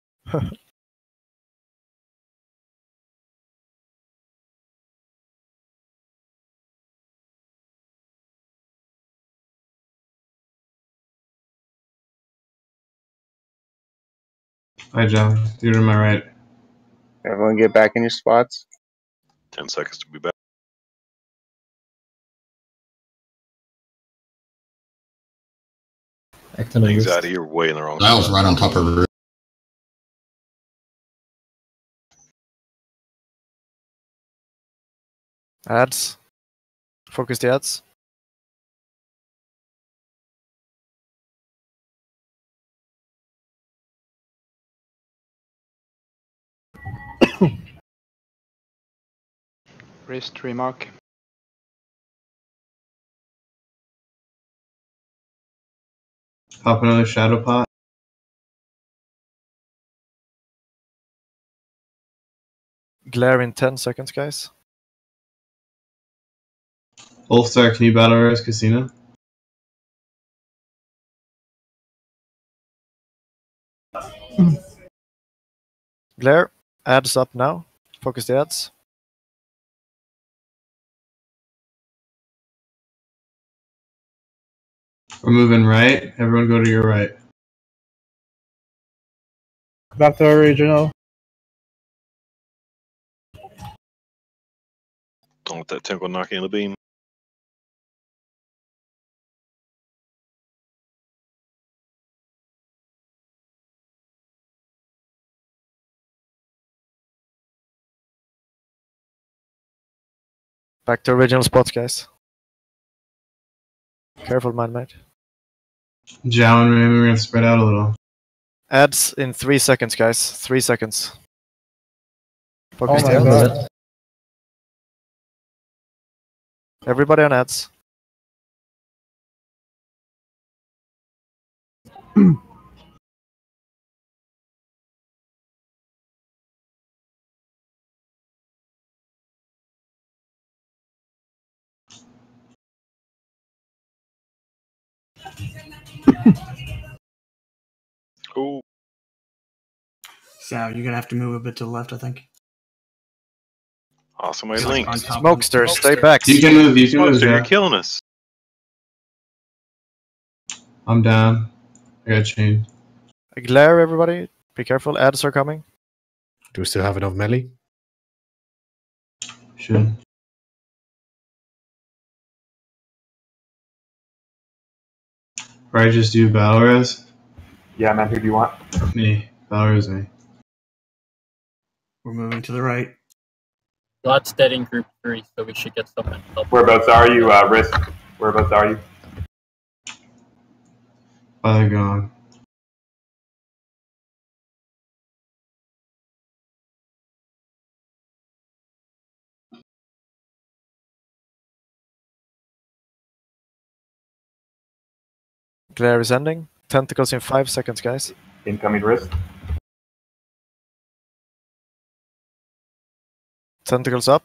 S3: Hi, Joe. You're to my right.
S4: Everyone get back in your spots.
S2: 10 seconds to be back. Anxiety, you're way in the wrong
S20: That was right on top of her.
S6: Ads. Focus the ads.
S21: Wrist remark.
S3: Pop another shadow pot.
S6: Glare in 10 seconds, guys.
S3: Wolfstar, can you battle res Casino?
S6: Glare. Ads up now. Focus the ads.
S3: We're moving right. Everyone go to your right.
S7: Back to original.
S2: Don't let that tentacle knock you in the beam.
S6: Back to original spots, guys. Careful, mind mate.
S3: Joe and Raymond, we're going to spread out a little.
S6: Ads in 3 seconds, guys. 3 seconds. Focus
S7: Oh
S6: the
S7: my
S6: ads.
S7: God.
S6: Everybody on ads.
S2: Cool.
S5: So you're gonna have to move a bit to the left, I think.
S2: Awesome way
S5: It's
S2: link.
S5: on top of-
S6: Smokester, stay back.
S3: You can move,
S2: Smokester,
S3: Joe.
S2: you're killing us.
S3: I'm down. I got chained.
S6: Glare, everybody. Be careful. Ads are coming.
S9: Do we still have enough melee?
S3: Should. Right, just do battle res?
S8: Yeah, man, who do you want?
S3: Me. Battle res me.
S5: We're moving to the right.
S10: God's dead in group 3, so we should get someone help.
S8: Whereabouts are you, Risk? Whereabouts are you?
S3: They're gone.
S6: Glare is ending. Tentacles in 5 seconds, guys.
S8: Incoming Risk.
S6: Tentacles up.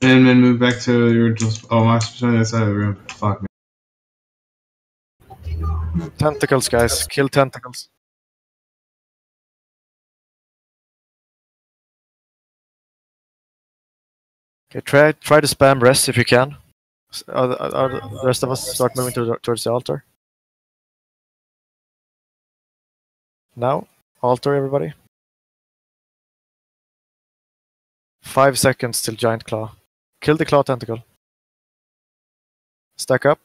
S3: And then move back to the original. Oh, Max on the other side of the room. Fuck me.
S6: Tentacles, guys. Kill tentacles. Okay, try to spam rest if you can. The rest of us start moving towards the altar. Now, altar, everybody. 5 seconds till giant claw. Kill the claw tentacle. Stack up.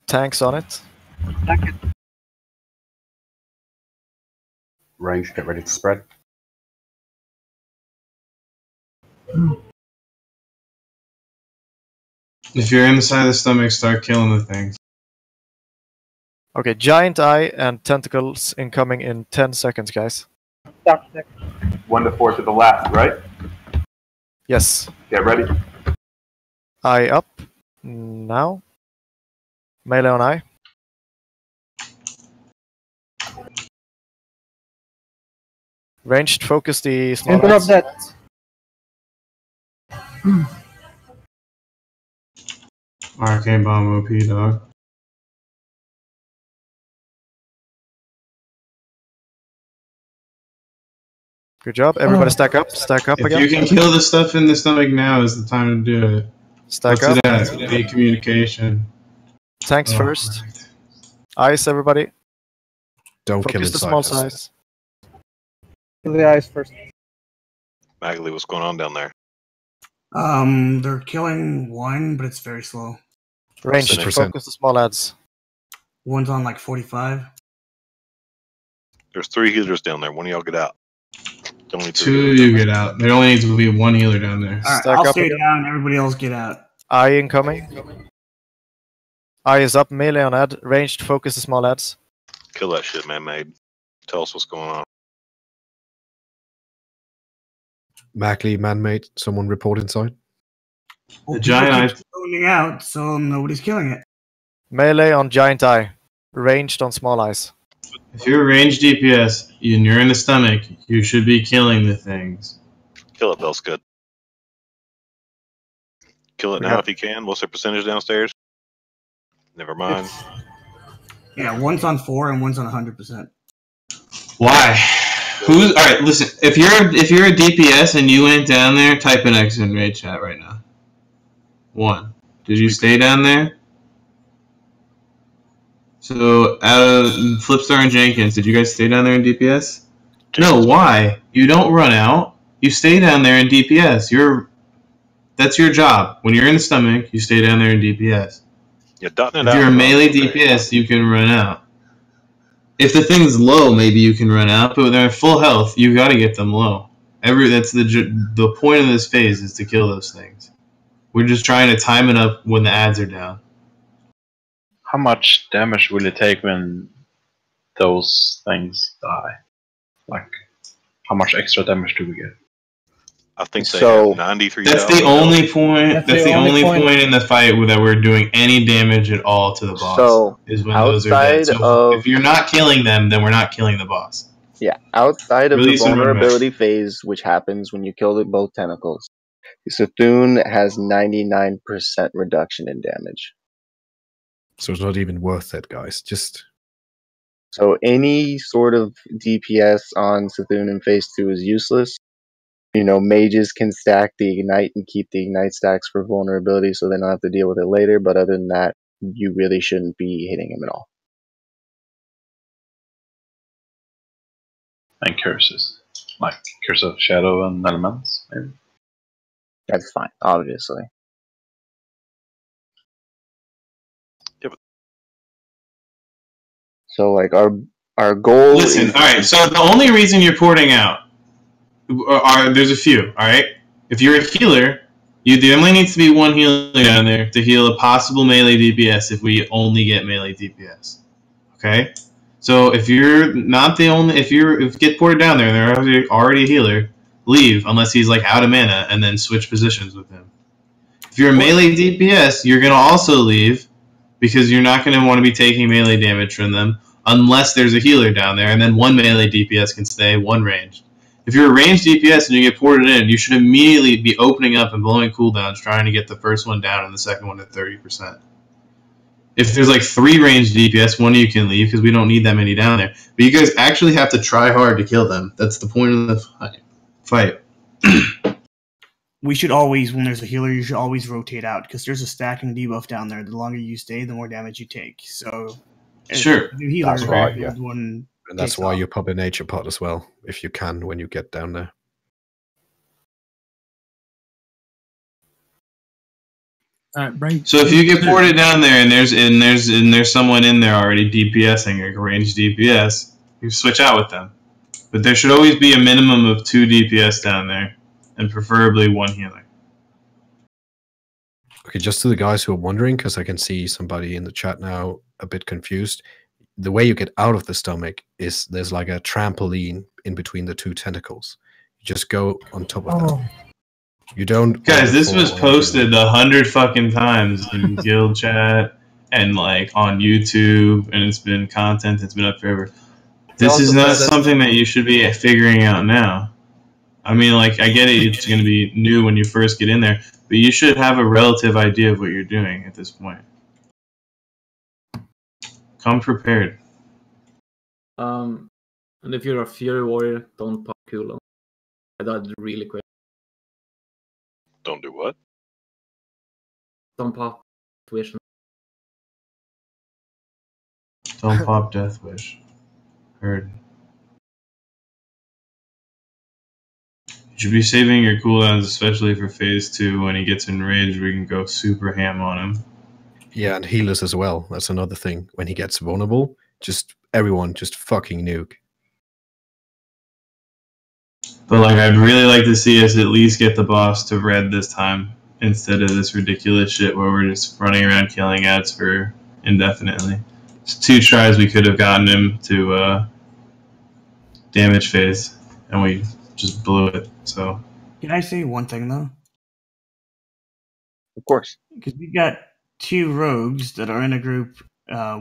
S6: Tanks on it.
S7: Stack it.
S1: Range, get ready to spread.
S3: If you're inside the stomach, start killing the things.
S6: Okay, giant eye and tentacles incoming in 10 seconds, guys.
S7: Stop.
S8: 1 to 4 to the left, right?
S6: Yes.
S8: Get ready.
S6: Eye up. Now. Melee on eye. Ranged, focus the small
S7: Interrupt
S6: ones.
S7: that.
S3: Arcane bomb OP, dog.
S6: Good job. Everybody stack up. Stack up
S3: If
S6: again.
S3: you can kill the stuff in the stomach now is the time to do it.
S6: Stack
S3: What's
S6: up.
S3: it at? Big communication.
S6: Tanks first. Eyes, everybody.
S9: Don't
S6: focus
S9: kill
S6: the
S9: inside.
S6: small size.
S7: Kill the eyes first.
S2: Magley, what's going on down there?
S5: They're killing one, but it's very slow.
S6: Ranged, focus the small ads.
S5: One's on like 45.
S2: There's 3 healers down there. One of y'all get out. Only 2
S3: Two of you get out. There only needs to be 1 healer down there.
S5: Alright, I'll stay down, everybody else get out.
S6: Eye incoming. Eye is up, melee on ad. Ranged, focus the small ads.
S2: Kill that shit, man-made. Tell us what's going on.
S9: Mackley, man-made. Someone report inside.
S5: Well,
S3: The giant
S5: keep zoning out, so nobody's killing it.
S6: Melee on giant eye. Ranged on small eyes.
S3: If you're ranged DPS and you're in the stomach, you should be killing the things.
S2: Kill it, Bell's good. Kill it now if you can. What's the percentage downstairs? Never mind.
S5: Yeah, one's on 4 and one's on 100%.
S3: Why? Who's alright, listen, if you're a DPS and you went down there, type an X in raid chat right now. 1. Did you stay down there? So out of Flipstar and Jenkins, did you guys stay down there in DPS? No, why? You don't run out. You stay down there in DPS. That's your job. When you're in the stomach, you stay down there in DPS.
S2: Yeah, dotting it
S3: If
S2: out.
S3: you're a melee DPS, you can run out. If the thing's low, maybe you can run out, but when they're at full health, you got to get them low. That's the point of this phase is to kill those things. We're just trying to time it up when the ads are down.
S18: How much damage will it take when those things die? Like, how much extra damage do we get?
S2: I think they
S4: So-
S2: have 93.
S3: That's the only point. That's the only point in the fight that we're doing any damage at all to the boss.
S4: So,
S3: is when those are dead.
S4: outside
S3: So
S4: of-
S3: if you're not killing them, then we're not killing the boss.
S4: Yeah, outside of
S3: Release
S4: the
S3: and run back.
S4: vulnerability phase, which happens when you kill both tentacles, CTHUN has 99% reduction in damage.
S9: So it's not even worth it, guys. Just
S4: So any sort of DPS on CTHUN in phase 2 is useless. You know, mages can stack the ignite and keep the ignite stacks for vulnerability so they don't have to deal with it later, but other than that, you really shouldn't be hitting him at all.
S18: And curses. Like Curse of Shadow and Elements, maybe.
S4: That's fine, obviously. So like our goal.
S3: Listen, all right. So the only reason you're porting out there's a few. All right. If you're a healer, there only needs to be one healer down there to heal a possible melee DPS if we only get melee DPS. Okay. So if you're not the only, if you get ported down there and they're already a healer, leave unless he's like out of mana, and then switch positions with him. If you're a melee DPS, you're gonna also leave because you're not gonna want to be taking melee damage from them unless there's a healer down there, and then one melee DPS can stay, one ranged. If you're a ranged DPS and you get ported in, you should immediately be opening up and blowing cooldowns, trying to get the first one down and the second one to 30%. If there's like 3 ranged DPS, one of you can leave because we don't need that many down there. But you guys actually have to try hard to kill them. That's the point of the fight.
S5: We should always, when there's a healer, you should always rotate out because there's a stacking debuff down there. The longer you stay, the more damage you take. So,
S3: sure,
S5: healer,
S9: that's right. Yeah,
S5: and
S9: that's why you pop a nature pot as well, if you can, when you get down there.
S13: Right.
S3: So if you get ported down there and there's someone in there already DPSing, like a ranged DPS, you switch out with them. But there should always be a minimum of 2 DPS down there, and preferably 1 healer.
S9: Okay, just to the guys who are wondering, because I can see somebody in the chat now a bit confused. The way you get out of the stomach is there's like a trampoline in between the 2 tentacles. You just go on top of that. You don't.
S3: Guys, this was posted 100 fucking times in guild chat and like on YouTube, and it's been content that's been up forever. This is not something that you should be figuring out now. I mean, like, I get it, it's going to be new when you first get in there, but you should have a relative idea of what you're doing at this point. Come prepared.
S12: And if you're a Fury Warrior, don't pop cooldown. I died really quick.
S2: Don't do what?
S12: Don't pop Wish.
S3: Don't pop Death Wish. Heard. You should be saving your cooldowns, especially for phase 2. When he gets enraged, we can go super ham on him.
S9: Yeah, and healers as well. That's another thing. When he gets vulnerable, just everyone just fucking nuke.
S3: But like, I'd really like to see us at least get the boss to red this time, instead of this ridiculous shit where we're just running around killing ads for indefinitely. It's 2 tries we could have gotten him to damage phase, and we just blew it. So,
S5: can I say one thing though?
S4: Of course.
S5: Because we got 2 rogues that are in a group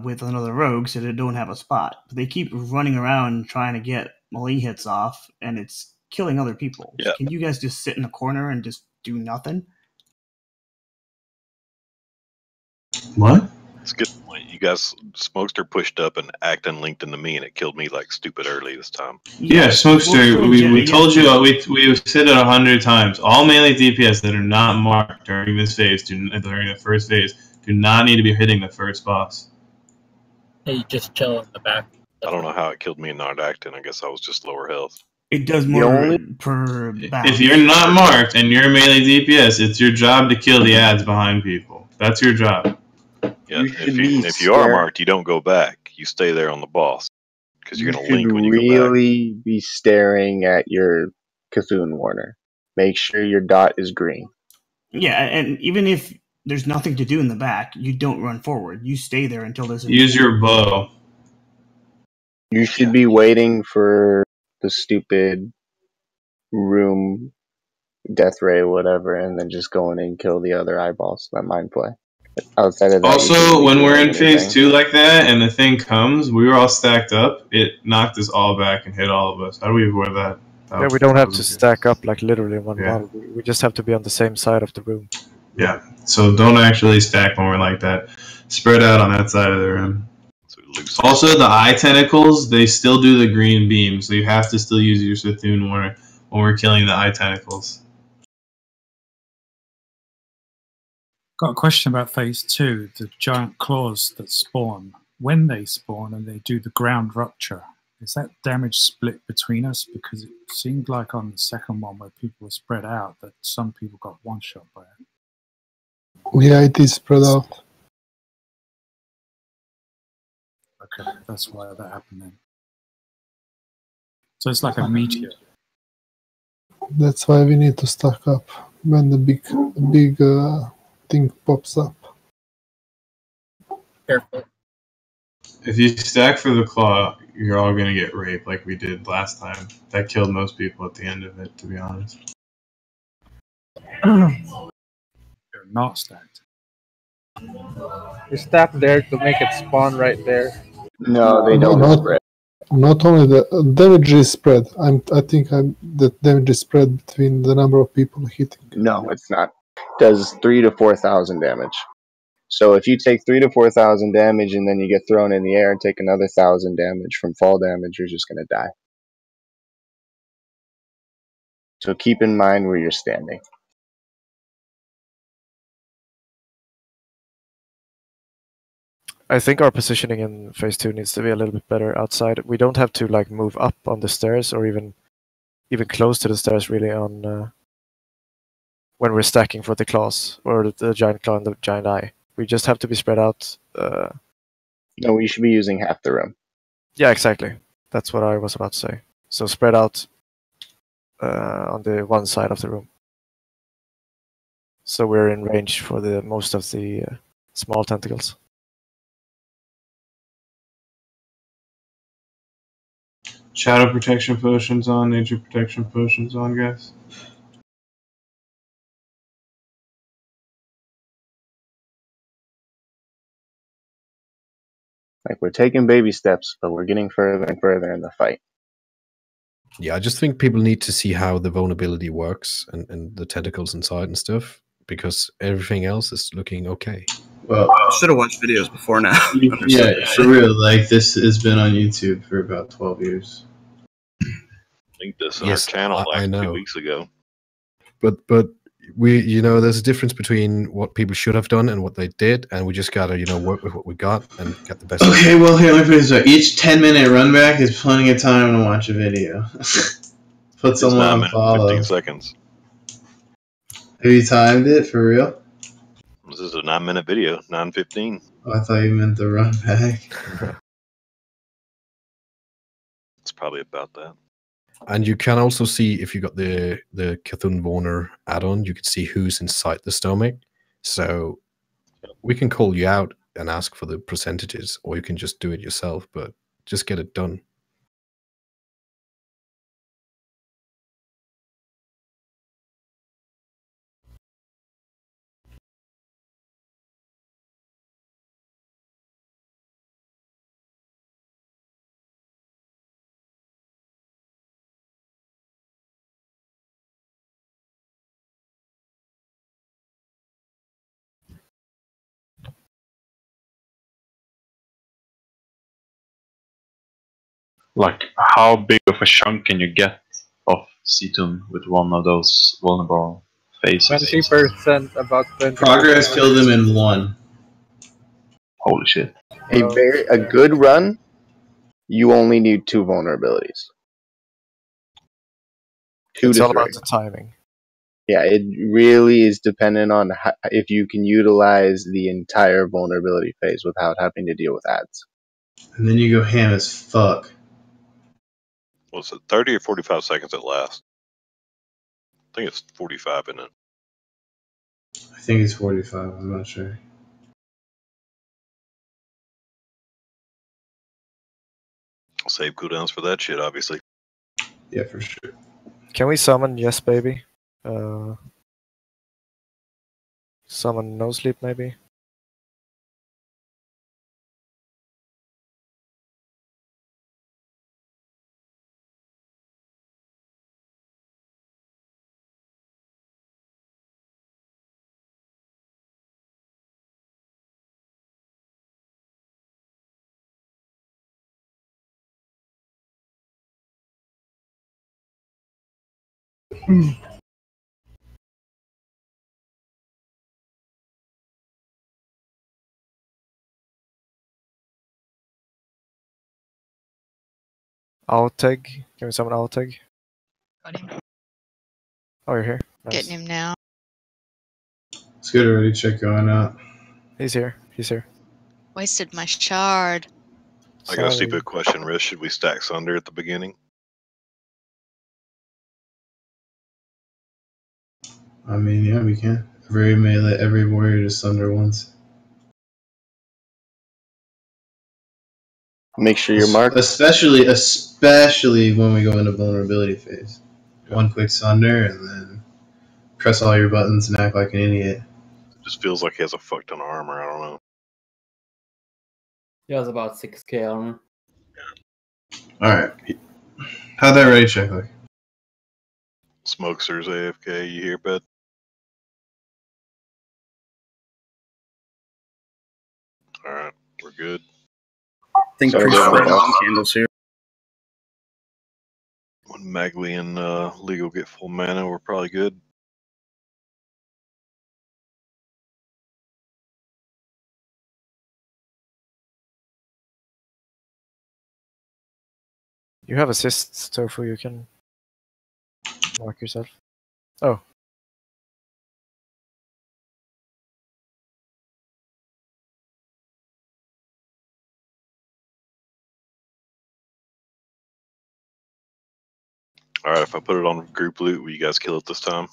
S5: with another rogue, so they don't have a spot. But they keep running around trying to get melee hits off, and it's killing other people. Yeah. Can you guys just sit in a corner and just do nothing?
S3: What?
S2: It's a good point. You guys, Smokester pushed up and acting linked into me, and it killed me like stupid early this time.
S3: Yeah, Smokester, we told you, we said it 100 times. All melee DPS that are not marked during this phase, during the first phase, do not need to be hitting the first boss.
S10: Hey, just chill in the back.
S2: I don't know how it killed me and not acting. I guess I was just lower health.
S5: It does more per battle.
S3: If you're not marked and you're a melee DPS, it's your job to kill the ads behind people. That's your job.
S2: Yeah, if you are marked, you don't go back. You stay there on the boss because you're going to link when you go back.
S4: Really be staring at your CTHUN Warner. Make sure your dot is green.
S5: Yeah, and even if there's nothing to do in the back, you don't run forward. You stay there until there's a
S3: use your bow.
S4: You should be waiting for the stupid room death ray or whatever, and then just go in and kill the other eyeballs. That mind play. Outside of that,
S3: also, when we're in phase 2 like that, and the thing comes, we were all stacked up. It knocked us all back and hit all of us. How do we avoid that?
S6: Yeah, we don't have to stack up like literally in one model. We just have to be on the same side of the room.
S3: Yeah, so don't actually stack when we're like that. Spread out on that side of the room. Also, the eye tentacles, they still do the green beam, so you have to still use your CTHUN Warner when we're killing the eye tentacles.
S13: Got a question about phase 2, the giant claws that spawn. When they spawn and they do the ground rupture, is that damage split between us? Because it seemed like on the second one where people were spread out that some people got one shot by it.
S16: Yeah, it is spread out.
S13: That's why that happened then. So it's like a meteor.
S16: That's why we need to stack up when the big thing pops up.
S10: Careful.
S3: If you stack for the claw, you're all gonna get raped like we did last time. That killed most people at the end of it, to be honest.
S13: They're not stacked.
S7: You stack there to make it spawn right there.
S4: No, they don't spread.
S16: Not only the damage is spread. I think the damage is spread between the number of people hitting.
S4: No, it's not. It does 3,000 to 4,000 damage. So if you take 3,000 to 4,000 damage and then you get thrown in the air and take another 1,000 damage from fall damage, you're just gonna die. So keep in mind where you're standing.
S6: I think our positioning in phase 2 needs to be a little bit better outside. We don't have to like move up on the stairs or even close to the stairs really on when we're stacking for the claws or the giant claw and the giant eye. We just have to be spread out.
S4: No, we should be using half the room.
S6: Yeah, exactly. That's what I was about to say. So spread out on the one side of the room. So we're in range for the most of the small tentacles.
S3: Shadow protection potions on, nature protection potions on, guys.
S4: Like, we're taking baby steps, but we're getting further and further in the fight.
S9: Yeah, I just think people need to see how the vulnerability works and the tentacles inside and stuff, because everything else is looking okay.
S3: Well,
S11: I should have watched videos before now.
S3: Yeah, for real. Like, this has been on YouTube for about 12 years.
S2: Linked this on our channel like 2 weeks ago.
S9: But we there's a difference between what people should have done and what they did, and we just gotta work with what we got and get the best.
S3: Okay, well, here, let me put it this way. Each 10-minute run back is plenty of time to watch a video. Put someone on follow.
S2: 15 seconds.
S3: Have you timed it for real?
S2: This is a 9-minute video, 9:15.
S3: Oh, I thought you meant the run back.
S2: It's probably about that.
S9: And you can also see, if you got the CTHUN Warner add-on, you can see who's inside the stomach. So we can call you out and ask for the percentages, or you can just do it yourself, but just get it done.
S18: Like, how big of a chunk can you get of CTHUN with one of those vulnerable phases?
S7: 20%, about 20%.
S3: Progress killed him in 1.
S18: Holy shit.
S4: A good run, you only need 2 vulnerabilities. 2
S6: It's
S4: to
S6: all
S4: 3.
S6: about the timing.
S4: Yeah, it really is dependent on if you can utilize the entire vulnerability phase without having to deal with ads.
S3: And then you go ham as fuck.
S2: Was it 30 or 45 seconds at last? I think it's 45, isn't it?
S3: I think it's 45, I'm not sure.
S2: Save cooldowns for that shit, obviously.
S3: Yeah, for sure.
S6: Can we summon Yes Baby? Summon No Sleep maybe? Outtag? Can we summon Outtag?
S15: Got him.
S6: Oh, you're here. Nice.
S15: Getting him now.
S3: It's good already. Check going out.
S6: He's here. He's here.
S15: Wasted my shard.
S2: I got a stupid question, Rish. Should we stack Sunder at the beginning?
S3: I mean, yeah, we can. Every melee, every warrior just Sunder once.
S4: Make sure you're marked.
S3: Especially when we go into vulnerability phase. One quick Sunder and then press all your buttons and act like an idiot.
S2: It just feels like he has a fuck ton of armor. I don't know.
S12: He has about 6k armor.
S3: Alright. How'd that ready check look?
S2: Smokesters AFK, you hear, bud? Alright, we're good.
S11: I think Priest playing long candles here.
S2: When Magley and Legal get full mana, we're probably good.
S6: You have assists, Tofu, you can mark yourself. Oh.
S2: Alright, if I put it on group loot, will you guys kill it this time?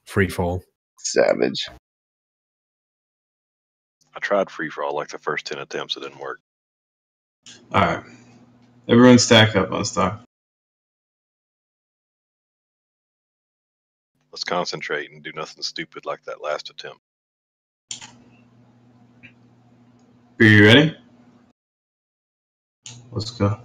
S9: Free fall.
S4: Savage.
S2: I tried free for all like the first 10 attempts, it didn't work.
S3: Alright. Everyone stack up on stock.
S2: Let's concentrate and do nothing stupid like that last attempt.
S3: Are you ready? Let's go.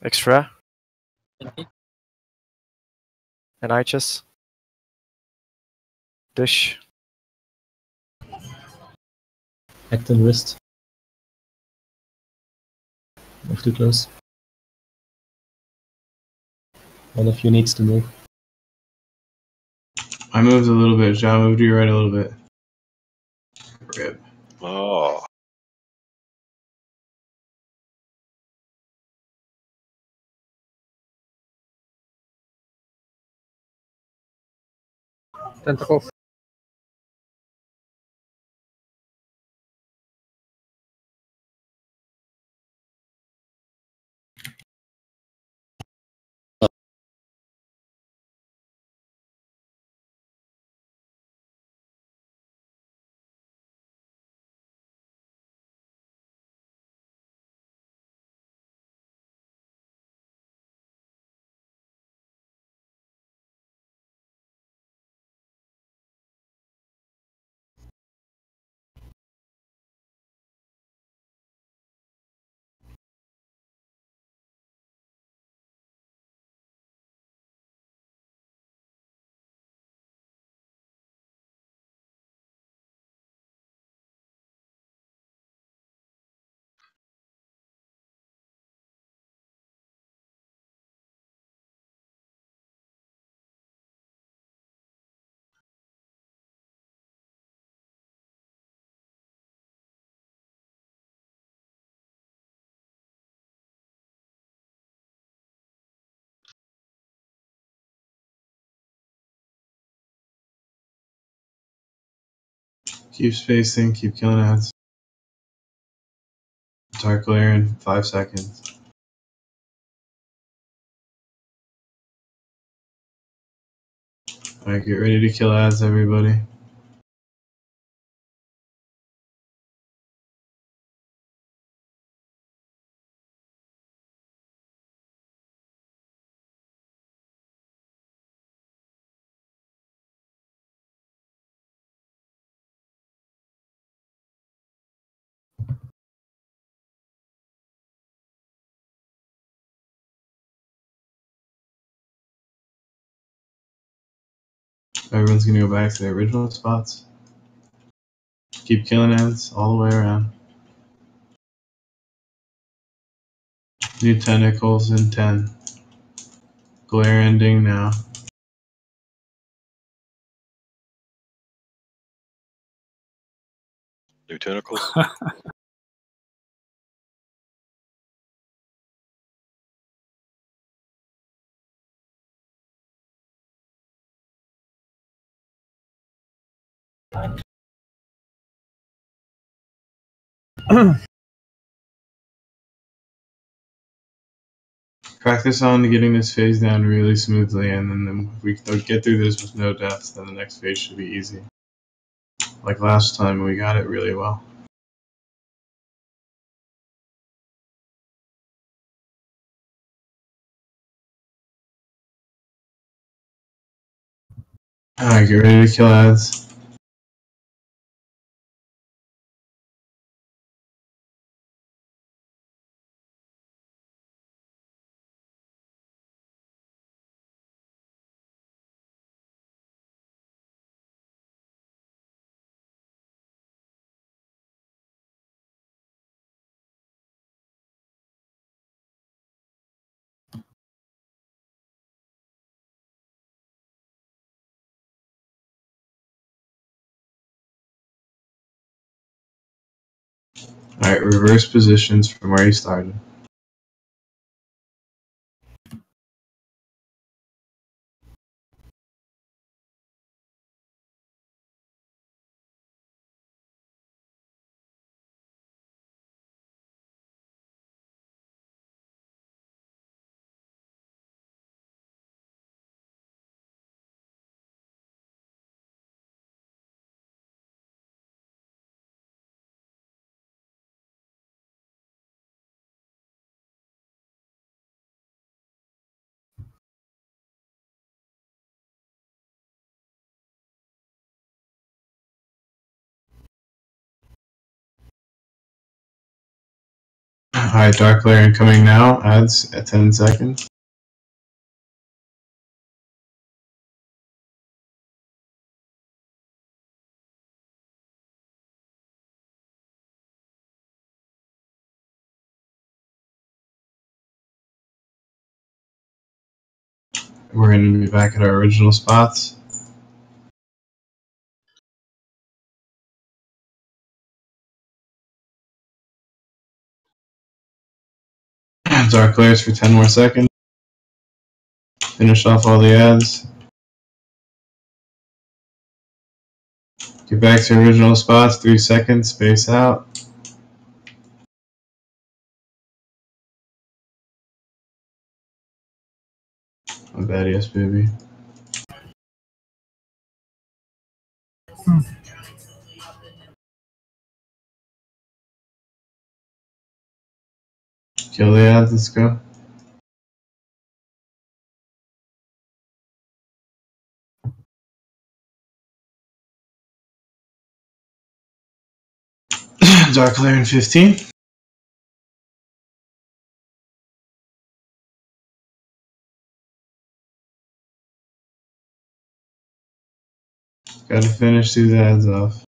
S6: Extra. NHS. Dish.
S17: Act and wrist. Move too close. One of you needs to move.
S3: I moved a little bit. John, move to your right a little bit. Rip.
S2: Oh.
S7: Tentacles.
S3: Keep spacing, keep killing ads. Dark glare in 5 seconds. Alright, get ready to kill ads, everybody. Everyone's gonna go back to their original spots. Keep killing ads all the way around. New tentacles in 10. Glare ending now.
S2: New tentacles?
S3: Practice on getting this phase down really smoothly, and then if we can get through this with no deaths, then the next phase should be easy. Like last time, we got it really well. Alright, get ready to kill ads. Alright, reverse positions from where you started. Alright, Dark Layer incoming now, ads at 10 seconds. We're going to be back at our original spots. Dark Layers for 10 more seconds. Finish off all the ads. Get back to original spots, 3 seconds, space out. My bad, yes, baby. Kill the ads, let's go. Dark Layer in 15. Gotta finish these ads off.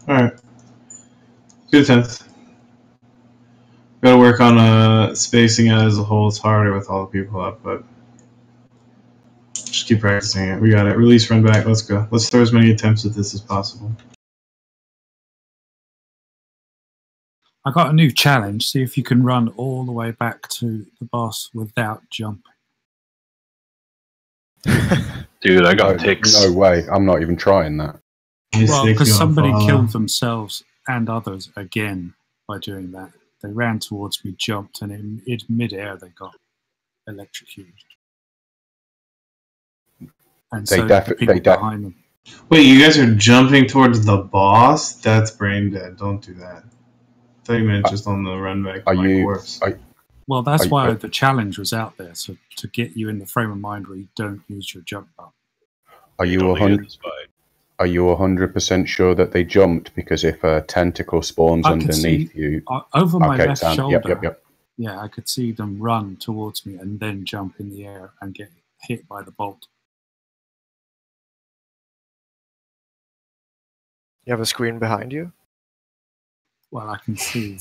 S3: Alright. Good attempt. Gotta work on spacing out as a whole. It's harder with all the people up, but just keep practicing it. We got it. Release, run back. Let's go. Let's throw as many attempts at this as possible.
S13: I got a new challenge. See if you can run all the way back to the boss without jumping.
S18: Dude, I got ticks.
S1: No way. I'm not even trying that.
S13: Well, because somebody killed themselves and others again by doing that. They ran towards me, jumped, and in mid-air they got electrocuted. And so the people behind them.
S3: Wait, you guys are jumping towards the boss? That's brain dead. Don't do that. I thought you meant just on the run back to my corpse.
S13: Well, that's why the challenge was out there, so to get you in the frame of mind where you don't use your jump button.
S1: Are you 100% sure that they jumped? Because if a tentacle spawns underneath you,
S13: over my left shoulder.
S1: Yep.
S13: Yeah, I could see them run towards me and then jump in the air and get hit by the bolt.
S6: You have a screen behind you?
S13: Well, I can see.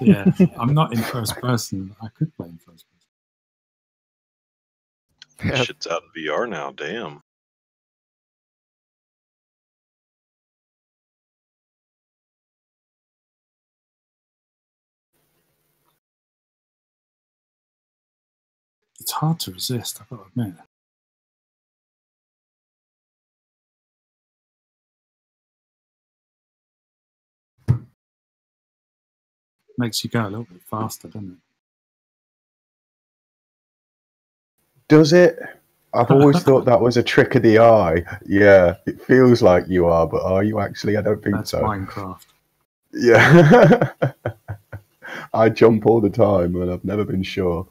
S13: Yeah, I'm not in first person. I could play in first person.
S2: Shit's out in VR now. Damn.
S13: It's hard to resist, I've got to admit. Makes you go a little bit faster, doesn't it?
S1: Does it? I've always thought that was a trick of the eye. Yeah, it feels like you are, but are you actually? I don't think
S13: That's
S1: so.
S13: Minecraft.
S1: Yeah. I jump all the time and I've never been sure.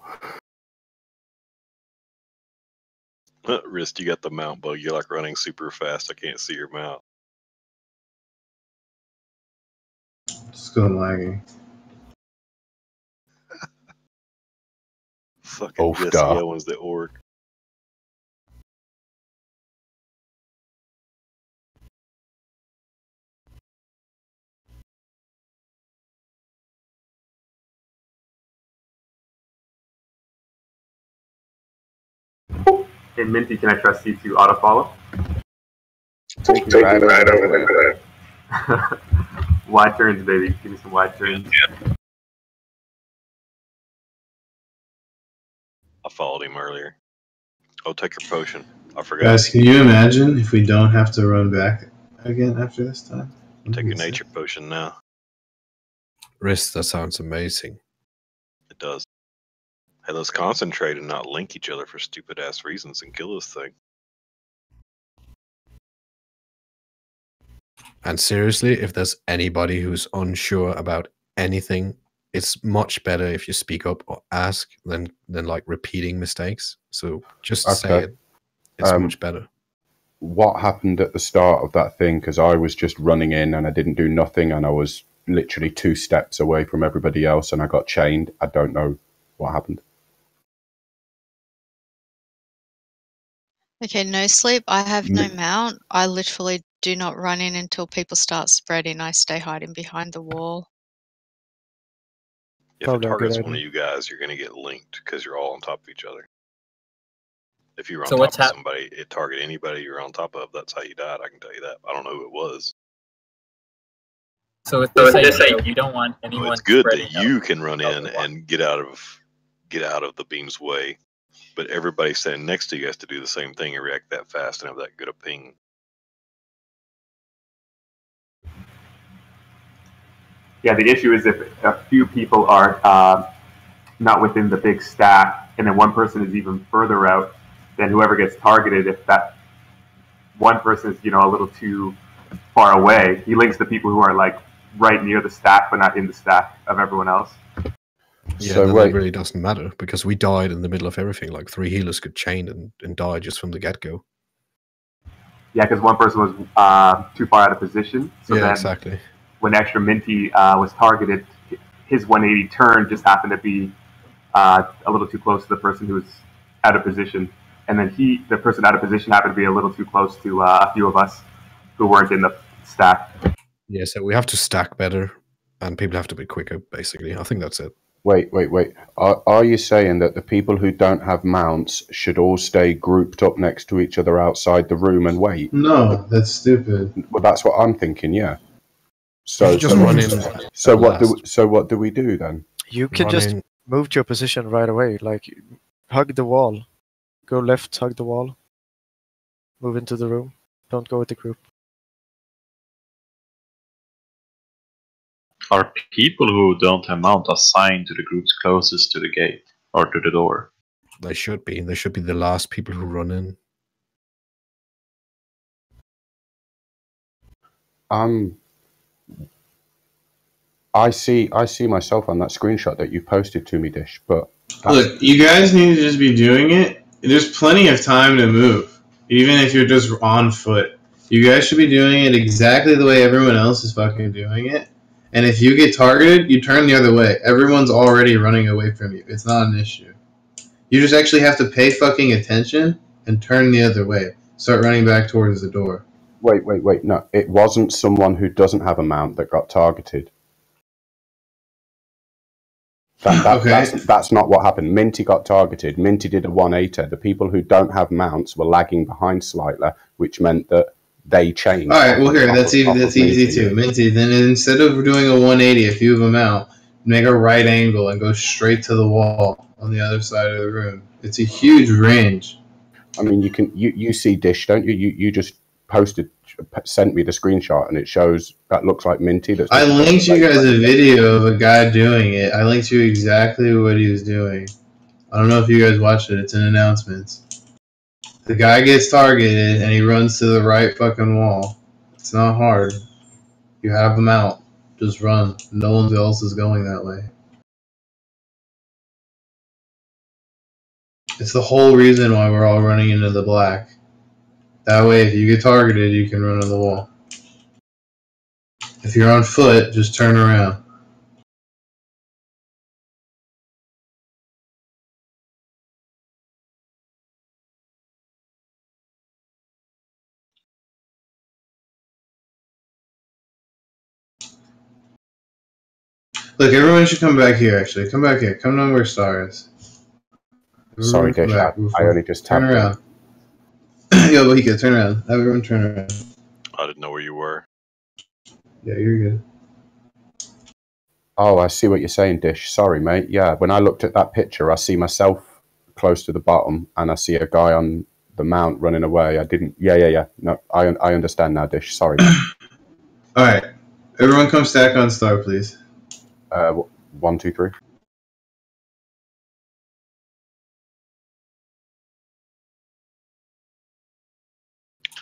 S2: Wrist, you got the mount bug. You're like running super fast. I can't see your mount.
S3: Just go lagging.
S2: Fucking Jesse Owens, the orc.
S8: Hey, Minty, can I trust you to auto-follow?
S4: Take you right over
S8: there. Wide turns, baby. Give me some wide turns.
S2: I followed him earlier. Oh, take your potion. I forgot.
S3: Guys, can you imagine if we don't have to run back again after this time?
S2: Take your nature potion now.
S9: Wrist, that sounds amazing.
S2: It does. Hey, let's concentrate and not link each other for stupid ass reasons and kill this thing.
S9: And seriously, if there's anybody who's unsure about anything, it's much better if you speak up or ask than like repeating mistakes. So just say it. It's much better.
S1: What happened at the start of that thing? Because I was just running in and I didn't do nothing, and I was literally 2 steps away from everybody else, and I got chained. I don't know what happened.
S15: Okay, no sleep. I have no mount. I literally do not run in until people start spreading. I stay hiding behind the wall.
S2: If it targets one of you guys, you're going to get linked because you're all on top of each other. If you're on top of somebody, it target anybody you're on top of. That's how you died. I can tell you that. I don't know who it was.
S10: So if they say you don't want anyone.
S2: Well, it's good that you can run in and get out of the beam's way, but everybody standing next to you has to do the same thing and react that fast and have that good a ping.
S8: Yeah, the issue is if a few people are not within the big stack, and then one person is even further out, then whoever gets targeted, if that one person is, a little too far away, he links the people who are like right near the stack but not in the stack of everyone else.
S9: Yeah, so that really doesn't matter because we died in the middle of everything. Like 3 healers could chain and die just from the get-go.
S8: Yeah, because one person was too far out of position. So then
S9: exactly.
S8: When extra Minty was targeted, his 180 turn just happened to be a little too close to the person who was out of position. And then the person out of position happened to be a little too close to a few of us who weren't in the stack.
S9: Yeah, so we have to stack better and people have to be quicker, basically. I think that's it.
S1: Wait. Are you saying that the people who don't have mounts should all stay grouped up next to each other outside the room and wait?
S3: No, that's stupid.
S1: Well, that's what I'm thinking, yeah. So
S9: just run in.
S1: So what do we do then?
S6: You can just move to your position right away. Like, hug the wall. Go left, hug the wall. Move into the room. Don't go with the group.
S18: Are people who don't have mount assigned to the groups closest to the gate or to the door?
S9: They should be. They should be the last people who run in.
S1: I see myself on that screenshot that you posted to me, Dish, but...
S3: Look, you guys need to just be doing it. There's plenty of time to move, even if you're just on foot. You guys should be doing it exactly the way everyone else is fucking doing it. And if you get targeted, you turn the other way. Everyone's already running away from you. It's not an issue. You just actually have to pay fucking attention and turn the other way. Start running back towards the door.
S1: Wait. No, it wasn't someone who doesn't have a mount that got targeted. That's not what happened. Minty got targeted. Minty did a 180. The people who don't have mounts were lagging behind slightly, which meant that they changed.
S3: All right, well here, that's easy too. Minty, then instead of doing a 180, if you have a mount, make a right angle and go straight to the wall on the other side of the room. It's a huge range.
S1: I mean, you see Dish, don't you? You just sent me the screenshot, and it shows that looks like Minty.
S3: I linked you guys a video of a guy doing it. I linked you exactly what he was doing. I don't know if you guys watched it. It's in announcements. The guy gets targeted, and he runs to the right fucking wall. It's not hard. You have him out. Just run. No one else is going that way. It's the whole reason why we're all running into the black. That way, if you get targeted, you can run on the wall. If you're on foot, just turn around. Look, everyone should come back here, actually. Come back here. Come down where Star is.
S1: Sorry, Dish. I only just
S3: turn around. Yo, Bohika, turn around. Have everyone turn around.
S2: I didn't know where you were.
S3: Yeah, you're good.
S1: Oh, I see what you're saying, Dish. Sorry, mate. Yeah, when I looked at that picture, I see myself close to the bottom, and I see a guy on the mount running away. I didn't... Yeah. No, I understand now, Dish. Sorry, mate.
S3: All right. Everyone come stack on Star, please.
S1: 1, 2, 3.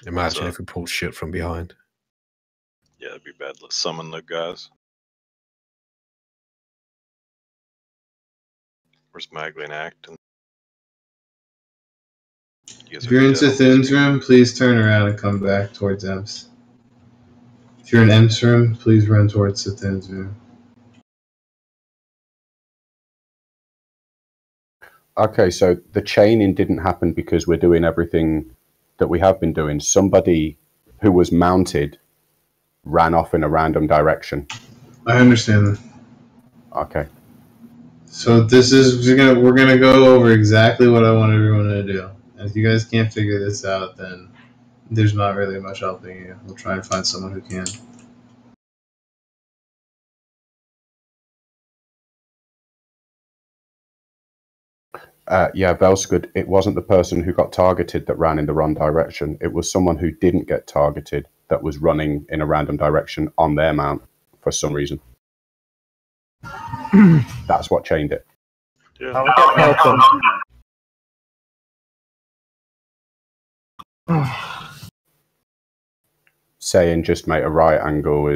S9: Imagine if we pull shit from behind.
S2: Yeah, it'd be bad. Let's summon the guys. Where's Magley and Acton?
S3: If you're in CTHUN's room, please turn around and come back towards Emps. If you're in Emps' room, please run towards CTHUN's room.
S1: Okay, so the chaining didn't happen because we're doing everything that we have been doing. Somebody who was mounted ran off in a random direction.
S3: I understand that.
S1: Okay.
S3: So we're gonna go over exactly what I want everyone to do. And if you guys can't figure this out, then there's not really much helping you. We'll try and find someone who can.
S1: Yeah, Velsgood, it wasn't the person who got targeted that ran in the wrong direction. It was someone who didn't get targeted that was running in a random direction on their mount for some reason. That's what chained it.
S2: Yeah.
S1: Saying just make a right angle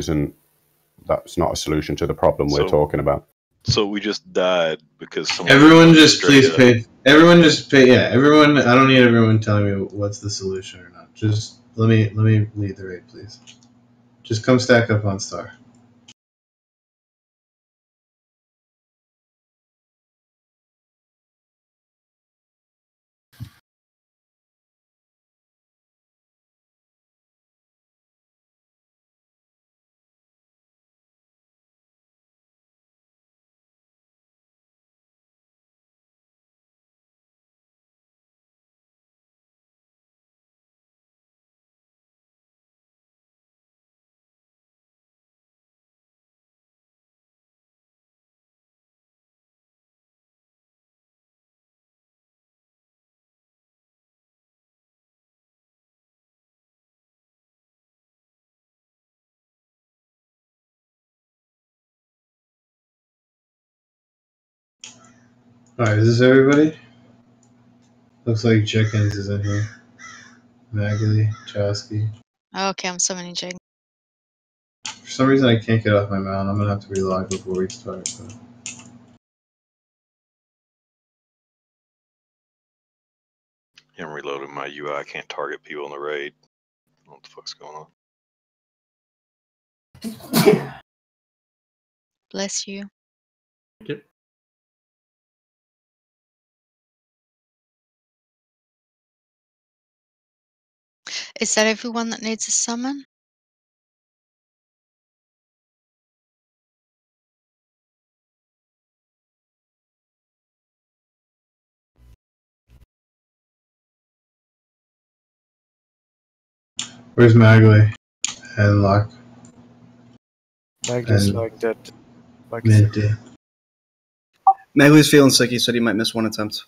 S1: that's not a solution to the problem we're talking about.
S2: So we just died because someone...
S3: Everyone just please pay. Everyone just pay. Yeah, everyone. I don't need everyone telling me what's the solution or not. Just let me lead the raid, please. Just come stack up on Star. Alright, is this everybody? Looks like Jenkins is in here. Magley, Chowski.
S15: Okay, I'm summoning Jake.
S3: For some reason I can't get off my mount. I'm gonna have to relog before we start. So.
S2: I'm reloading my UI. I can't target people in the raid. I don't know what the fuck's going on.
S15: Bless you.
S12: Yep.
S15: Is that everyone that needs a summon?
S3: Where's Magley and Locke?
S6: Magley's
S3: And
S6: lying dead. Like
S3: Minty.
S11: Magley's feeling sick. He said he might miss one attempt.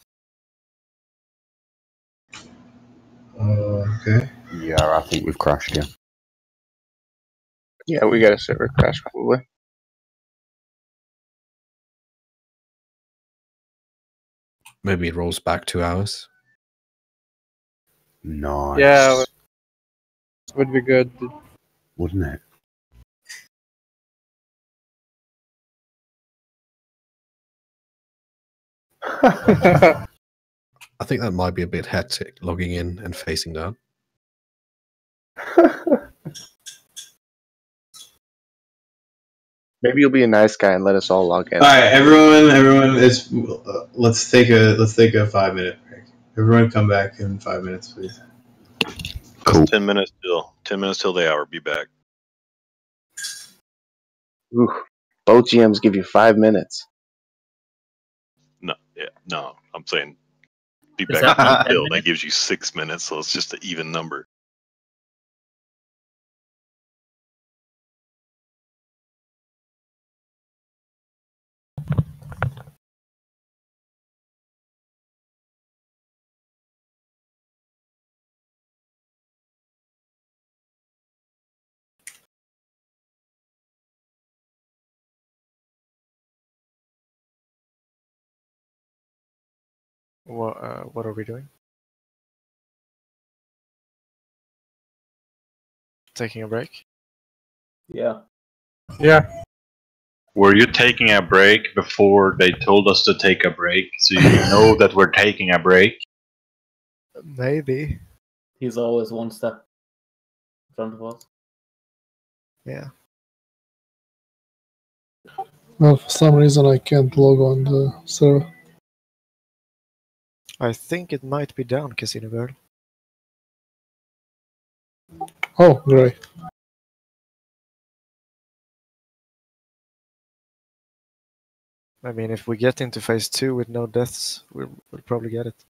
S3: Okay.
S1: Yeah, I think we've crashed, yeah.
S4: Yeah, we got a server crash probably.
S9: Maybe it rolls back 2 hours.
S1: Nice.
S7: Yeah, would be good.
S1: Wouldn't it?
S9: I think that might be a bit hectic, logging in and facing that.
S4: Maybe you'll be a nice guy and let us all log in.
S3: All right, everyone is. Let's take a 5-minute break. Everyone, come back in 5 minutes, please.
S1: Cool.
S2: 10 minutes till the hour. Be back.
S4: Ooh, both GMs give you 5 minutes.
S2: No, I'm saying be
S15: Is
S2: back
S15: that
S2: until
S15: 10
S2: that gives you 6 minutes, so it's just an even number.
S6: What are we doing? Taking a break?
S12: Yeah.
S7: Yeah.
S18: Were you taking a break before they told us to take a break? So you know that we're taking a break?
S6: Maybe.
S12: He's always one step in front of us.
S6: Yeah.
S16: Well, for some reason I can't log on the server.
S6: I think it might be down, Casino Girl.
S16: Oh, great.
S6: I mean, if we get into phase 2 with no deaths, we'll probably get it.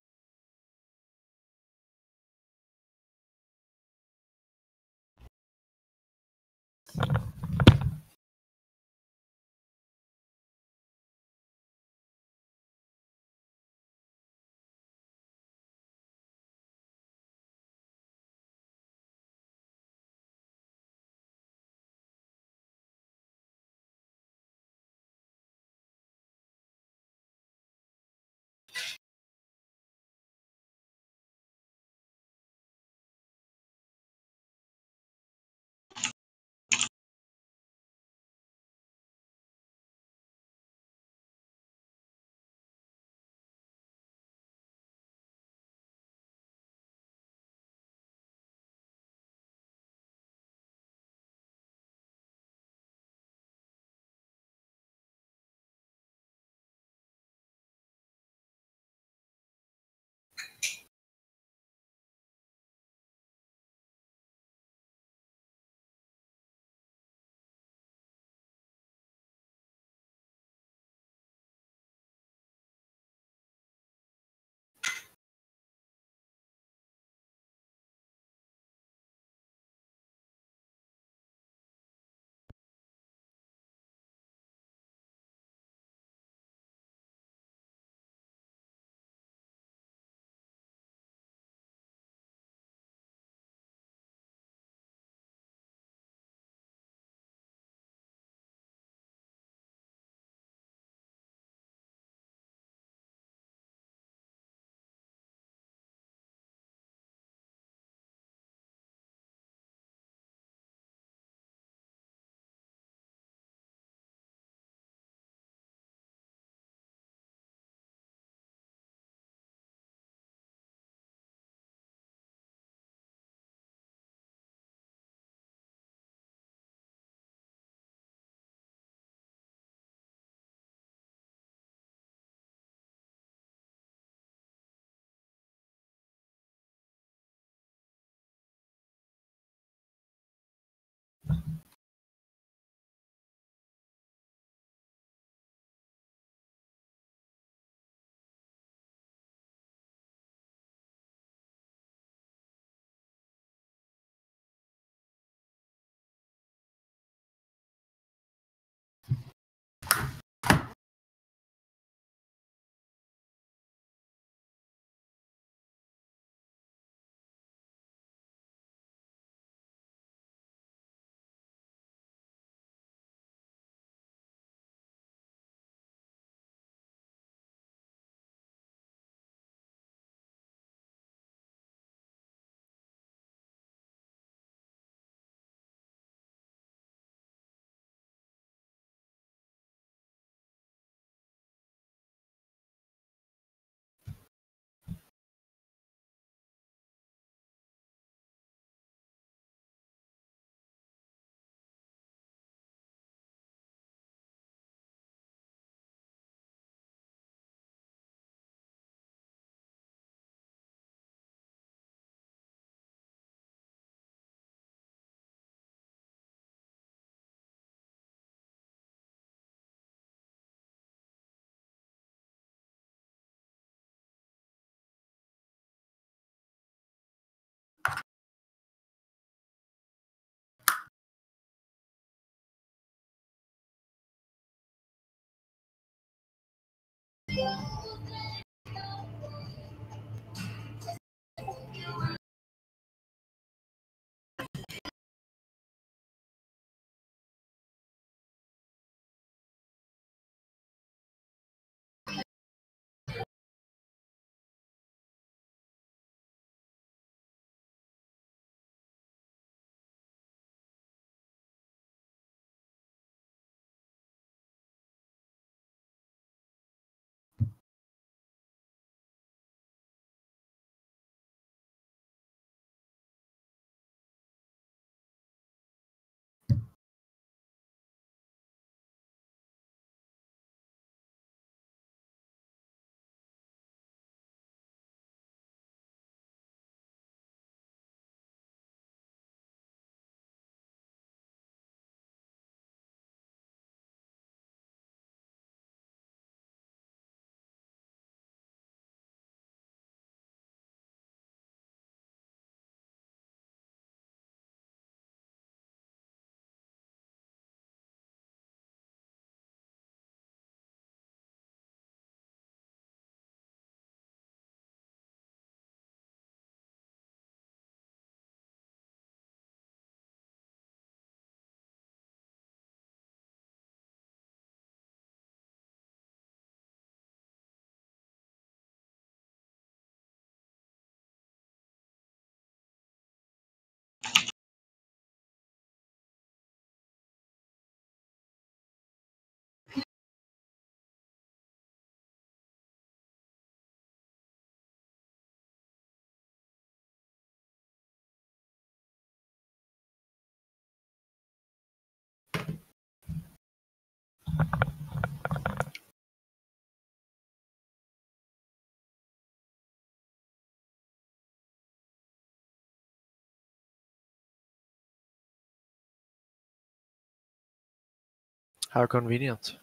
S6: How convenient.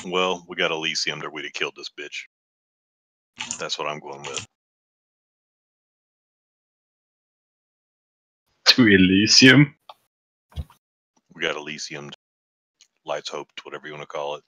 S2: Well, we got Elysium, or we'd have killed this bitch. That's what I'm going with.
S18: To Elysium?
S2: We got Elysium, Lights Hoped, whatever you want to call it.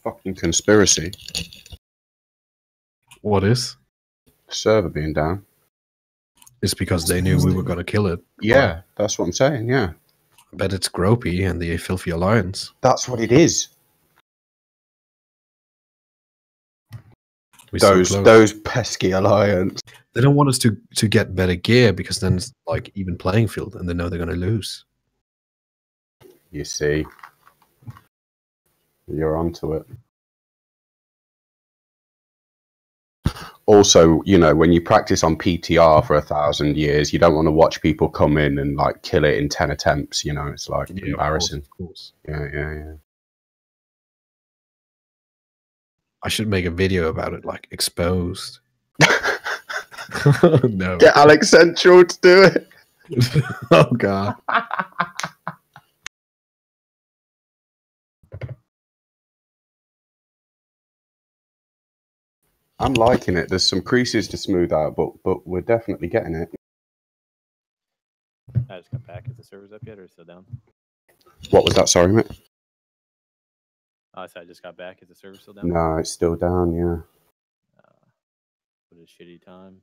S1: Fucking conspiracy.
S9: What is?
S1: Server being down.
S9: It's because they knew we were going to kill it.
S1: Yeah, that's what I'm saying, yeah.
S9: I bet it's Gropey and the Filthy Alliance.
S1: That's what it is.
S9: We're so
S1: Those pesky Alliance.
S9: They don't want us to get better gear because then it's like even playing field and they know they're going to lose.
S1: You see. You're onto it. Also, you know, when you practice on PTR for 1,000 years, you don't want to watch people come in and like kill it in 10 attempts. You know, it's like embarrassing.
S9: Of course.
S1: Yeah.
S9: I should make a video about it, like exposed. No.
S1: Get Alex Central to do it.
S9: Oh god.
S1: I'm liking it. There's some creases to smooth out, but we're definitely getting it.
S14: I just got back. Is the servers up yet or still down?
S1: What was that? Sorry, mate.
S14: I said I just got back. Is the server still down?
S1: No, it's still down. Yeah.
S14: What a shitty time.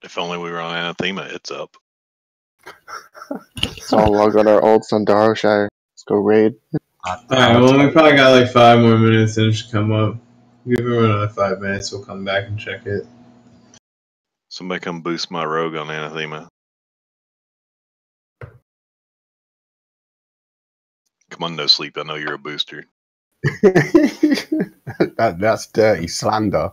S2: If only we were on Anathema, it's up.
S4: So I'll log on our ults on Darkshire. Let's go raid.
S3: Alright, well, we probably got like 5 more minutes and it should come up. Give him another 5 minutes, we'll come back and check it.
S2: Somebody come boost my rogue on Anathema. Come on, no sleep. I know you're a booster.
S1: That's dirty slander.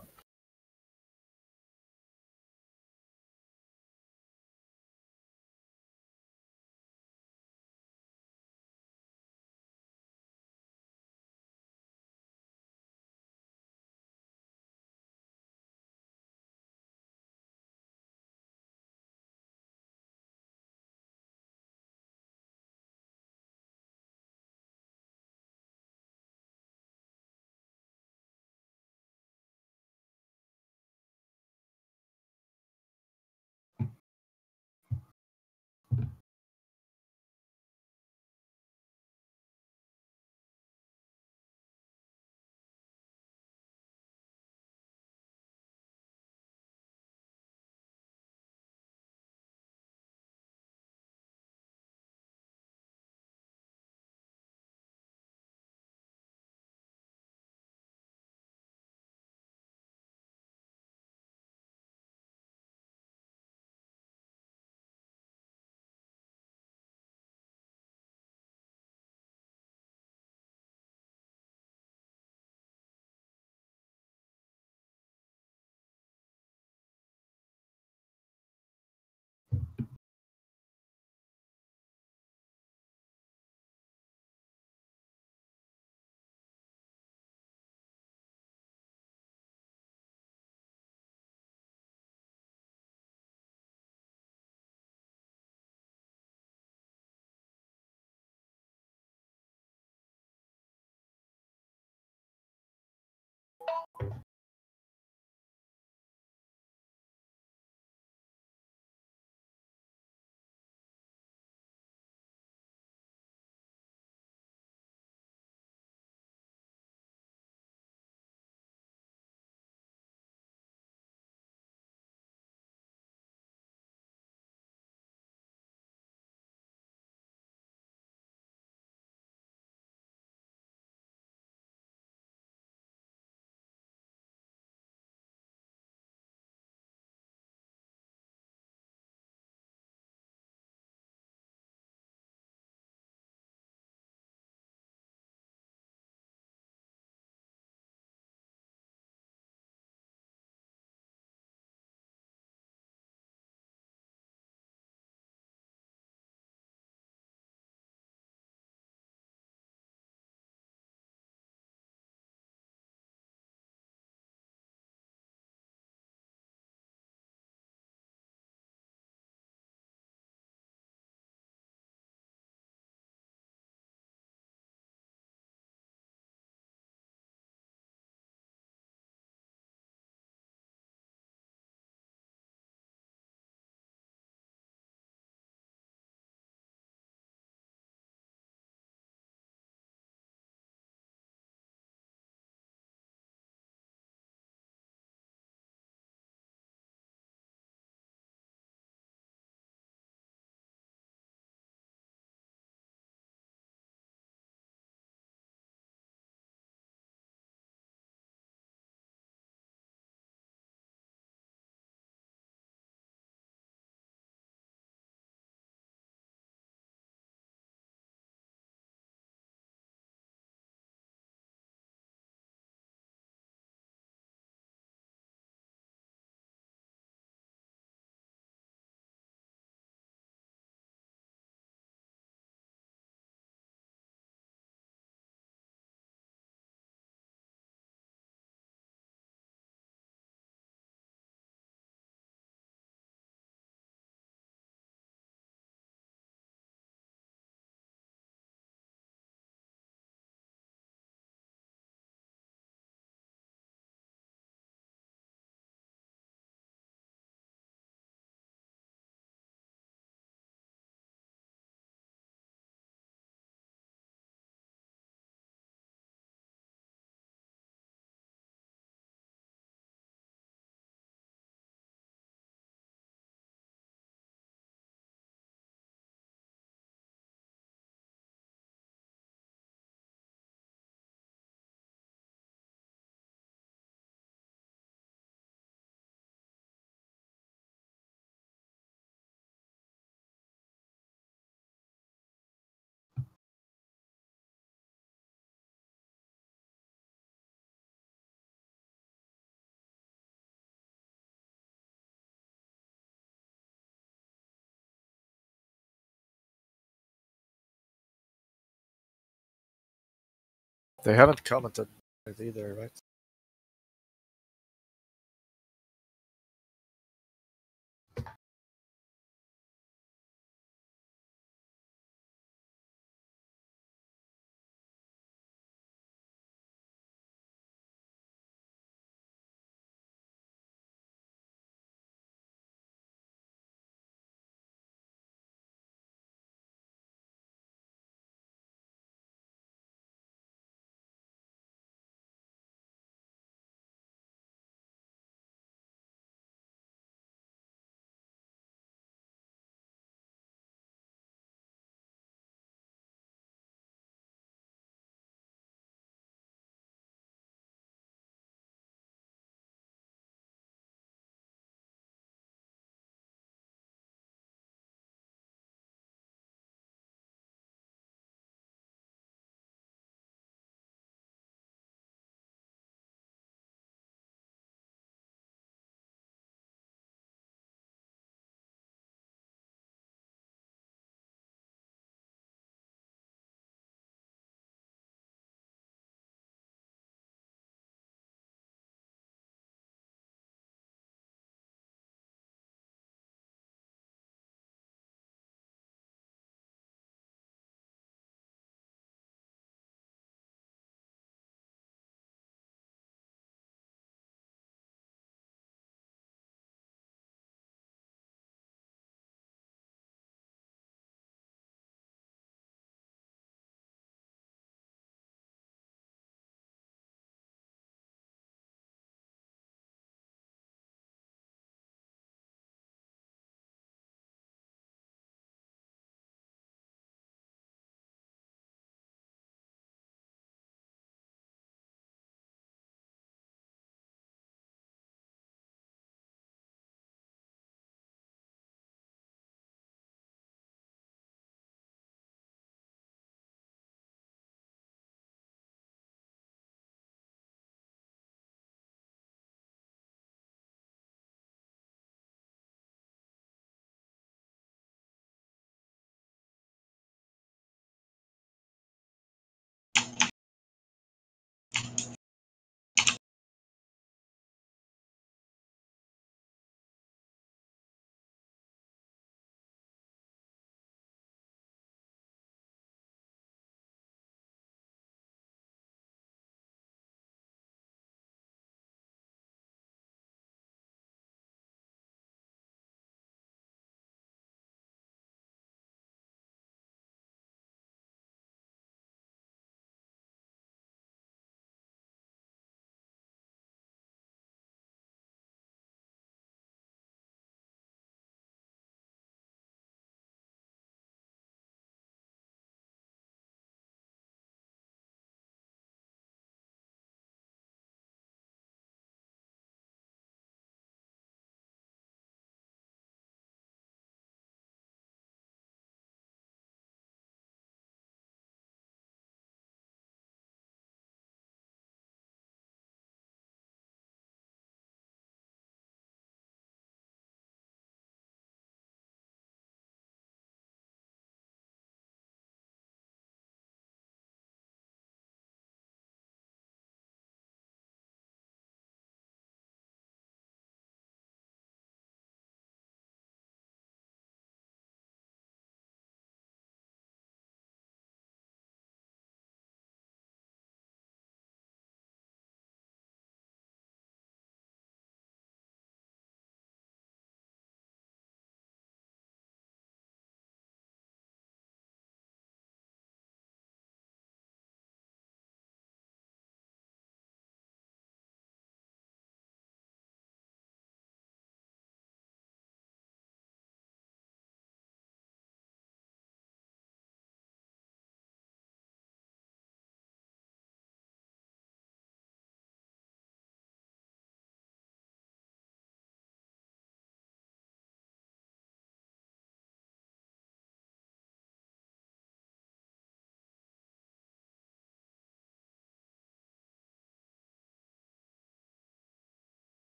S6: They haven't commented it either, right?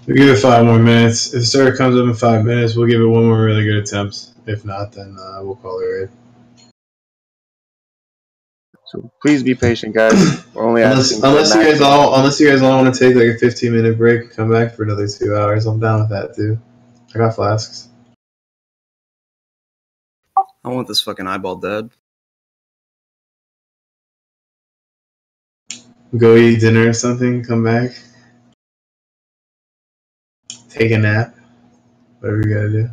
S3: We'll give it 5 more minutes. If the starter comes up in 5 minutes, we'll give it one more really good attempt. If not, then we'll call it raid.
S4: So please be patient, guys. We're only asking for
S3: Unless you guys all want to take like a 15-minute break and come back for another 2 hours, I'm down with that too. I got flasks.
S11: I want this fucking eyeball dead.
S3: Go eat dinner or something, come back. Take a nap. Whatever you gotta do.